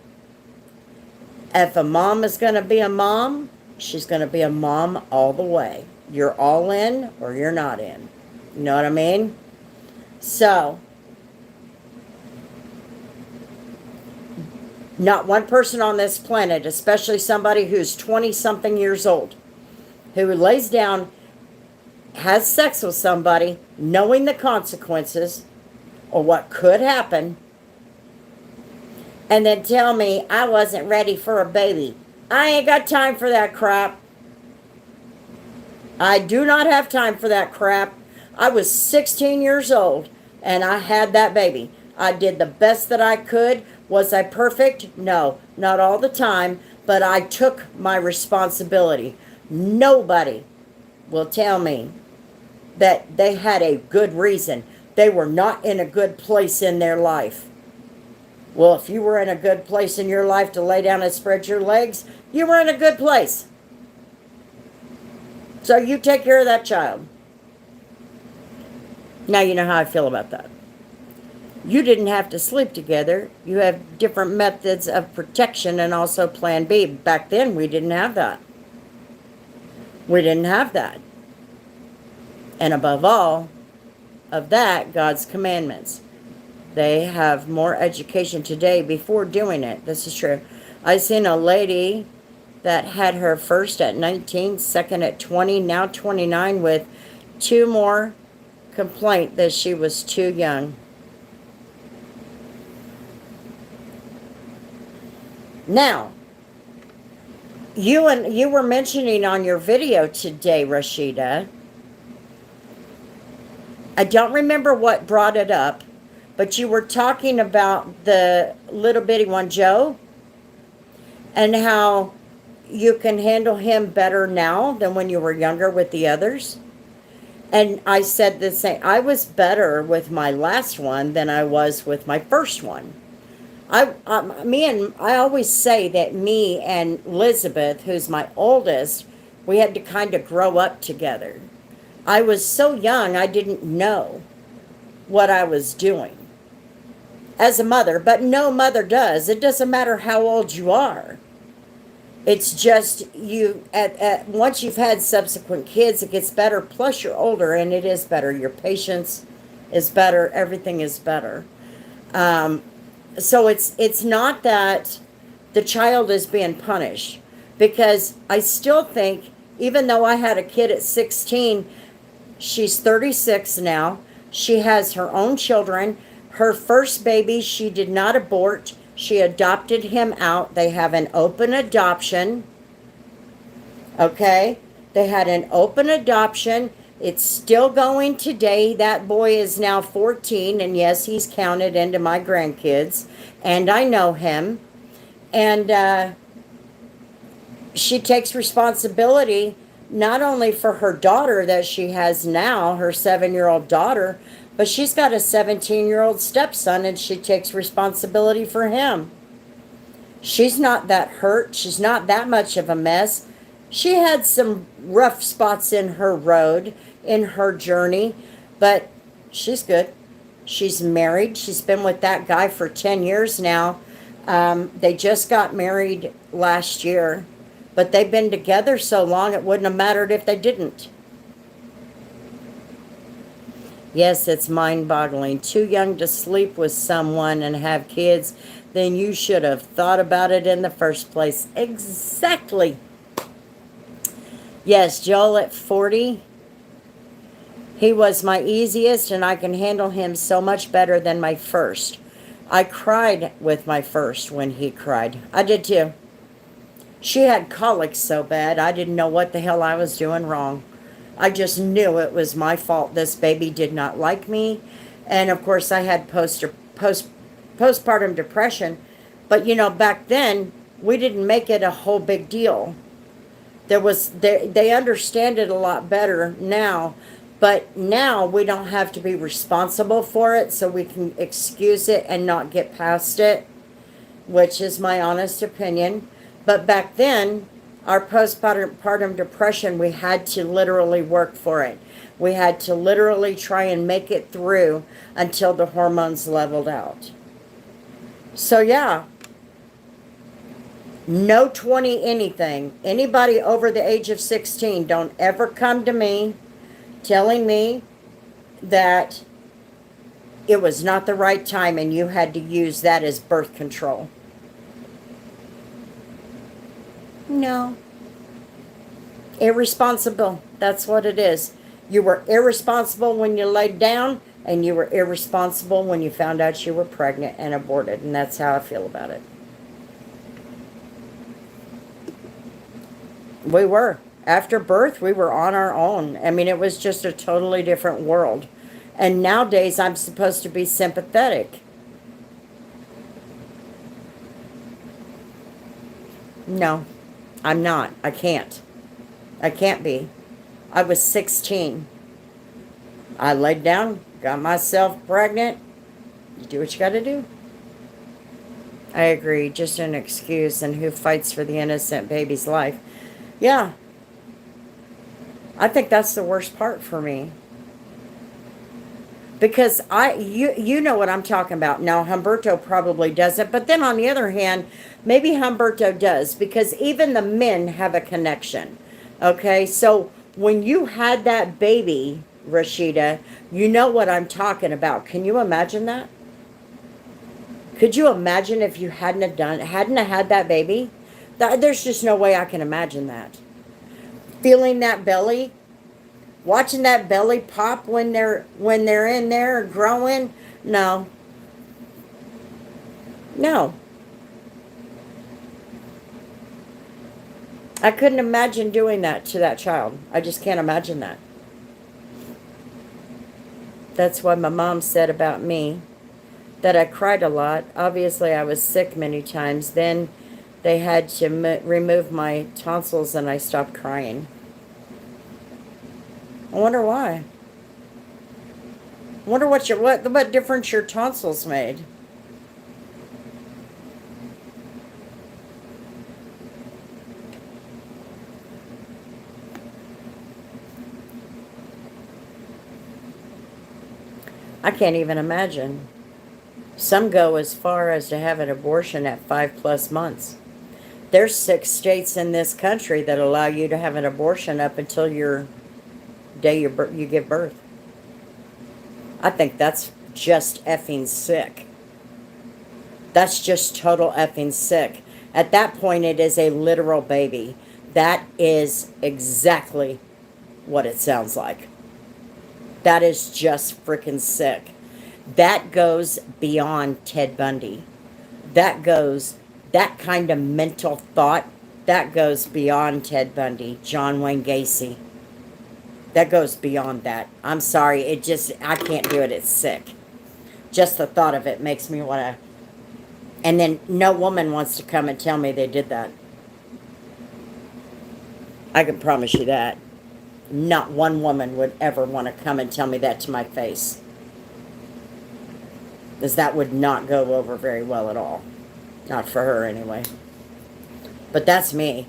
if a mom is going to be a mom, she's going to be a mom all the way. You're all in or you're not in. You know what I mean? So, not one person on this planet, especially somebody who's 20-something years old, who lays down, has sex with somebody, knowing the consequences or what could happen, and then tell me I wasn't ready for a baby. I ain't got time for that crap. I do not have time for that crap. I was 16 years old and I had that baby. I did the best that I could. Was I perfect? No, not all the time, but I took my responsibility. Nobody will tell me that they had a good reason. They were not in a good place in their life. Well, if you were in a good place in your life to lay down and spread your legs, you were in a good place. So you take care of that child. Now you know how I feel about that. You didn't have to sleep together. You have different methods of protection and also Plan B. Back then, we didn't have that. We didn't have that. And above all of that, God's commandments. They have more education today before doing it. This is true. I seen a lady that had her first at 19, second at 20, now 29, with 2 more complaint that she was too young. Now, you were mentioning on your video today, Rashida, I don't remember what brought it up, but you were talking about the little bitty one, Joe, and how you can handle him better now than when you were younger with the others. And I said the same. I was better with my last one than I was with my first one. I always say that me and Elizabeth, who's my oldest, we had to kind of grow up together. I was so young, I didn't know what I was doing as a mother, but no mother does. It doesn't matter how old you are. It's just once you've had subsequent kids, it gets better. Plus, you're older, and it is better. Your patience is better. Everything is better. So it's not that the child is being punished, because I still think, even though I had a kid at 16, she's 36 now. She has her own children. Her first baby, she did not abort. She adopted him out. They have an open adoption. Okay? They had an open adoption. It's still going today. That boy is now 14, and yes, he's counted into my grandkids, and I know him. And she takes responsibility not only for her daughter that she has now, her 7-year-old daughter, But she's got a 17-year-old stepson and she takes responsibility for him. She's not that hurt. She's not that much of a mess. She had some rough spots in her road, in her journey, but she's good. She's married. She's been with that guy for 10 years now. They just got married last year, but they've been together so long it wouldn't have mattered if they didn't. Yes, it's mind-boggling. Too young to sleep with someone and have kids, then you should have thought about it in the first place. Exactly. Yes, Joel at 40. He was my easiest, and I can handle him so much better than my first. I cried with my first when he cried. I did too. She had colic so bad, I didn't know what the hell I was doing wrong. I just knew it was my fault. This baby did not like me. And of course, I had postpartum depression. But you know, back then, we didn't make it a whole big deal. They understand it a lot better now. But now we don't have to be responsible for it, so we can excuse it and not get past it, which is my honest opinion. But back then, our postpartum depression, we had to literally work for it. We had to literally try and make it through until the hormones leveled out. So yeah, no 20 anything. Anybody over the age of 16, don't ever come to me telling me that it was not the right time and you had to use that as birth control. No. Irresponsible. That's what it is. You were irresponsible when you laid down, and you were irresponsible when you found out you were pregnant and aborted. And that's how I feel about it. We were. After birth, we were on our own. I mean, it was just a totally different world. And nowadays, I'm supposed to be sympathetic. No. I'm not. I can't. I can't be. I was 16. I laid down, got myself pregnant. You do what you got to do. I agree. Just an excuse, and who fights for the innocent baby's life? Yeah. I think that's the worst part for me. Because you know what I'm talking about. Now, Humberto probably doesn't. But then on the other hand, maybe Humberto does. Because even the men have a connection. Okay? So when you had that baby, Rashida, you know what I'm talking about. Can you imagine that? Could you imagine if you hadn't have had that baby? There's just no way I can imagine that. Feeling that belly. Watching that belly pop when they're in there growing, no. I couldn't imagine doing that to that child. I just can't imagine that. That's what my mom said about me, that I cried a lot. Obviously, I was sick many times. Then they had to remove my tonsils and I stopped crying. I wonder why. I wonder what difference your tonsils made. I can't even imagine. Some go as far as to have an abortion at 5+ months. There's 6 states in this country that allow you to have an abortion up until your day you give birth. I think that's just effing sick. That's just total effing sick. At that point, it is a literal baby. That is exactly what it sounds like. That is just freaking sick. That goes beyond Ted Bundy. That kind of mental thought, that goes beyond Ted Bundy, John Wayne Gacy. That goes beyond that. I'm sorry. I can't do it. It's sick. Just the thought of it makes me want to. And then no woman wants to come and tell me they did that. I can promise you that. Not one woman would ever want to come and tell me that to my face. Because that would not go over very well at all. Not for her, anyway. But that's me.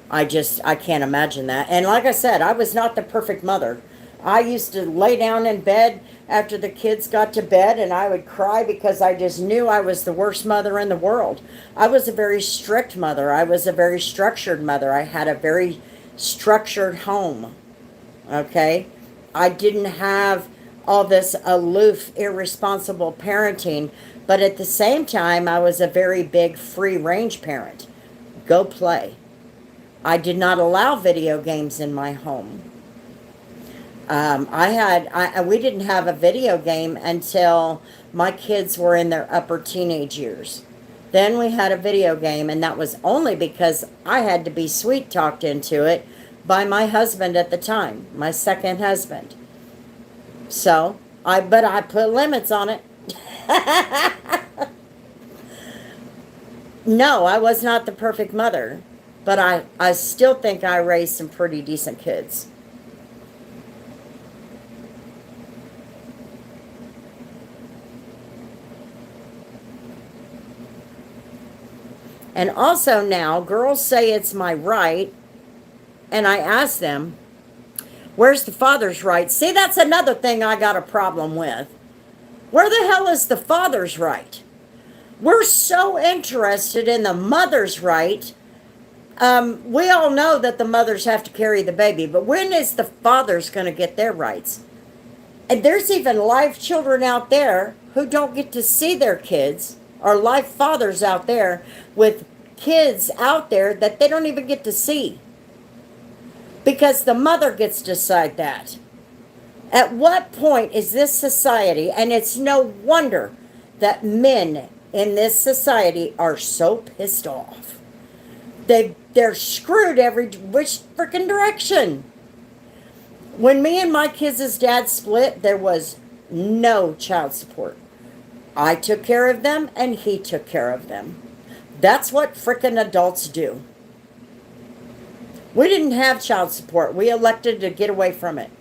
I can't imagine that. And like I said, I was not the perfect mother. I used to lay down in bed after the kids got to bed, and I would cry because I just knew I was the worst mother in the world. I was a very strict mother. I was a very structured mother. I had a very structured home. Okay? I didn't have all this aloof, irresponsible parenting, but at the same time, I was a very big free-range parent. Go play. I did not allow video games in my home. We didn't have a video game until my kids were in their upper teenage years. Then we had a video game, and that was only because I had to be sweet-talked into it by my husband at the time, my second husband. So, but I put limits on it. No, I was not the perfect mother, but I still think I raised some pretty decent kids. And also now, girls say it's my right, and I ask them, where's the father's right? See, that's another thing I got a problem with. Where the hell is the father's right? We're so interested in the mother's right. We all know that the mothers have to carry the baby, but when is the fathers going to get their rights? And there's even live children out there who don't get to see their kids, or live fathers out there with kids out there that they don't even get to see. Because the mother gets to decide that. At what point is this society, and it's no wonder that men in this society are so pissed off. They're screwed every which freaking direction. When me and my kids' dad split, there was no child support. I took care of them, and he took care of them. That's what frickin' adults do. We didn't have child support. We elected to get away from it.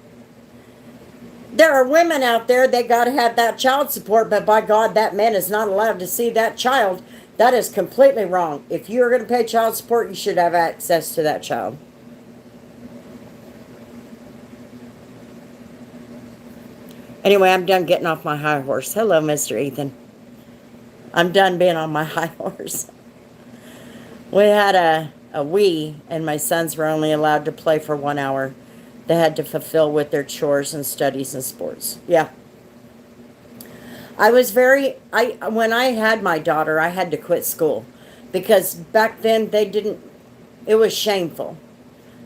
There are women out there, they got to have that child support, but by God, that man is not allowed to see that child. That is completely wrong. If you're going to pay child support, you should have access to that child. Anyway, I'm done getting off my high horse. Hello, Mr. Ethan. I'm done being on my high horse. We had a Wii, and my sons were only allowed to play for 1 hour. They had to fulfill with their chores and studies and sports. Yeah. When I had my daughter, I had to quit school. Because back then, it was shameful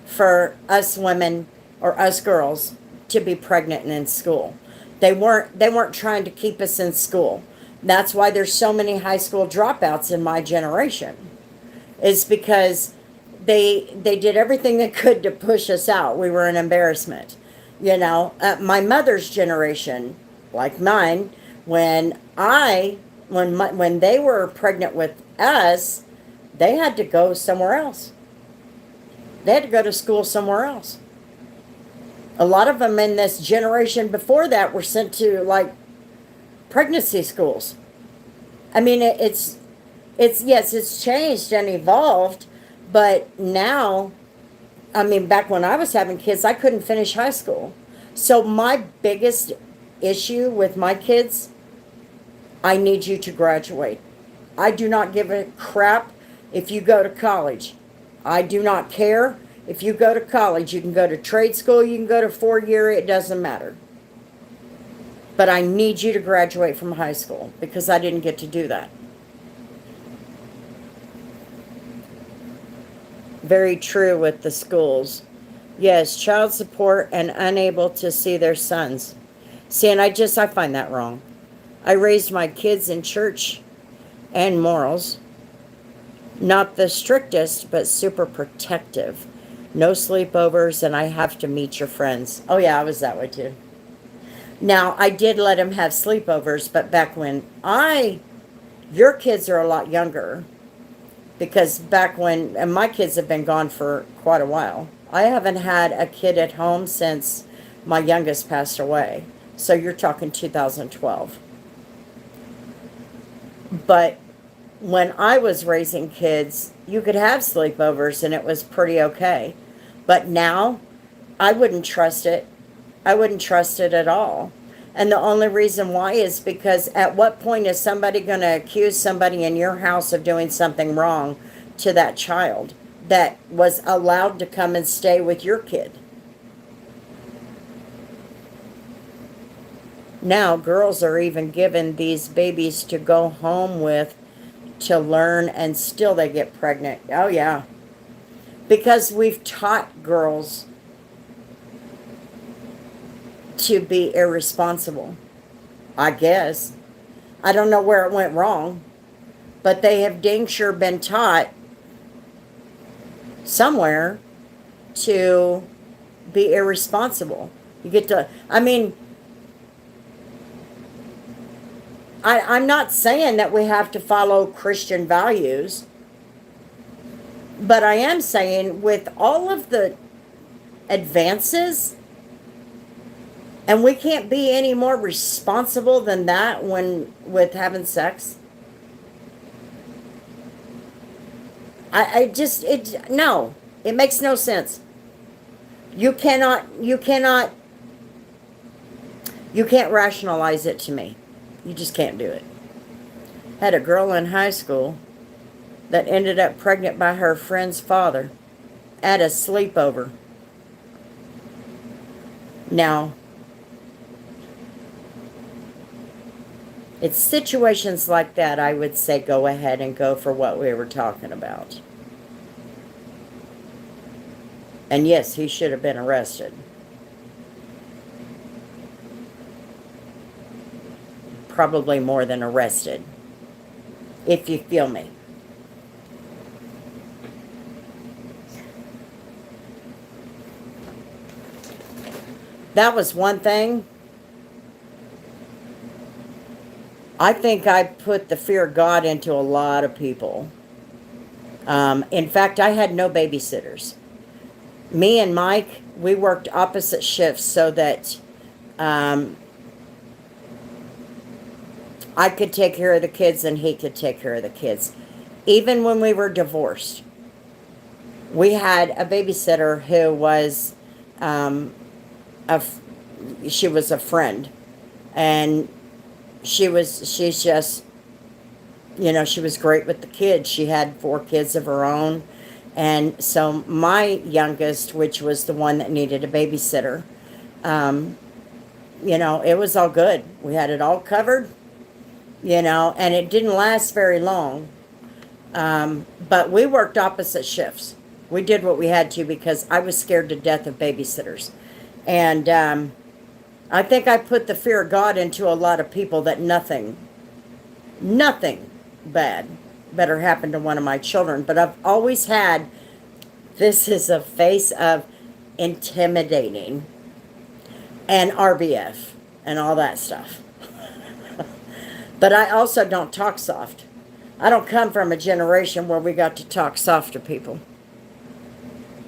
for us women or us girls to be pregnant and in school. They weren't trying to keep us in school. That's why there's so many high school dropouts in my generation. It's because they did everything they could to push us out. We were an embarrassment. You know, my mother's generation, like mine, when they were pregnant with us, they had to go somewhere else. They had to go to school somewhere else. A lot of them in this generation before that were sent to, like, pregnancy schools. I mean, it's changed and evolved, but now, I mean, back when I was having kids, I couldn't finish high school. So my biggest issue with my kids, I need you to graduate. I do not give a crap if you go to college. I do not care if you go to college. You can go to trade school, you can go to 4-year, it doesn't matter. But I need you to graduate from high school because I didn't get to do that. Very true with the schools. Yes, child support and unable to see their sons. See, and I find that wrong. I raised my kids in church and morals. Not the strictest, but super protective. No sleepovers, and I have to meet your friends. Oh yeah, I was that way too. Now, I did let them have sleepovers, but back when your kids are a lot younger. Because back when, and my kids have been gone for quite a while. I haven't had a kid at home since my youngest passed away. So you're talking 2012. But when I was raising kids, you could have sleepovers and it was pretty okay. But now, I wouldn't trust it. I wouldn't trust it at all. And the only reason why is because at what point is somebody going to accuse somebody in your house of doing something wrong to that child that was allowed to come and stay with your kid? Now, girls are even given these babies to go home with to learn, and still they get pregnant. Oh, yeah. Because we've taught girls to be irresponsible, I guess. I don't know where it went wrong, but they have dang sure been taught somewhere to be irresponsible. You get to, I mean, I'm not saying that we have to follow Christian values, but I am saying with all of the advances, and we can't be any more responsible than that when with having sex. I just, no, it makes no sense. You can't rationalize it to me. You just can't do it. Had a girl in high school that ended up pregnant by her friend's father at a sleepover. Now, it's situations like that I would say go ahead and go for what we were talking about. And yes, he should have been arrested. Probably more than arrested, if you feel me. That was one thing. I think I put the fear of God into a lot of people. In fact, I had no babysitters. Me and Mike, we worked opposite shifts so that I could take care of the kids and he could take care of the kids. Even when we were divorced, we had a babysitter who was she was a friend, and she's just, you know, she was great with the kids. She had 4 kids of her own, and so my youngest, which was the one that needed a babysitter, you know, it was all good. We had it all covered. You know, and it didn't last very long. But we worked opposite shifts. We did what we had to because I was scared to death of babysitters. And I think I put the fear of God into a lot of people that nothing bad better happen to one of my children. But I've always had, this is a face of intimidating and RBF and all that stuff. But I also don't talk soft. I don't come from a generation where we got to talk soft to people.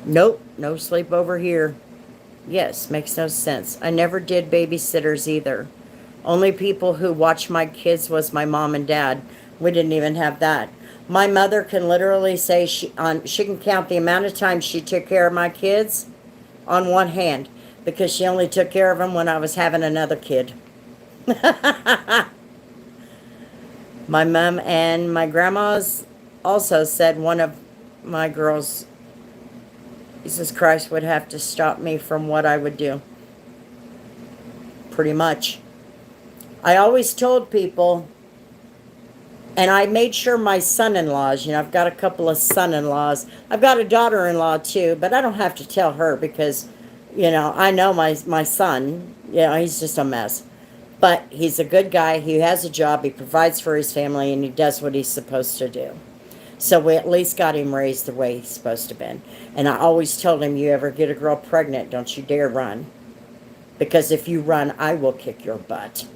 Nope, no sleep over here. Yes, makes no sense. I never did babysitters either. Only people who watched my kids was my mom and dad. We didn't even have that. My mother can literally say she can count the amount of times she took care of my kids on one hand, because she only took care of them when I was having another kid. My mom and my grandma's also said one of my girls, Jesus Christ, would have to stop me from what I would do. Pretty much. I always told people, and I made sure my son-in-laws, you know, I've got a couple of son-in-laws. I've got a daughter-in-law too, but I don't have to tell her because, you know, I know my son, you know, he's just a mess. But he's a good guy. He has a job. He provides for his family, and he does what he's supposed to do. So we at least got him raised the way he's supposed to been. And I always told him, you ever get a girl pregnant, don't you dare run. Because if you run, I will kick your butt.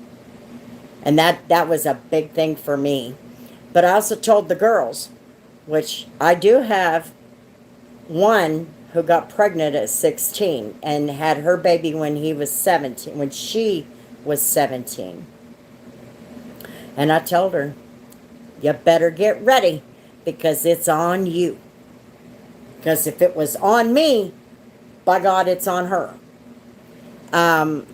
And that was a big thing for me. But I also told the girls, which I do have one who got pregnant at 16 and had her baby when he was 17, when she was 17. And I told her, You better get ready because it's on you. Because if it was on me, by God, it's on her. Um,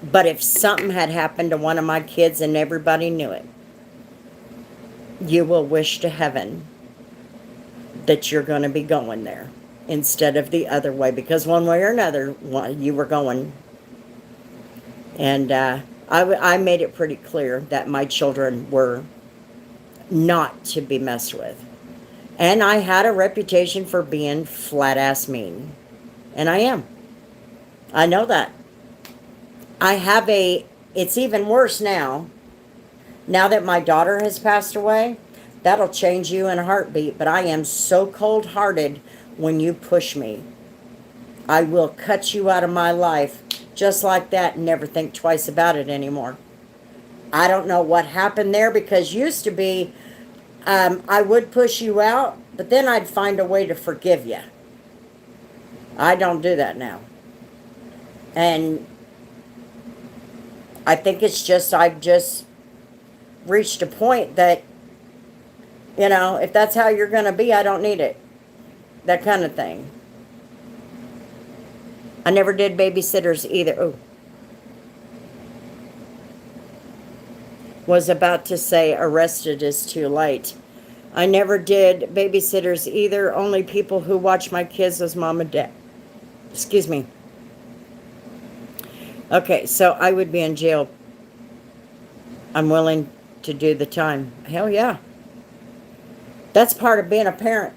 but if something had happened to one of my kids and everybody knew it, you will wish to heaven that you're going to be going there instead of the other way, because one way or another, you were going. And I made it pretty clear that my children were not to be messed with. And I had a reputation for being flat ass mean. And I am. I know that. It's even worse now. Now that my daughter has passed away, that'll change you in a heartbeat. But I am so cold hearted when you push me. I will cut you out of my life just like that and never think twice about it anymore. I don't know what happened there, because used to be, I would push you out, but then I'd find a way to forgive you. I don't do that now. And I think it's just, I've just reached a point that, if that's how you're going to be, I don't need it. That kind of thing. I never did babysitters either. Oh. Was about to say arrested is too late. I never did babysitters either. Only people who watch my kids as mom and dad. Excuse me. Okay, so I would be in jail. I'm willing to do the time. Hell yeah. That's part of being a parent.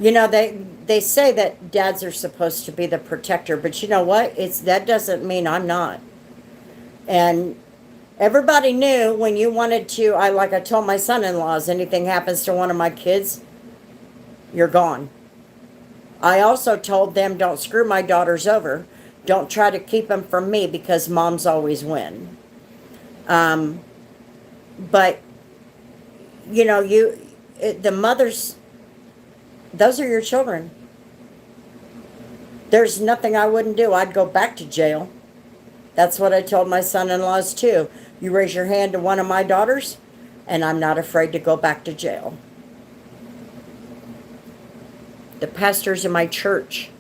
They say that dads are supposed to be the protector, but you know what? That doesn't mean I'm not. And everybody knew when you wanted to, like I told my son-in-laws, anything happens to one of my kids, you're gone. I also told them, don't screw my daughters over. Don't try to keep them from me, because moms always win. But, the mothers, those are your children. There's nothing I wouldn't do. I'd go back to jail. That's what I told my son-in-laws too. You raise your hand to one of my daughters, and I'm not afraid to go back to jail. The pastors in my church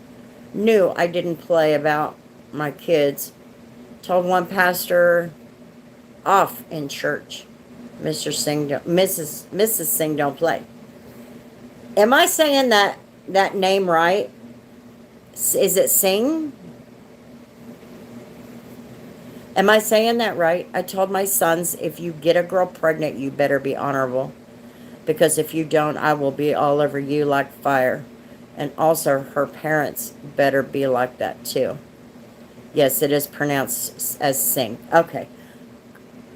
knew I didn't play about my kids. Told one pastor off in church, Mrs. Singh don't play. Am I saying that name right? Is it Singh? Am I saying that right? I told my sons, if you get a girl pregnant, you better be honorable. Because if you don't, I will be all over you like fire. And also, her parents better be like that too. Yes, it is pronounced as Singh. Okay.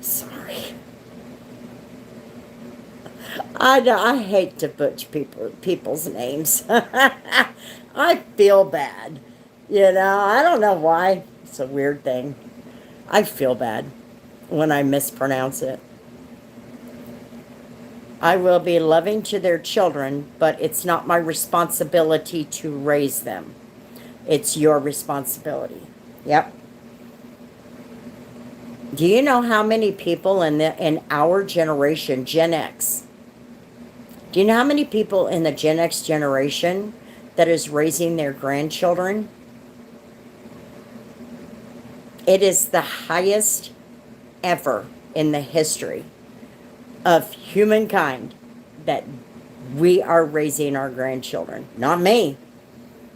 Sorry. I hate to butcher people's names. I feel bad. I don't know why. It's a weird thing. I feel bad when I mispronounce it. I will be loving to their children, but it's not my responsibility to raise them. It's your responsibility. Yep. Do you know how many people in our generation, Gen X, do you know how many people in the Gen X generation that is raising their grandchildren? It is the highest ever in the history of humankind that we are raising our grandchildren. Not me.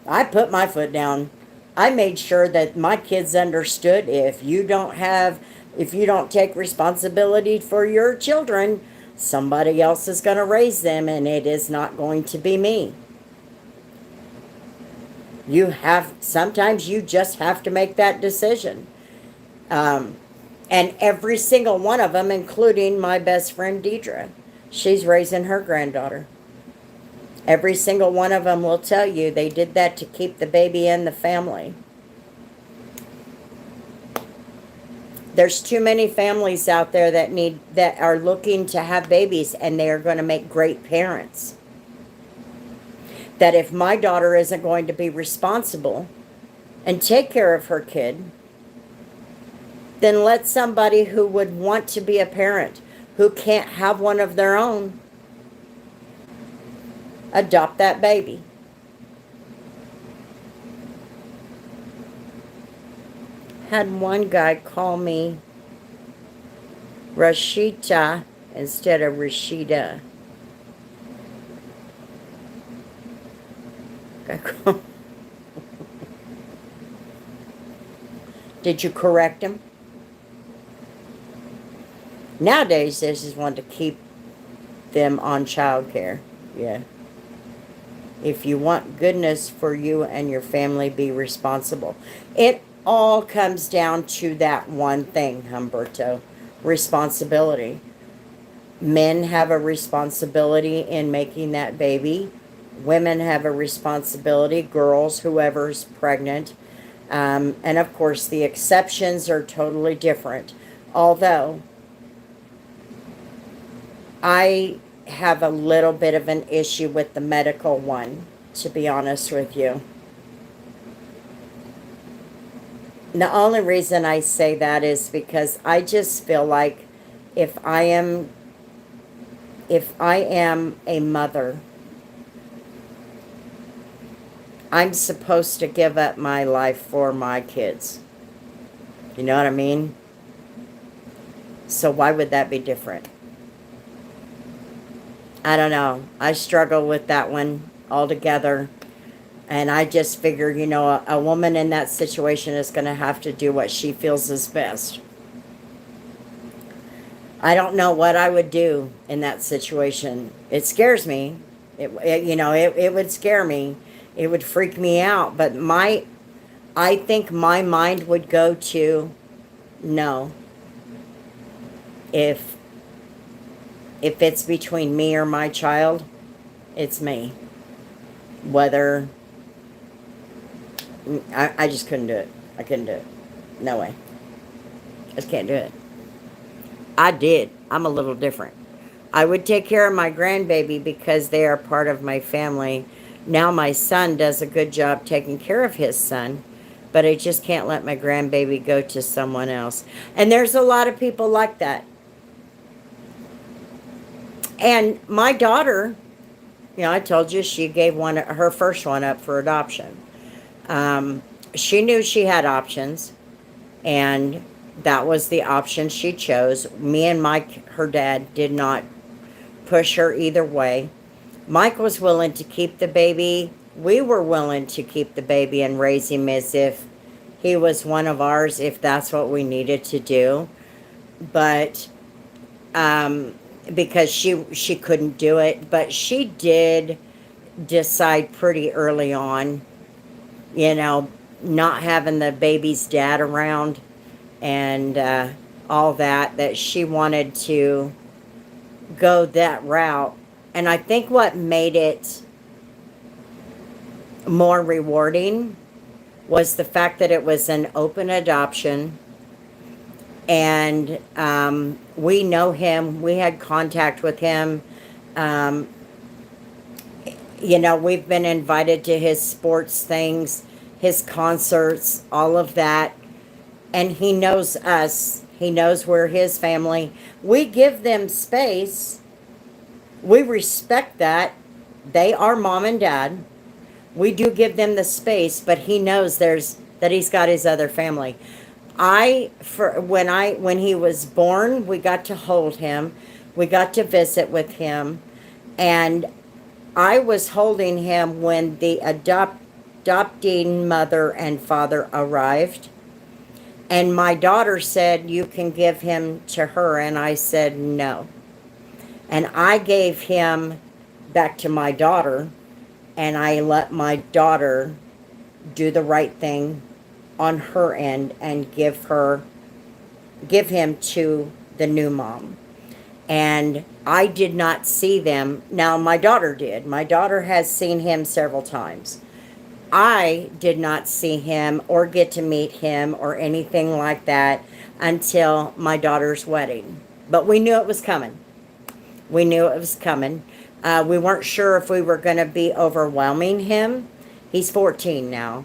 I put my foot down. I made sure that my kids understood, if you don't take responsibility for your children, somebody else is going to raise them, and it is not going to be me. Sometimes you just have to make that decision. And every single one of them, including my best friend Deidre, she's raising her granddaughter. Every single one of them will tell you they did that to keep the baby in the family. There's too many families out there that are looking to have babies, and they are going to make great parents. That if my daughter isn't going to be responsible and take care of her kid, then let somebody who would want to be a parent, who can't have one of their own, adopt that baby. Had one guy call me Rashida instead of Rashida. Did you correct him? Nowadays, they just want to keep them on child care. Yeah. If you want goodness for you and your family, be responsible. It all comes down to that one thing, Humberto. Responsibility. Men have a responsibility in making that baby. Women have a responsibility. Girls, whoever's pregnant. And of course, the exceptions are totally different. Although, I have a little bit of an issue with the medical one, to be honest with you. The only reason I say that is because I just feel like if I am a mother, I'm supposed to give up my life for my kids. You know what I mean? So why would that be different? I don't know. I struggle with that one altogether. And I just figure, you know, a woman in that situation is going to have to do what she feels is best. I don't know what I would do in that situation. It scares me. It would scare me. It would freak me out. But I think my mind would go to, no. If it's between me or my child, it's me. Whether... I just couldn't do it. I couldn't do it. No way. I just can't do it. I did. I'm a little different. I would take care of my grandbaby because they are part of my family. Now my son does a good job taking care of his son, but I just can't let my grandbaby go to someone else. And there's a lot of people like that. And my daughter, I told you she gave her first one up for adoption. She knew she had options, and that was the option she chose. Me and Mike, her dad, did not push her either way. Mike was willing to keep the baby. We were willing to keep the baby and raise him as if he was one of ours, if that's what we needed to do. But because she couldn't do it, but she did decide pretty early on, not having the baby's dad around and all that she wanted to go that route. And I think what made it more rewarding was the fact that it was an open adoption. And we know him. We had contact with him. We've been invited to his sports things, his concerts, all of that. And he knows us. He knows we're his family. We give them space. We respect that. They are mom and dad. We do give them the space, but he knows that he's got his other family. When he was born, we got to hold him. We got to visit with him. And I was holding him when the adopting mother and father arrived. And my daughter said, "You can give him to her." And I said, "No." And I gave him back to my daughter. And I let my daughter do the right thing on her end and give him to the new mom. And I did not see them. Now, my daughter did. My daughter has seen him several times. I did not see him or get to meet him or anything like that until my daughter's wedding. But we knew it was coming. We knew it was coming. We weren't sure if we were going to be overwhelming him. He's 14 now.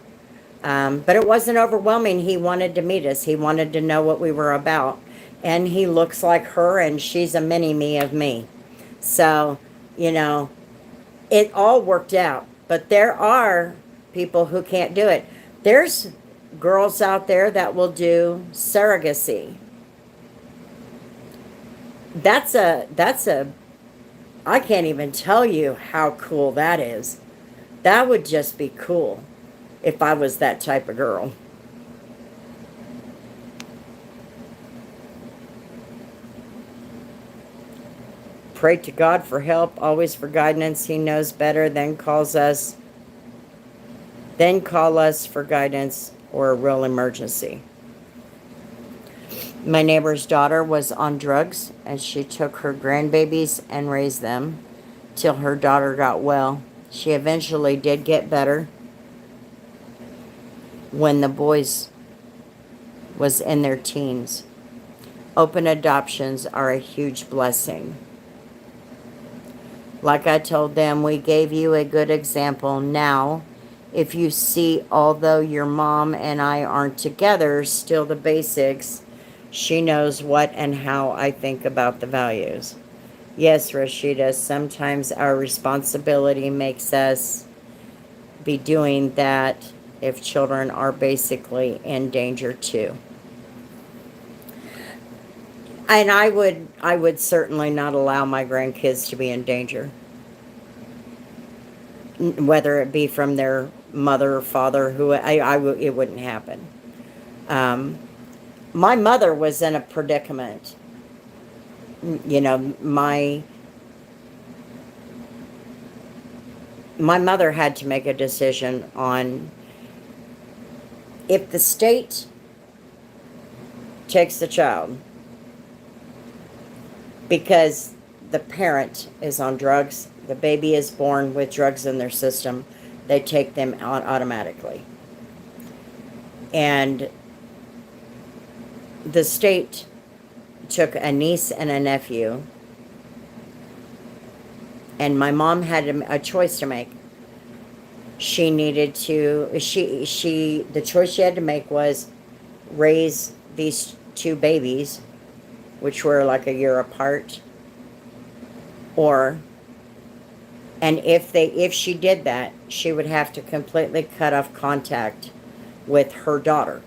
But it wasn't overwhelming. He wanted to meet us. He wanted to know what we were about. And he looks like her, and she's a mini-me of me. So, you know, it all worked out. But there are people who can't do it. There's girls out there that will do surrogacy. That's a I can't even tell you how cool that is. That would just be cool if I was that type of girl. Pray to God for help, always for guidance. He knows better than call us for guidance or a real emergency. My neighbor's daughter was on drugs, and she took her grandbabies and raised them till her daughter got well. She eventually did get better when the boys was in their teens. Open adoptions are a huge blessing. Like I told them, we gave you a good example. Now, if you see, although your mom and I aren't together, still the basics, she knows what and how I think about the values. Yes, Rashida, sometimes our responsibility makes us be doing that if children are basically in danger too. And I would certainly not allow my grandkids to be in danger, whether it be from their mother or father. It wouldn't happen. My mother was in a predicament. You know, my mother had to make a decision on if the state takes the child because the parent is on drugs, the baby is born with drugs in their system, they take them out automatically. And the state took a niece and a nephew, and my mom had a choice to make. She needed to, the choice she had to make was raise these two babies, which were like a year apart, and if she did that, she would have to completely cut off contact with her daughter.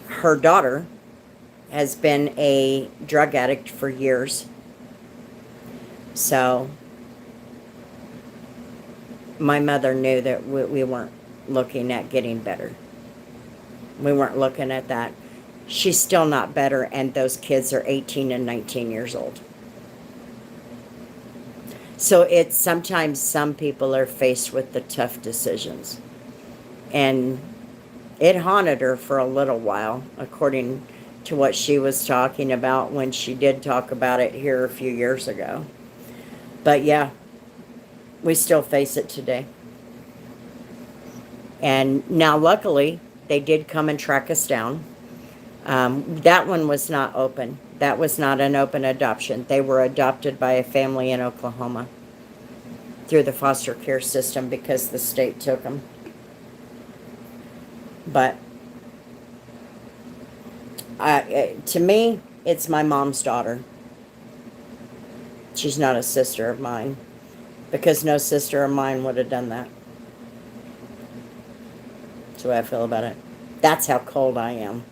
Her daughter has been a drug addict for years. So my mother knew that we weren't looking at getting better. We weren't looking at that. She's still not better, and those kids are 18 and 19 years old. So it's sometimes some people are faced with the tough decisions. And it haunted her for a little while, according to what she was talking about when she did talk about it here a few years ago. But yeah, we still face it today. And now, luckily, they did come and track us down. That one was not open. That was not an open adoption. They were adopted by a family in Oklahoma through the foster care system because the state took them. But to me, it's my mom's daughter. She's not a sister of mine, because no sister of mine would have done that. That's the way I feel about it. That's how cold I am.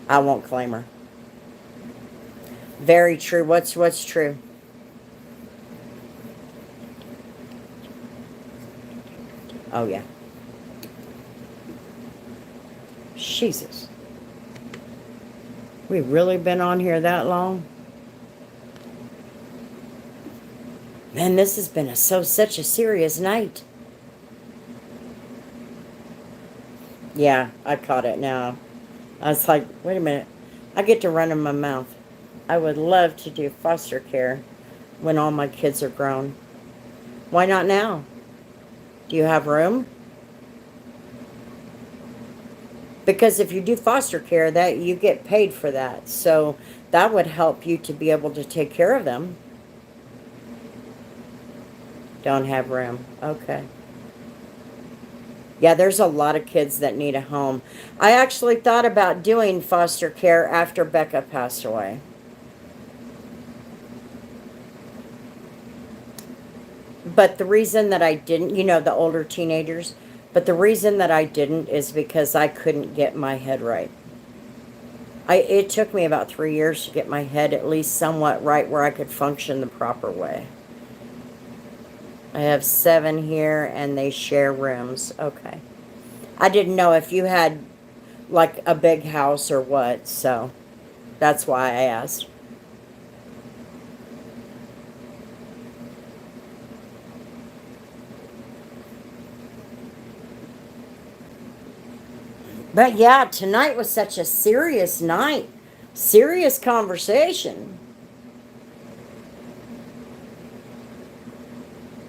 I won't claim her. Very true. What's true? Oh, yeah. Jesus. We've really been on here that long? Man, this has been such a serious night. Yeah, I caught it now. I was like, wait a minute. I get to run in my mouth. I would love to do foster care when all my kids are grown. Why not now? Do you have room? Because if you do foster care, that you get paid for that. So that would help you to be able to take care of them. Don't have room. Okay. Yeah, there's a lot of kids that need a home. I actually thought about doing foster care after Becca passed away. But the reason that I didn't, the older teenagers, but the reason that I didn't is because I couldn't get my head right. It took me about 3 years to get my head at least somewhat right where I could function the proper way. I have 7 here and they share rooms. Okay. I didn't know if you had like a big house or what, so that's why I asked. But yeah, tonight was such a serious night. Serious conversation.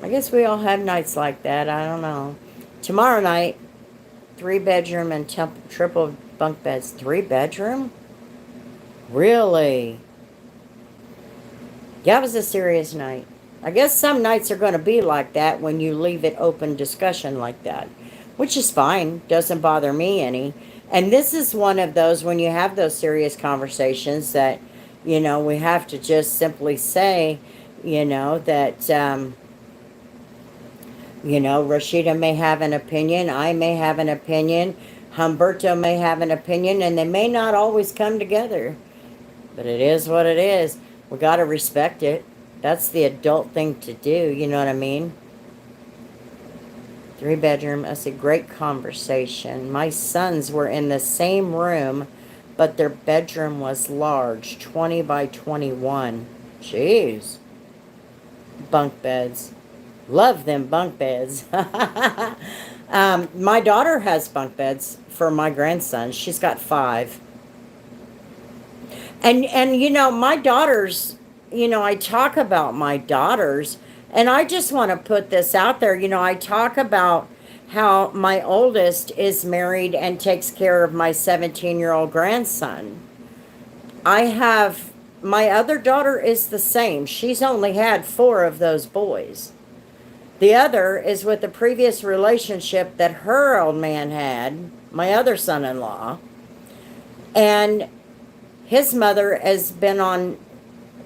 I guess we all have nights like that. I don't know. Tomorrow night, 3 bedroom and triple bunk beds. 3 bedroom? Really? Yeah, it was a serious night. I guess some nights are going to be like that when you leave it open discussion like that, which is fine. Doesn't bother me any. And this is one of those when you have those serious conversations that, we have to just simply say, that, Rashida may have an opinion, I may have an opinion, Humberto may have an opinion, and they may not always come together. But it is what it is. We got to respect it. That's the adult thing to do, you know what I mean? 3 bedroom, that's a great conversation. My sons were in the same room, but their bedroom was large, 20 by 21. Jeez. Bunk beds. Love them bunk beds. My daughter has bunk beds for my grandson. She's got 5. And my daughters, I talk about my daughters, and I just want to put this out there. I talk about how my oldest is married and takes care of my 17-year-old grandson. I have my other daughter is the same. She's only had 4 of those boys. The other is with the previous relationship that her old man had, my other son-in-law. And his mother has been on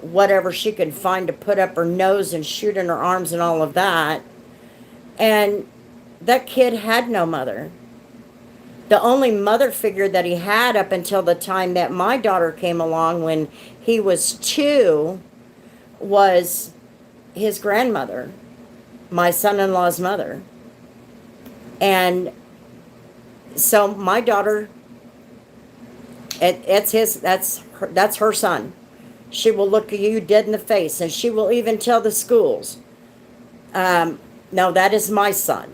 whatever she could find to put up her nose and shoot in her arms and all of that. And that kid had no mother. The only mother figure that he had up until the time that my daughter came along when he was 2 was his grandmother, my son-in-law's mother. And so my daughter, that's her son. She will look at you dead in the face, and she will even tell the schools, no, that is my son.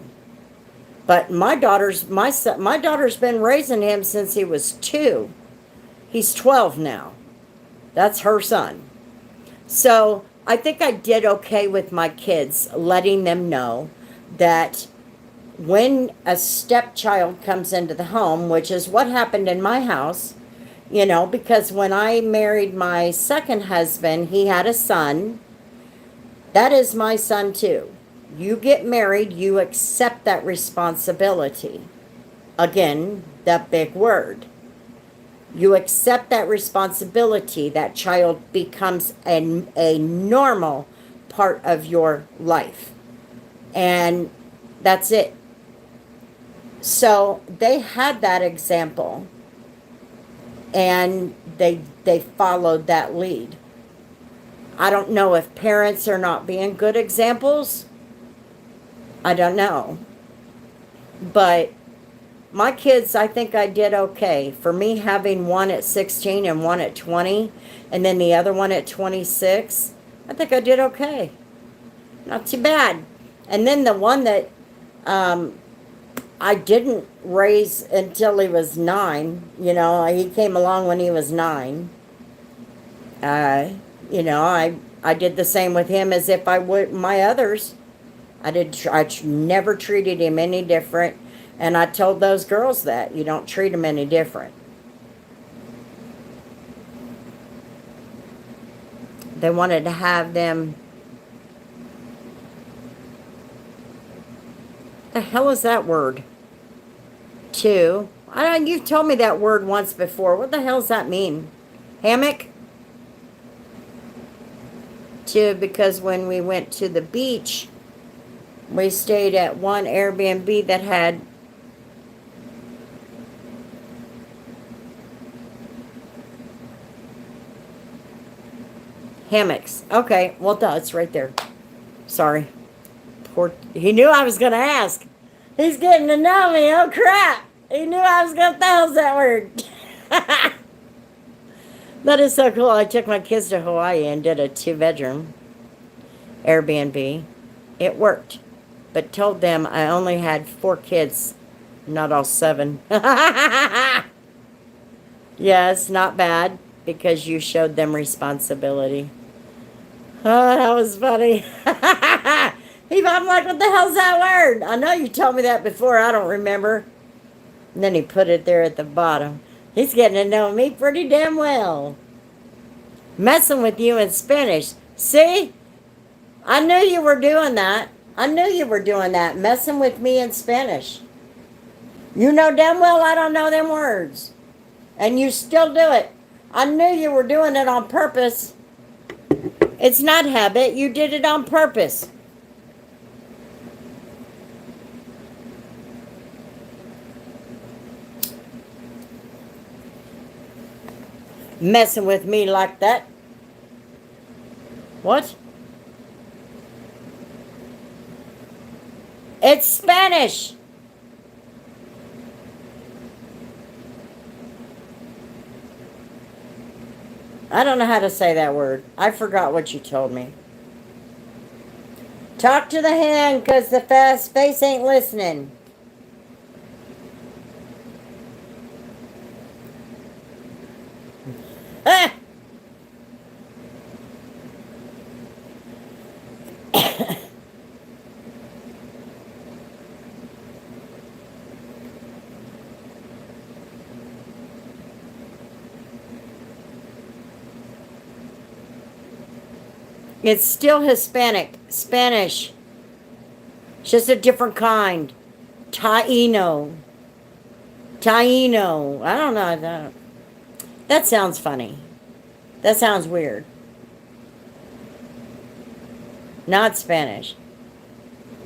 But my daughter's been raising him since he was 2. He's 12 now. That's her son. So I think I did okay with my kids, letting them know that when a stepchild comes into the home, which is what happened in my house, because when I married my second husband, he had a son. That is my son too. You get married, you accept that responsibility. Again, that big word. You accept that responsibility. That child becomes a normal part of your life. And that's it. So they had that example. And they followed that lead. I don't know if parents are not being good examples. I don't know. But my kids, I think I did okay. For me, having one at 16 and one at 20, and then the other one at 26, I think I did okay. Not too bad. And then the one that I didn't raise until he was 9. He came along when he was 9. I did the same with him as if I would my others. I never treated him any different. And I told those girls that. You don't treat them any different. They wanted to have them... The hell is that word? Two. I don't. You've told me that word once before. What the hell does that mean? Hammock. Two, because when we went to the beach, we stayed at one Airbnb that had hammocks. Okay, well, duh, it's right there. Sorry. Poor. He knew I was going to ask. He's getting to know me. Oh, crap. He knew I was going to thouse that word. That is so cool. I took my kids to Hawaii and did a 2-bedroom Airbnb. It worked, but told them I only had 4 kids, not all 7. Yes, not bad, because you showed them responsibility. Oh, that was funny. I'm like, what the hell's that word? I know you told me that before. I don't remember. And then he put it there at the bottom. He's getting to know me pretty damn well. Messing with you in Spanish. See? I knew you were doing that. I knew you were doing that. Messing with me in Spanish. You know damn well I don't know them words. And you still do it. I knew you were doing it on purpose. It's not habit. You did it on purpose. Messing with me like that. What? It's Spanish. I don't know how to say that word. I forgot what you told me. Talk to the hand, because the fast face ain't listening. Ah! It's still Hispanic. Spanish. It's just a different kind. Taino. Taino. I don't know. That sounds funny. That sounds weird. Not Spanish.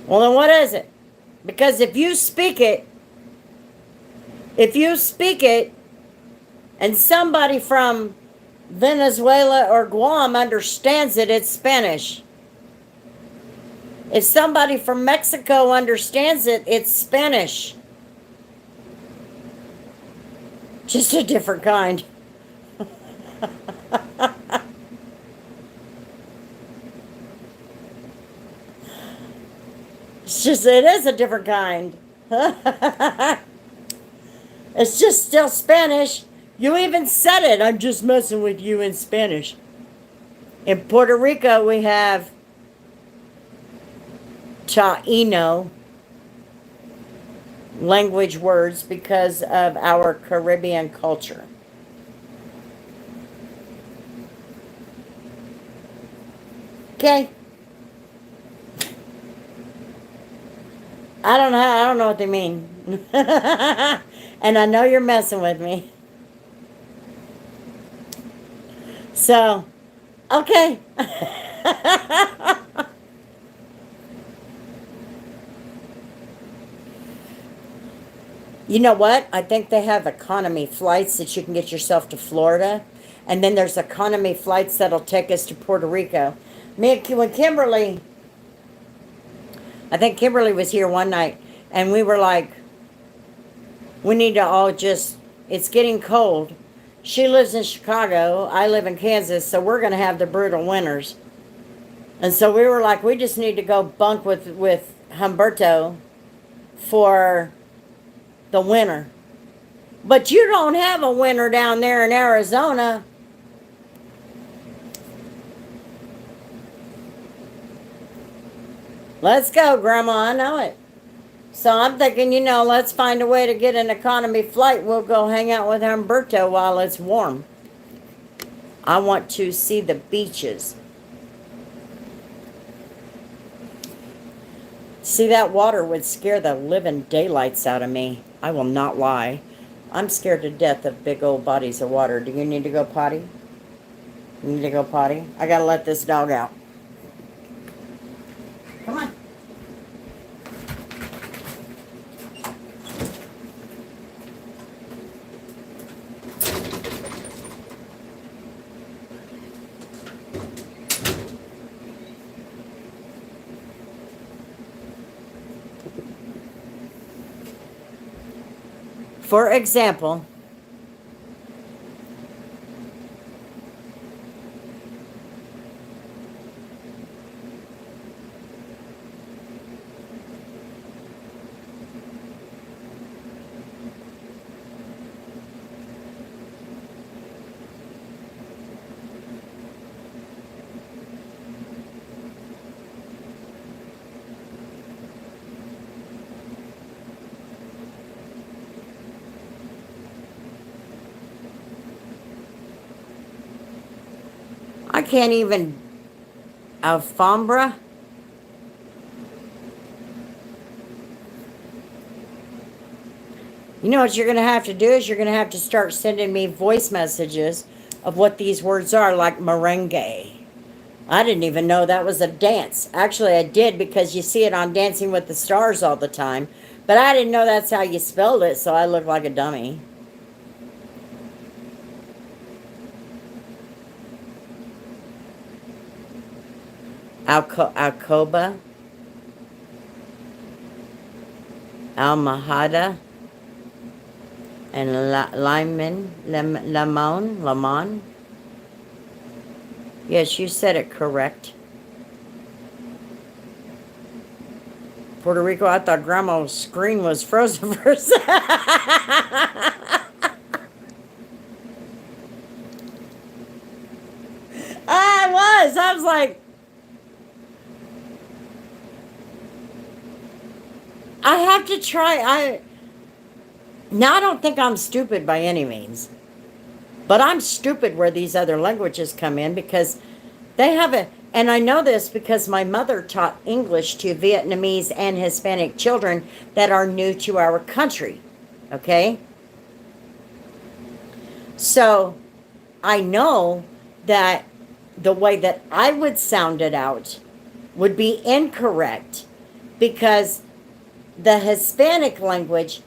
Well, then what is it? Because if you speak it, and somebody from Venezuela or Guam understands it, it's Spanish. If somebody from Mexico understands it, it's Spanish. Just a different kind. It is a different kind. It's just still Spanish. You even said it. I'm just messing with you in Spanish. In Puerto Rico, we have Taino language words because of our Caribbean culture. Okay. I don't know what they mean. And I know you're messing with me. So, okay. You know what? I think they have economy flights that you can get yourself to Florida. And then there's economy flights that'll take us to Puerto Rico. When Kimberly, I think Kimberly was here one night, and we were like, we need to all just, it's getting cold. She lives in Chicago. I live in Kansas, so we're going to have the brutal winters. And so we were like, we just need to go bunk with Humberto for the winter. But you don't have a winter down there in Arizona. Let's go, Grandma. I know it. So I'm thinking, let's find a way to get an economy flight. We'll go hang out with Humberto while it's warm. I want to see the beaches. See, that water would scare the living daylights out of me. I will not lie. I'm scared to death of big old bodies of water. Do you need to go potty? You need to go potty? I gotta let this dog out. Come on. For example, I can't even. Alfombra? You know what you're going to have to do is you're going to have to start sending me voice messages of what these words are, like merengue. I didn't even know that was a dance. Actually, I did because you see it on Dancing with the Stars all the time. But I didn't know that's how you spelled it, so I look like a dummy. Alcoba, Almahada, and Lamon. Yes, you said it correct. Puerto Rico, I thought Grandma's screen was frozen for a second. I was like, I have to try. Now I don't think I'm stupid by any means. But I'm stupid where these other languages come in because they have a, and I know this because my mother taught English to Vietnamese and Hispanic children that are new to our country. Okay? So I know that the way that I would sound it out would be incorrect because the Hispanic language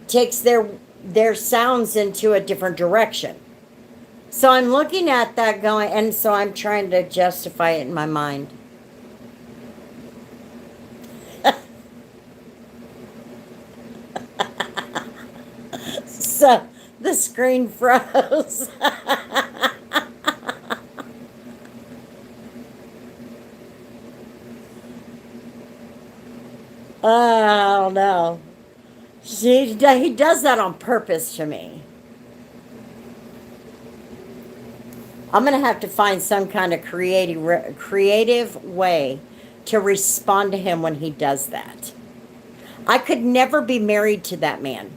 takes their sounds into a different direction. So I'm looking at that going, and so I'm trying to justify it in my mind. So the screen froze. Oh no. He does that on purpose to me. I'm going to have to find some kind of creative way to respond to him when he does that. I could never be married to that man.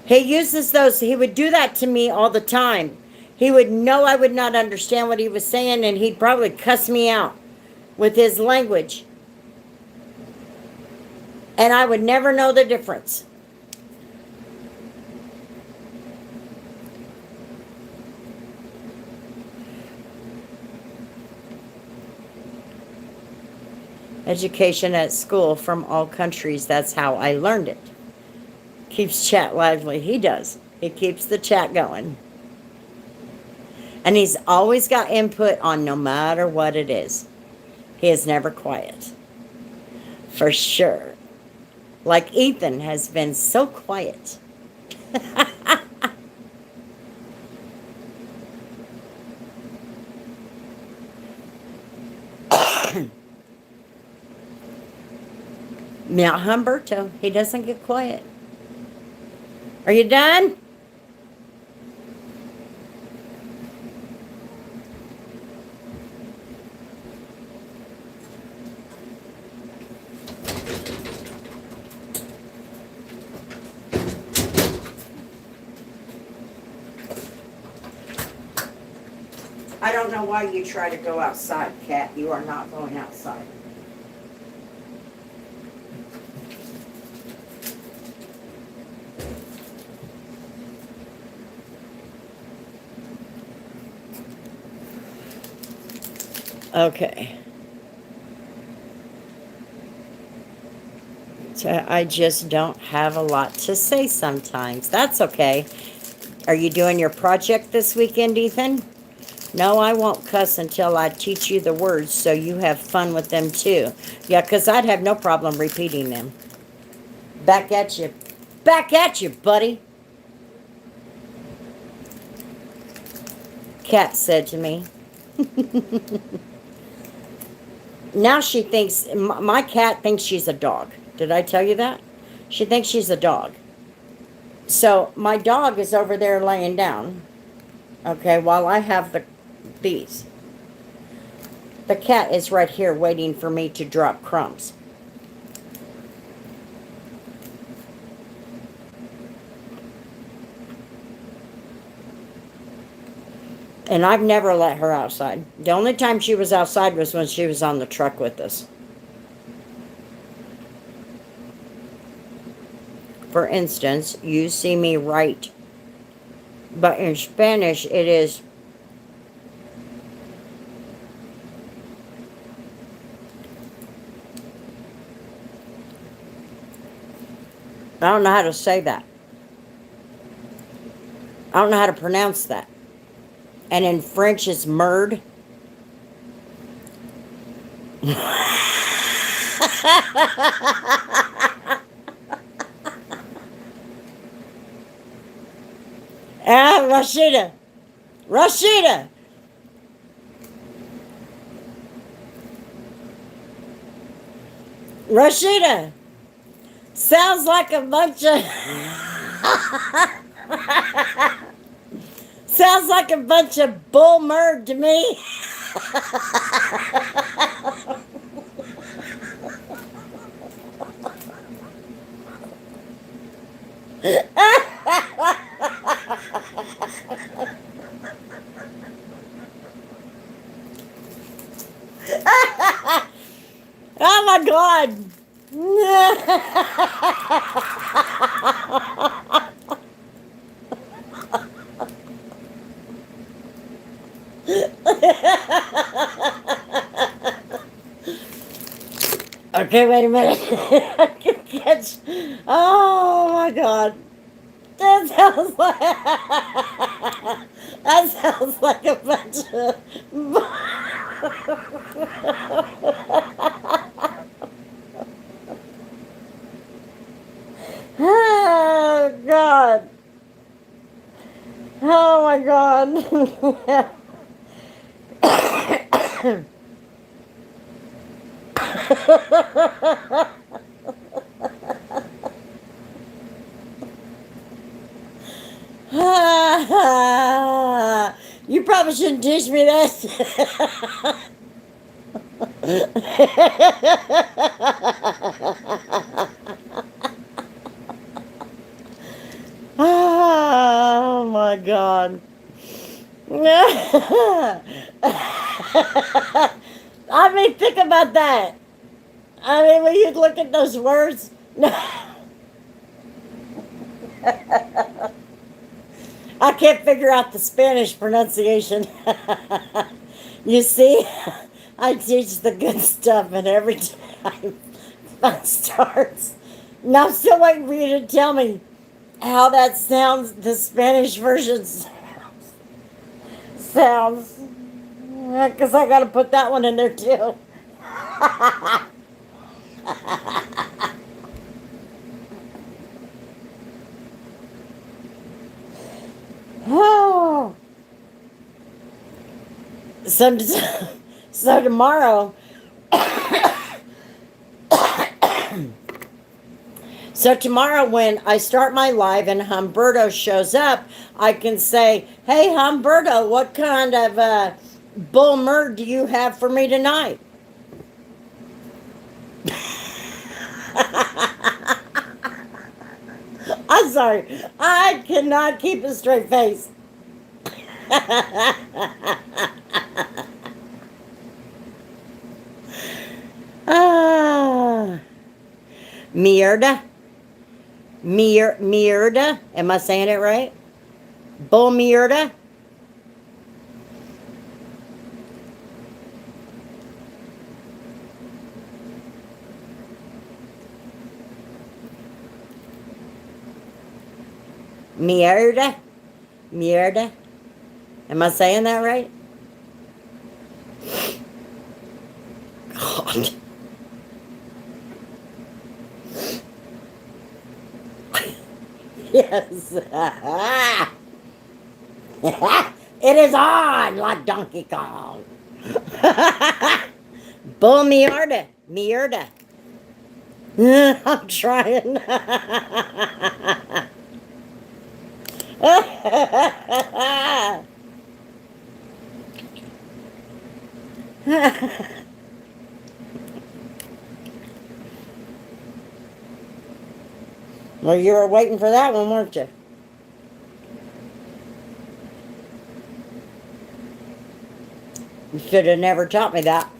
He uses those, he would do that to me all the time. He would know I would not understand what he was saying, and he'd probably cuss me out with his language. And I would never know the difference. Education at school from all countries. That's how I learned it. Keeps chat lively. He does. He keeps the chat going. And he's always got input on no matter what it is. He is never quiet. For sure. Like Ethan has been so quiet. Now Humberto, he doesn't get quiet. Are you done? I don't know why you try to go outside, Cat. You are not going outside. Okay. So I just don't have a lot to say sometimes. That's okay. Are you doing your project this weekend, Ethan? No, I won't cuss until I teach you the words so you have fun with them too. Yeah, because I'd have no problem repeating them. Back at you. Back at you, buddy. Cat said to me. Now she thinks, my cat thinks she's a dog. Did I tell you that? She thinks she's a dog. So my dog is over there laying down, okay, while I have these. The cat is right here waiting for me to drop crumbs. And I've never let her outside. The only time she was outside was when she was on the truck with us. For instance, you see me write, but in Spanish it is I don't know how to say that. I don't know how to pronounce that. And in French it's merde. Ah, Rashida. Rashida. Rashida. Sounds like a bunch of... Sounds like a bunch of bull merd to me. Oh my God. Okay, wait a minute. I can catch. Oh my God. That sounds like that sounds like a bunch of. Oh God. Oh my God. You probably shouldn't teach me that. Oh my God. I mean, think about that. I mean, when you look at those words. I can't figure out the Spanish pronunciation. You see, I teach the good stuff, and every time fun starts. Now I'm still waiting for you to tell me how that sounds, the Spanish version sounds. Because I got to put that one in there too. Oh. So, so tomorrow, so tomorrow when I start my live and Humberto shows up, I can say, "Hey Humberto, what kind of bull merd do you have for me tonight?" I'm sorry, I cannot keep a straight face. Ah, mierda. Mierda. Am I saying it right? Bull mierda. Mierda? Mierda? Am I saying that right? God. Yes. It is on like Donkey Kong. Bull Mierda. Mierda. I'm trying. Well, you were waiting for that one, weren't you? You should have never taught me that.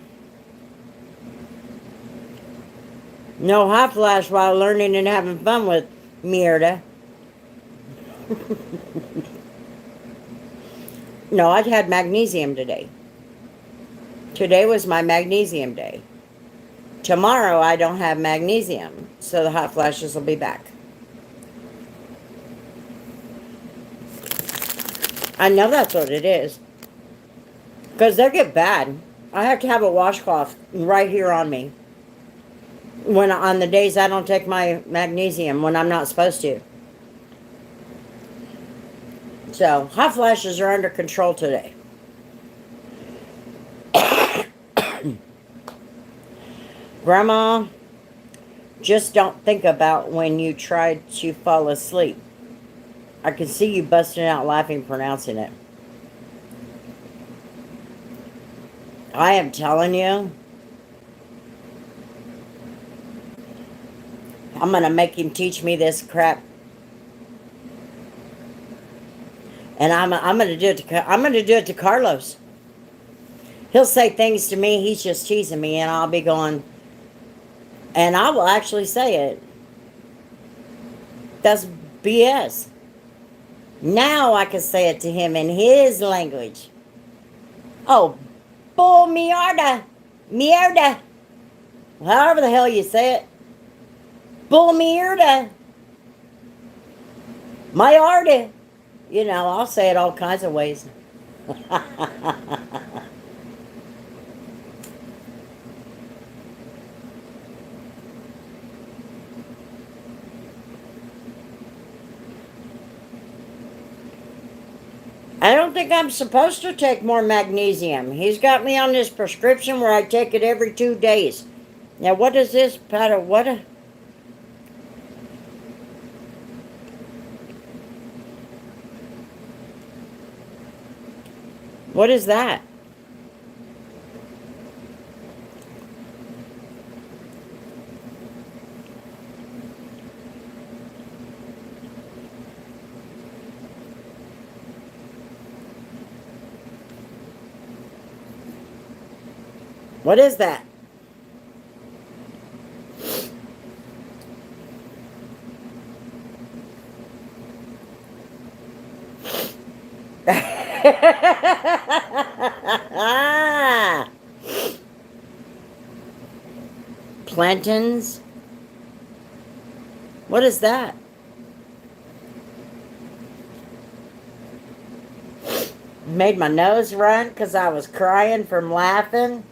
No hot flash while learning and having fun with Mierda. No, I'd had magnesium today. Today was my magnesium day. Tomorrow I don't have magnesium, so the hot flashes will be back. I know that's what it is. Because they get bad. I have to have a washcloth right here on me. On the days I don't take my magnesium when I'm not supposed to. So, hot flashes are under control today. Grandma, just don't think about when you try to fall asleep. I can see you busting out laughing pronouncing it. I am telling you, I'm going to make him teach me this crap. And I'm going to do it to Carlos. He'll say things to me, he's just teasing me, and I'll be going, and I will actually say it. That's BS. Now I can say it to him in his language. Oh, bull mierda. Mierda. However the hell you say it. Bull mierda. My arda. You know, I'll say it all kinds of ways. I don't think I'm supposed to take more magnesium. He's got me on this prescription where I take it every 2 days. Now, what is this? What is that? What is that? Plantains? What is that? Made my nose run because I was crying from laughing.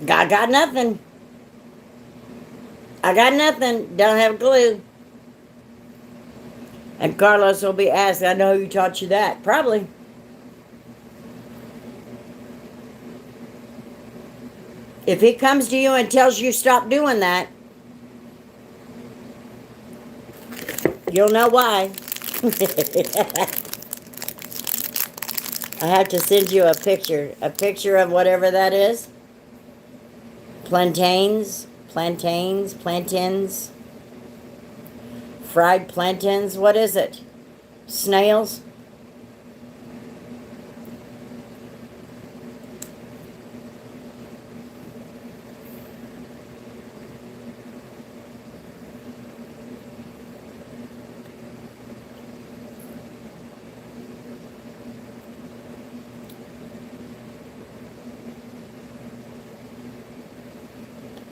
I got nothing. I got nothing. Don't have a clue. And Carlos will be asking, I know who taught you that. Probably. If he comes to you and tells you stop doing that, you'll know why. I have to send you a picture of whatever that is. Plantains, fried plantains, what is it? Snails?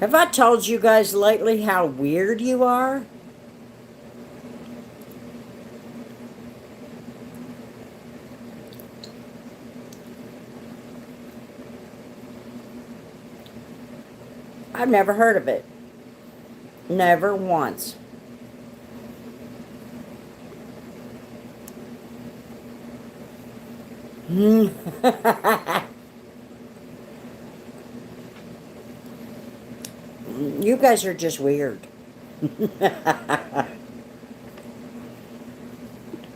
Have I told you guys lately how weird you are? I've never heard of it. Never once. You guys are just weird.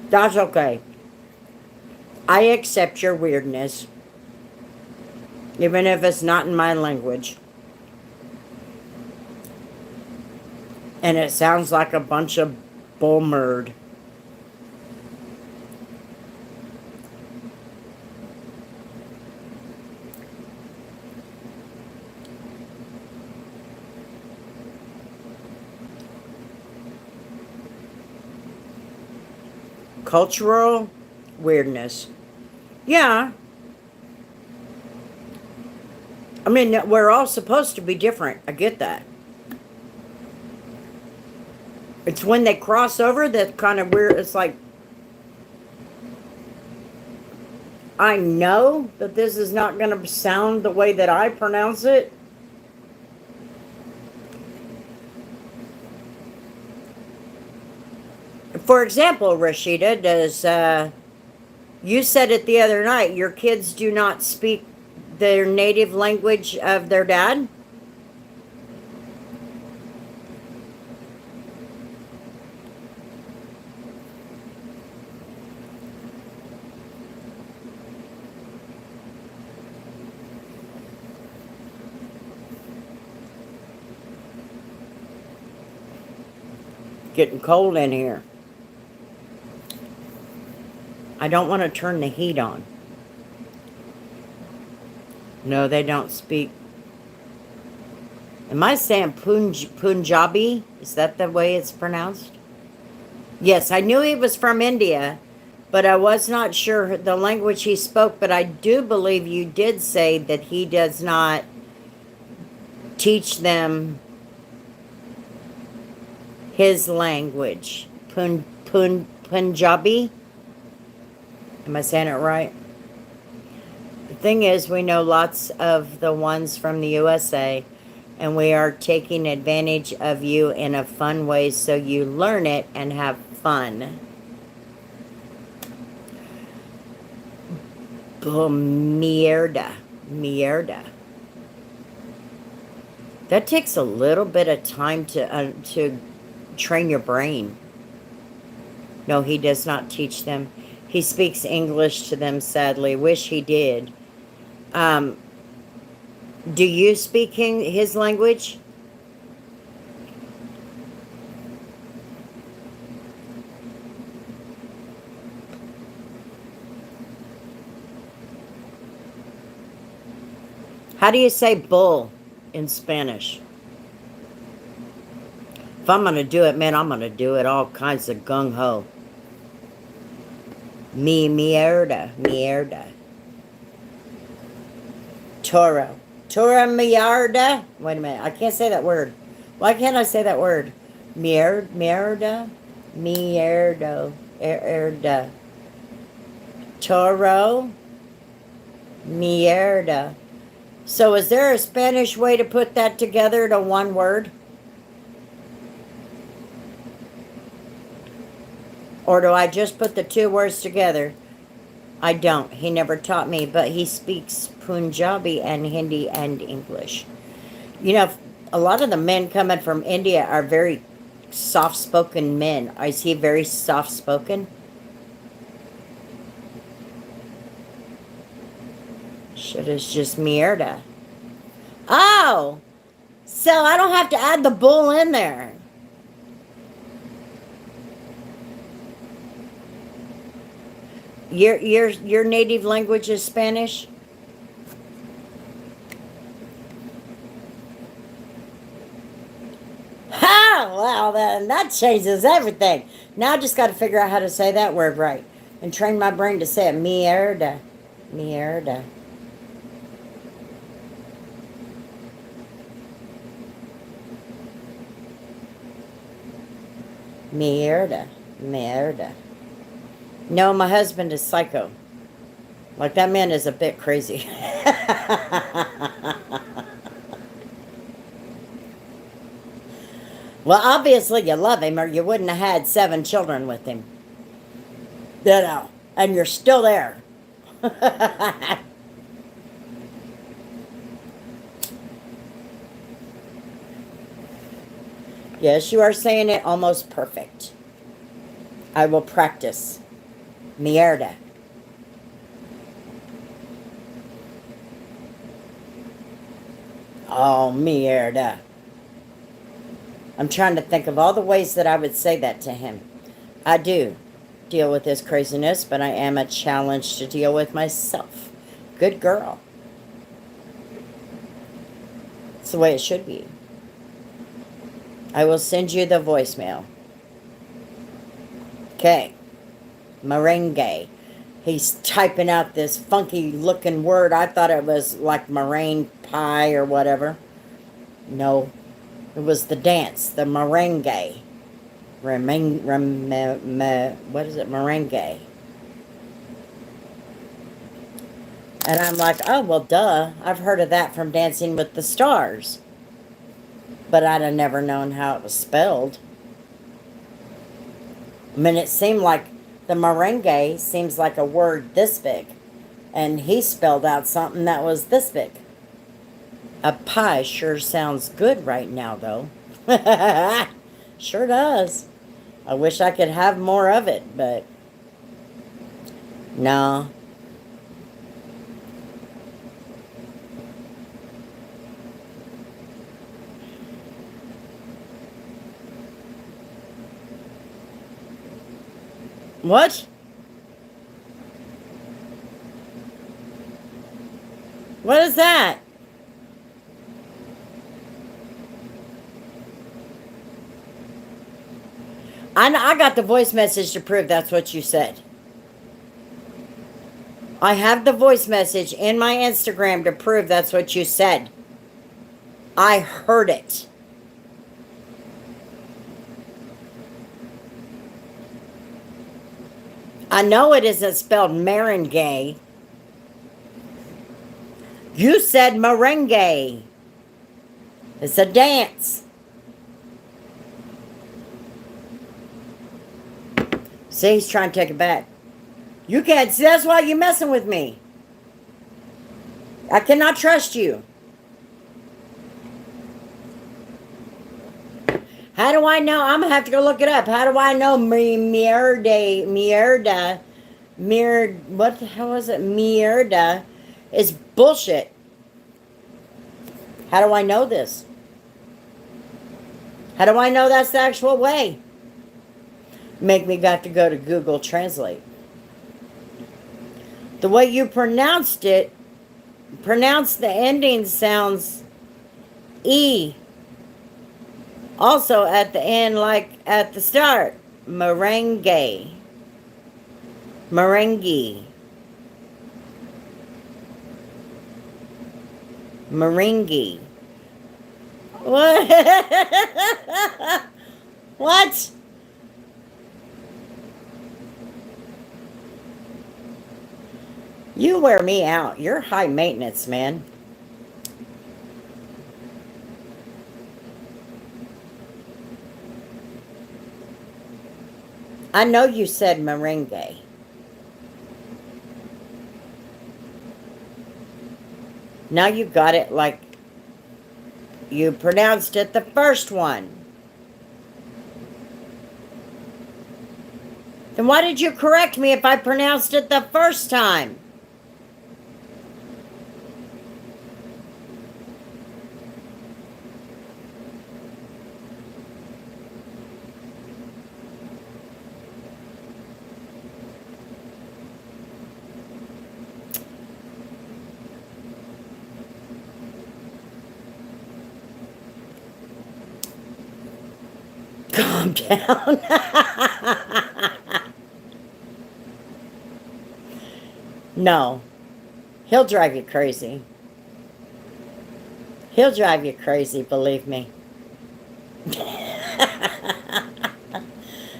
That's okay. I accept your weirdness, even if it's not in my language. And it sounds like a bunch of bull merd. Cultural weirdness. Yeah. I mean, we're all supposed to be different. I get that. It's when they cross over that kind of weird. It's like, I know that this is not going to sound the way that I pronounce it. For example, Rashida, you said it the other night, your kids do not speak their native language of their dad? Getting cold in here. I don't want to turn the heat on. No, they don't speak. Am I saying Punjabi? Is that the way it's pronounced? Yes, I knew he was from India, but I was not sure the language he spoke. But I do believe you did say that he does not teach them his language. Punjabi? Am I saying it right? The thing is, we know lots of the ones from the USA, and we are taking advantage of you in a fun way so you learn it and have fun. Mierda. Mierda. That takes a little bit of time to train your brain. No, he does not teach them. He speaks English to them, sadly. Wish he did. Do you speak his language? How do you say bull in Spanish? If I'm going to do it, man, I'm going to do it all kinds of gung-ho. Mierda. Mierda. Toro. Tora mierda. Wait a minute. I can't say that word. Why can't I say that word? Mierda. Mierdo. Erda. Toro. Mierda. So is there a Spanish way to put that together to one word? Or do I just put the two words together? I don't. He never taught me, but he speaks Punjabi and Hindi and English. You know, a lot of the men coming from India are very soft-spoken men. Is he very soft-spoken? Shit is just mierda. Oh! So I don't have to add the bull in there. Your native language is Spanish? Ha! Well, then that changes everything. Now I just got to figure out how to say that word right and train my brain to say it. Mierda. Mierda. Mierda. Mierda. No, my husband is psycho. Like, that man is a bit crazy. Well, obviously you love him or you wouldn't have had 7 children with him. You know, and you're still there. Yes, you are saying it almost perfect. I will practice. Mierda. Oh, mierda. I'm trying to think of all the ways that I would say that to him. I do deal with this craziness, but I am a challenge to deal with myself. Good girl. It's the way it should be. I will send you the voicemail. Okay. Merengue. He's typing out this funky looking word. I thought it was like meringue pie or whatever. No. It was the dance. The merengue. What is it? Merengue. And I'm like, oh, well, duh. I've heard of that from Dancing with the Stars. But I'd have never known how it was spelled. I mean, it seemed like the merengue seems like a word this big. And he spelled out something that was this big. A pie sure sounds good right now, though. Sure does. I wish I could have more of it, but no. What? What is that? I got the voice message to prove that's what you said. I have the voice message in my Instagram to prove that's what you said. I heard it. I know it isn't spelled merengue. You said merengue. It's a dance. See, he's trying to take it back. You can't. See, that's why you're messing with me. I cannot trust you. How do I know? I'm going to have to go look it up. How do I know mierda, what the hell was it? Mierda is bullshit. How do I know this? How do I know that's the actual way? Make me got to go to Google Translate. The way you pronounced the ending sounds E. Also at the end, like at the start. Merengue. Merengue. Merengue. What? What? You wear me out. You're high maintenance, man. I know you said merengue. Now you got it like you pronounced it the first one. Then why did you correct me if I pronounced it the first time? Calm down. No. He'll drive you crazy. He'll drive you crazy, believe me.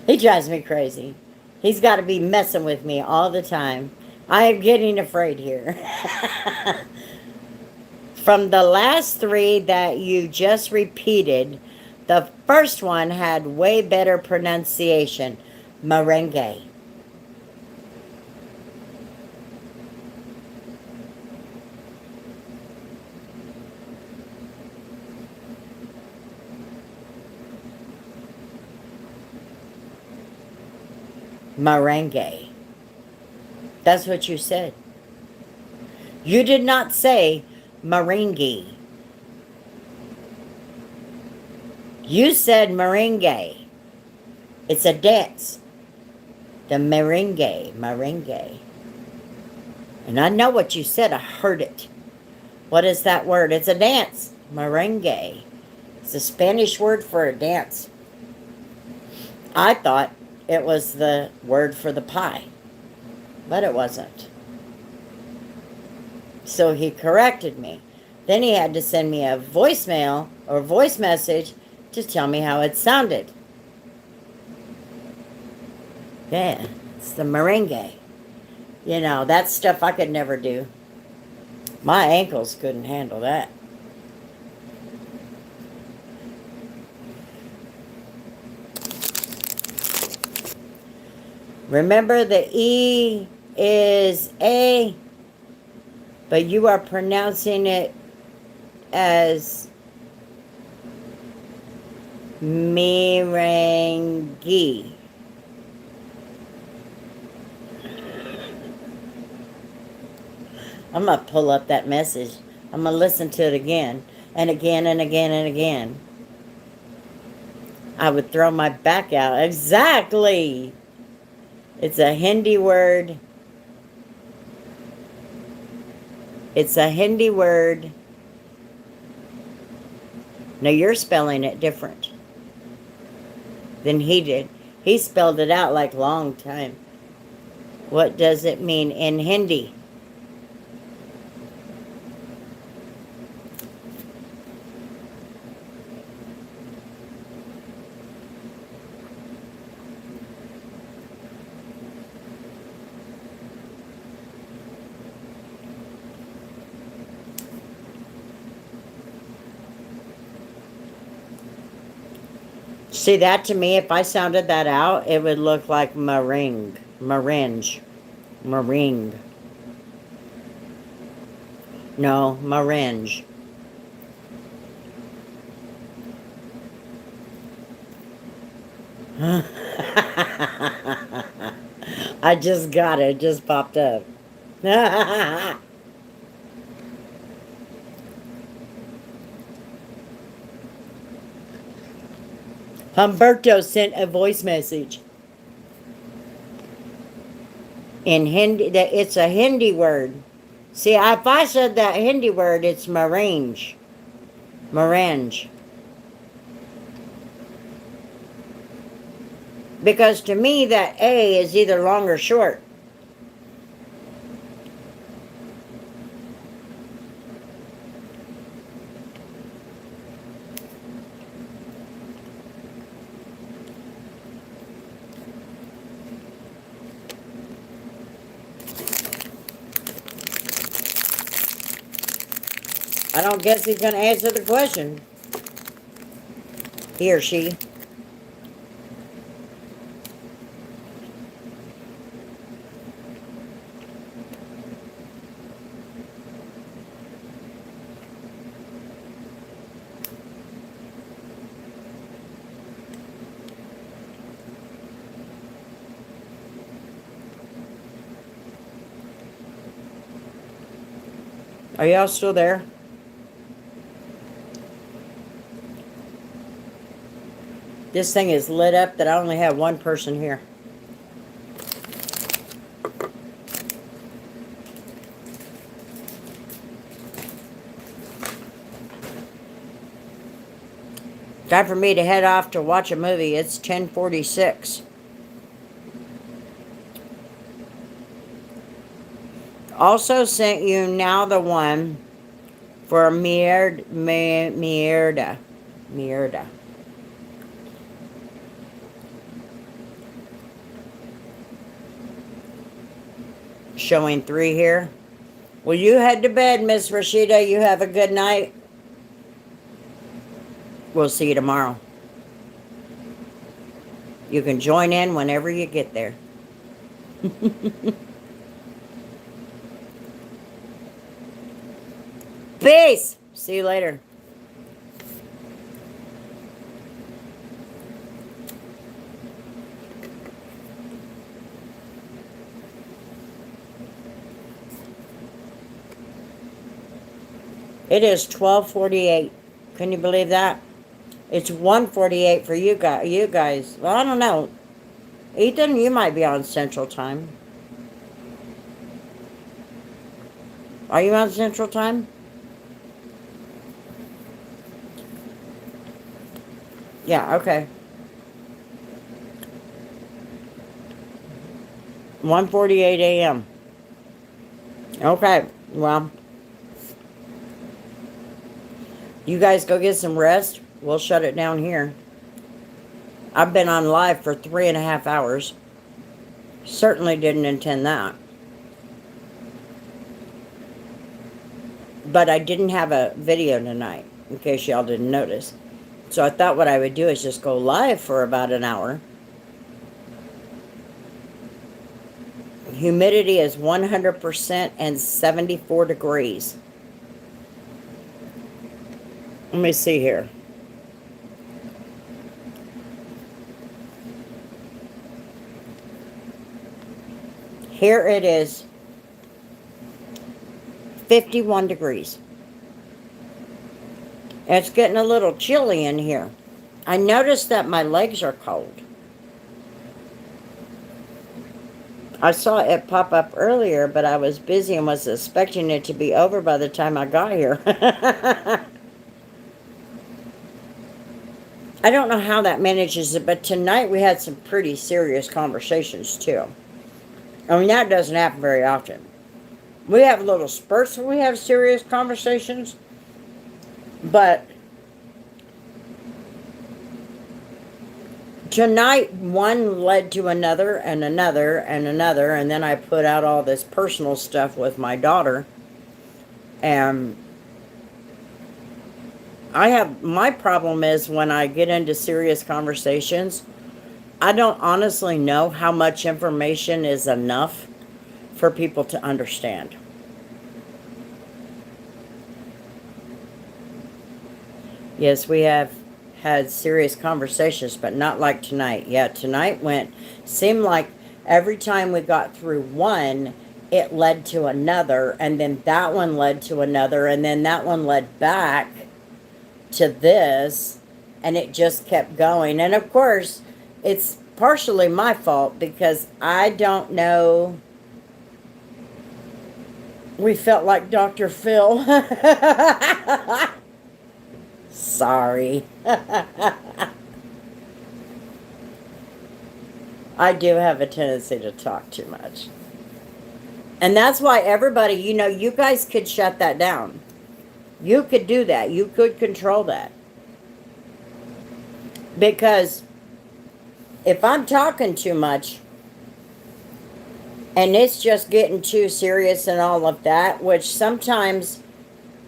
He drives me crazy. He's got to be messing with me all the time. I am getting afraid here. From the last three that you just repeated, the first one had way better pronunciation. Merengue. Merengue. That's what you said. You did not say merengue. You said merengue. It's a dance. The merengue. And I know what you said. I heard it. What is that word? It's a dance. Merengue. It's a Spanish word for a dance. I thought it was the word for the pie, but it wasn't. So he corrected me. Then he had to send me a voicemail or voice message to tell me how it sounded. Yeah, it's the merengue. You know, that stuff I could never do. My ankles couldn't handle that. Remember, the E is A, but you are pronouncing it as merengue. I'm going to pull up that message. I'm going to listen to it again and again and again and again. I would throw my back out. Exactly. It's a Hindi word. It's a Hindi word. Now you're spelling it different than he did. He spelled it out like long time. What does it mean in Hindi? See, that to me, if I sounded that out, it would look like meringue. Meringue. Meringue. No, meringue. I just got it. It just popped up. Humberto sent a voice message. In Hindi, it's a Hindi word. See, if I said that Hindi word, it's meringue. Meringue. Because to me, that A is either long or short. I don't guess he's going to answer the question. He or she. Are y'all still there? This thing is lit up that I only have one person here. Time for me to head off to watch a movie. It's 10:46. Also sent you now the one for Mierda. Showing 3 here. Well, you head to bed, Miss Rashida. You have a good night. We'll see you tomorrow. You can join in whenever you get there. Peace. See you later. It is 12:48. Can you believe that? It's 1:48 for you guys. Well, I don't know. Ethan, you might be on Central Time. Are you on Central Time? Yeah, okay. 1:48 a.m. Okay, well, you guys go get some rest. We'll shut it down here. I've been on live for 3.5 hours. Certainly didn't intend that. But I didn't have a video tonight, in case y'all didn't notice. So I thought what I would do is just go live for about an hour. Humidity is 100% and 74 degrees. Let me see here. Here it is 51 degrees. It's getting a little chilly in here. I noticed that my legs are cold. I saw it pop up earlier, but I was busy and was expecting it to be over by the time I got here. I don't know how that manages it, but tonight we had some pretty serious conversations too. I mean, that doesn't happen very often. We have little spurts where we have serious conversations, but tonight one led to another and another and another, and then I put out all this personal stuff with my daughter, and my problem is when I get into serious conversations, I don't honestly know how much information is enough for people to understand. Yes, we have had serious conversations, but not like tonight. Yeah, tonight seemed like every time we got through one, it led to another, and then that one led to another, and then that one led back to this, and it just kept going. And of course, it's partially my fault because I don't know. We felt like Dr. Phil. Sorry. I do have a tendency to talk too much. And that's why everybody, you guys could shut that down. You could do that. You could control that. Because if I'm talking too much and it's just getting too serious and all of that, which sometimes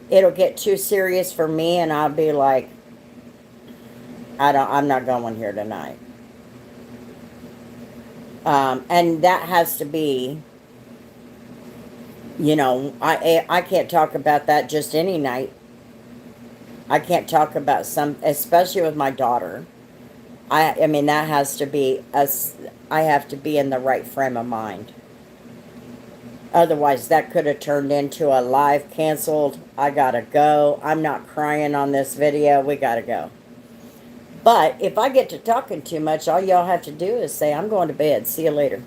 it'll get too serious for me and I'll be like, I'm not going here tonight. And that has to be, I can't talk about that just any night. I can't talk about especially with my daughter. I mean, that has to be, I have to be in the right frame of mind. Otherwise, that could have turned into a live canceled. I gotta go. I'm not crying on this video. We gotta go. But if I get to talking too much, all y'all have to do is say, I'm going to bed. See you later.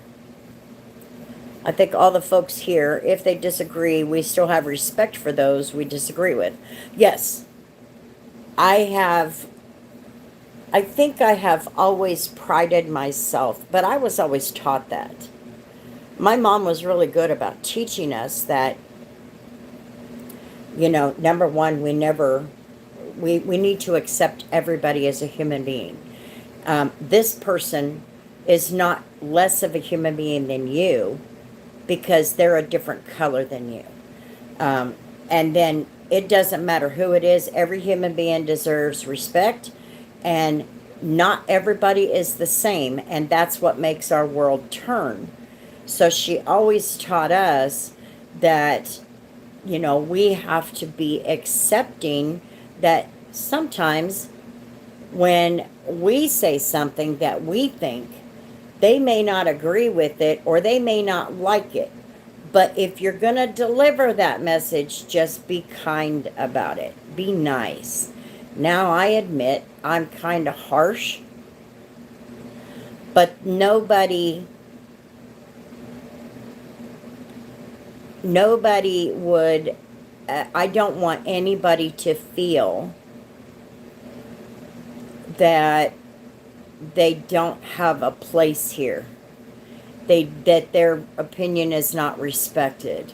I think all the folks here, if they disagree, we still have respect for those we disagree with. Yes, I think I have always prided myself, but I was always taught that. My mom was really good about teaching us that, number one, we need to accept everybody as a human being. This person is not less of a human being than you because they're a different color than you. And then it doesn't matter who it is, every human being deserves respect, and not everybody is the same, and that's what makes our world turn. So she always taught us that, we have to be accepting that sometimes when we say something that we think, they may not agree with it or they may not like it. But if you're going to deliver that message, just be kind about it. Be nice. Now, I admit I'm kind of harsh, but nobody would, I don't want anybody to feel that they don't have a place here. That their opinion is not respected.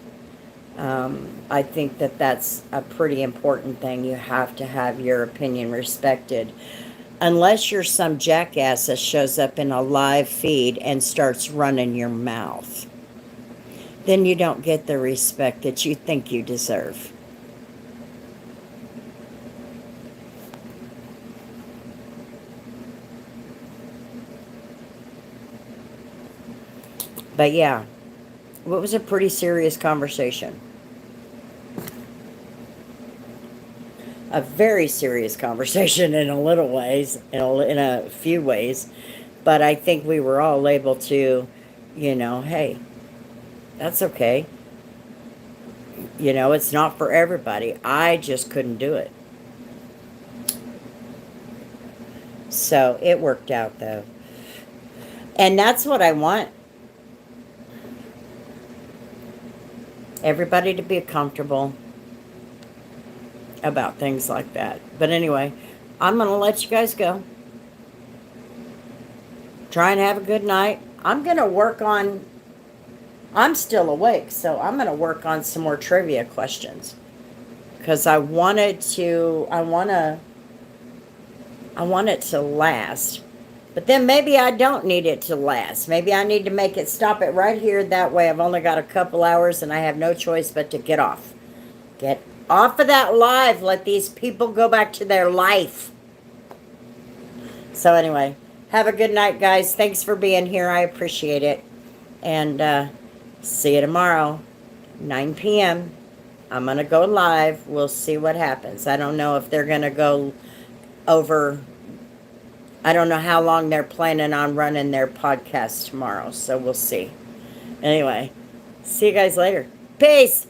I think that that's a pretty important thing. You have to have your opinion respected. Unless you're some jackass that shows up in a live feed and starts running your mouth, then you don't get the respect that you think you deserve. But yeah, it was a pretty serious conversation. A very serious conversation in a little ways, in a few ways. But I think we were all able to, hey, that's okay. It's not for everybody. I just couldn't do it. So it worked out, though. And that's what I want. Everybody to be comfortable about things like that. But anyway, I'm going to let you guys go. Try and have a good night. I'm going to work on, I'm still awake, so I'm going to work on some more trivia questions. Because I want it to last. But then maybe I don't need it to last. Maybe I need to stop it right here. That way I've only got a couple hours and I have no choice but to get off. Get off of that live. Let these people go back to their life. So anyway, have a good night, guys. Thanks for being here. I appreciate it. And see you tomorrow, 9 p.m. I'm going to go live. We'll see what happens. I don't know if they're going to go over... I don't know how long they're planning on running their podcast tomorrow, so we'll see. Anyway, see you guys later. Peace!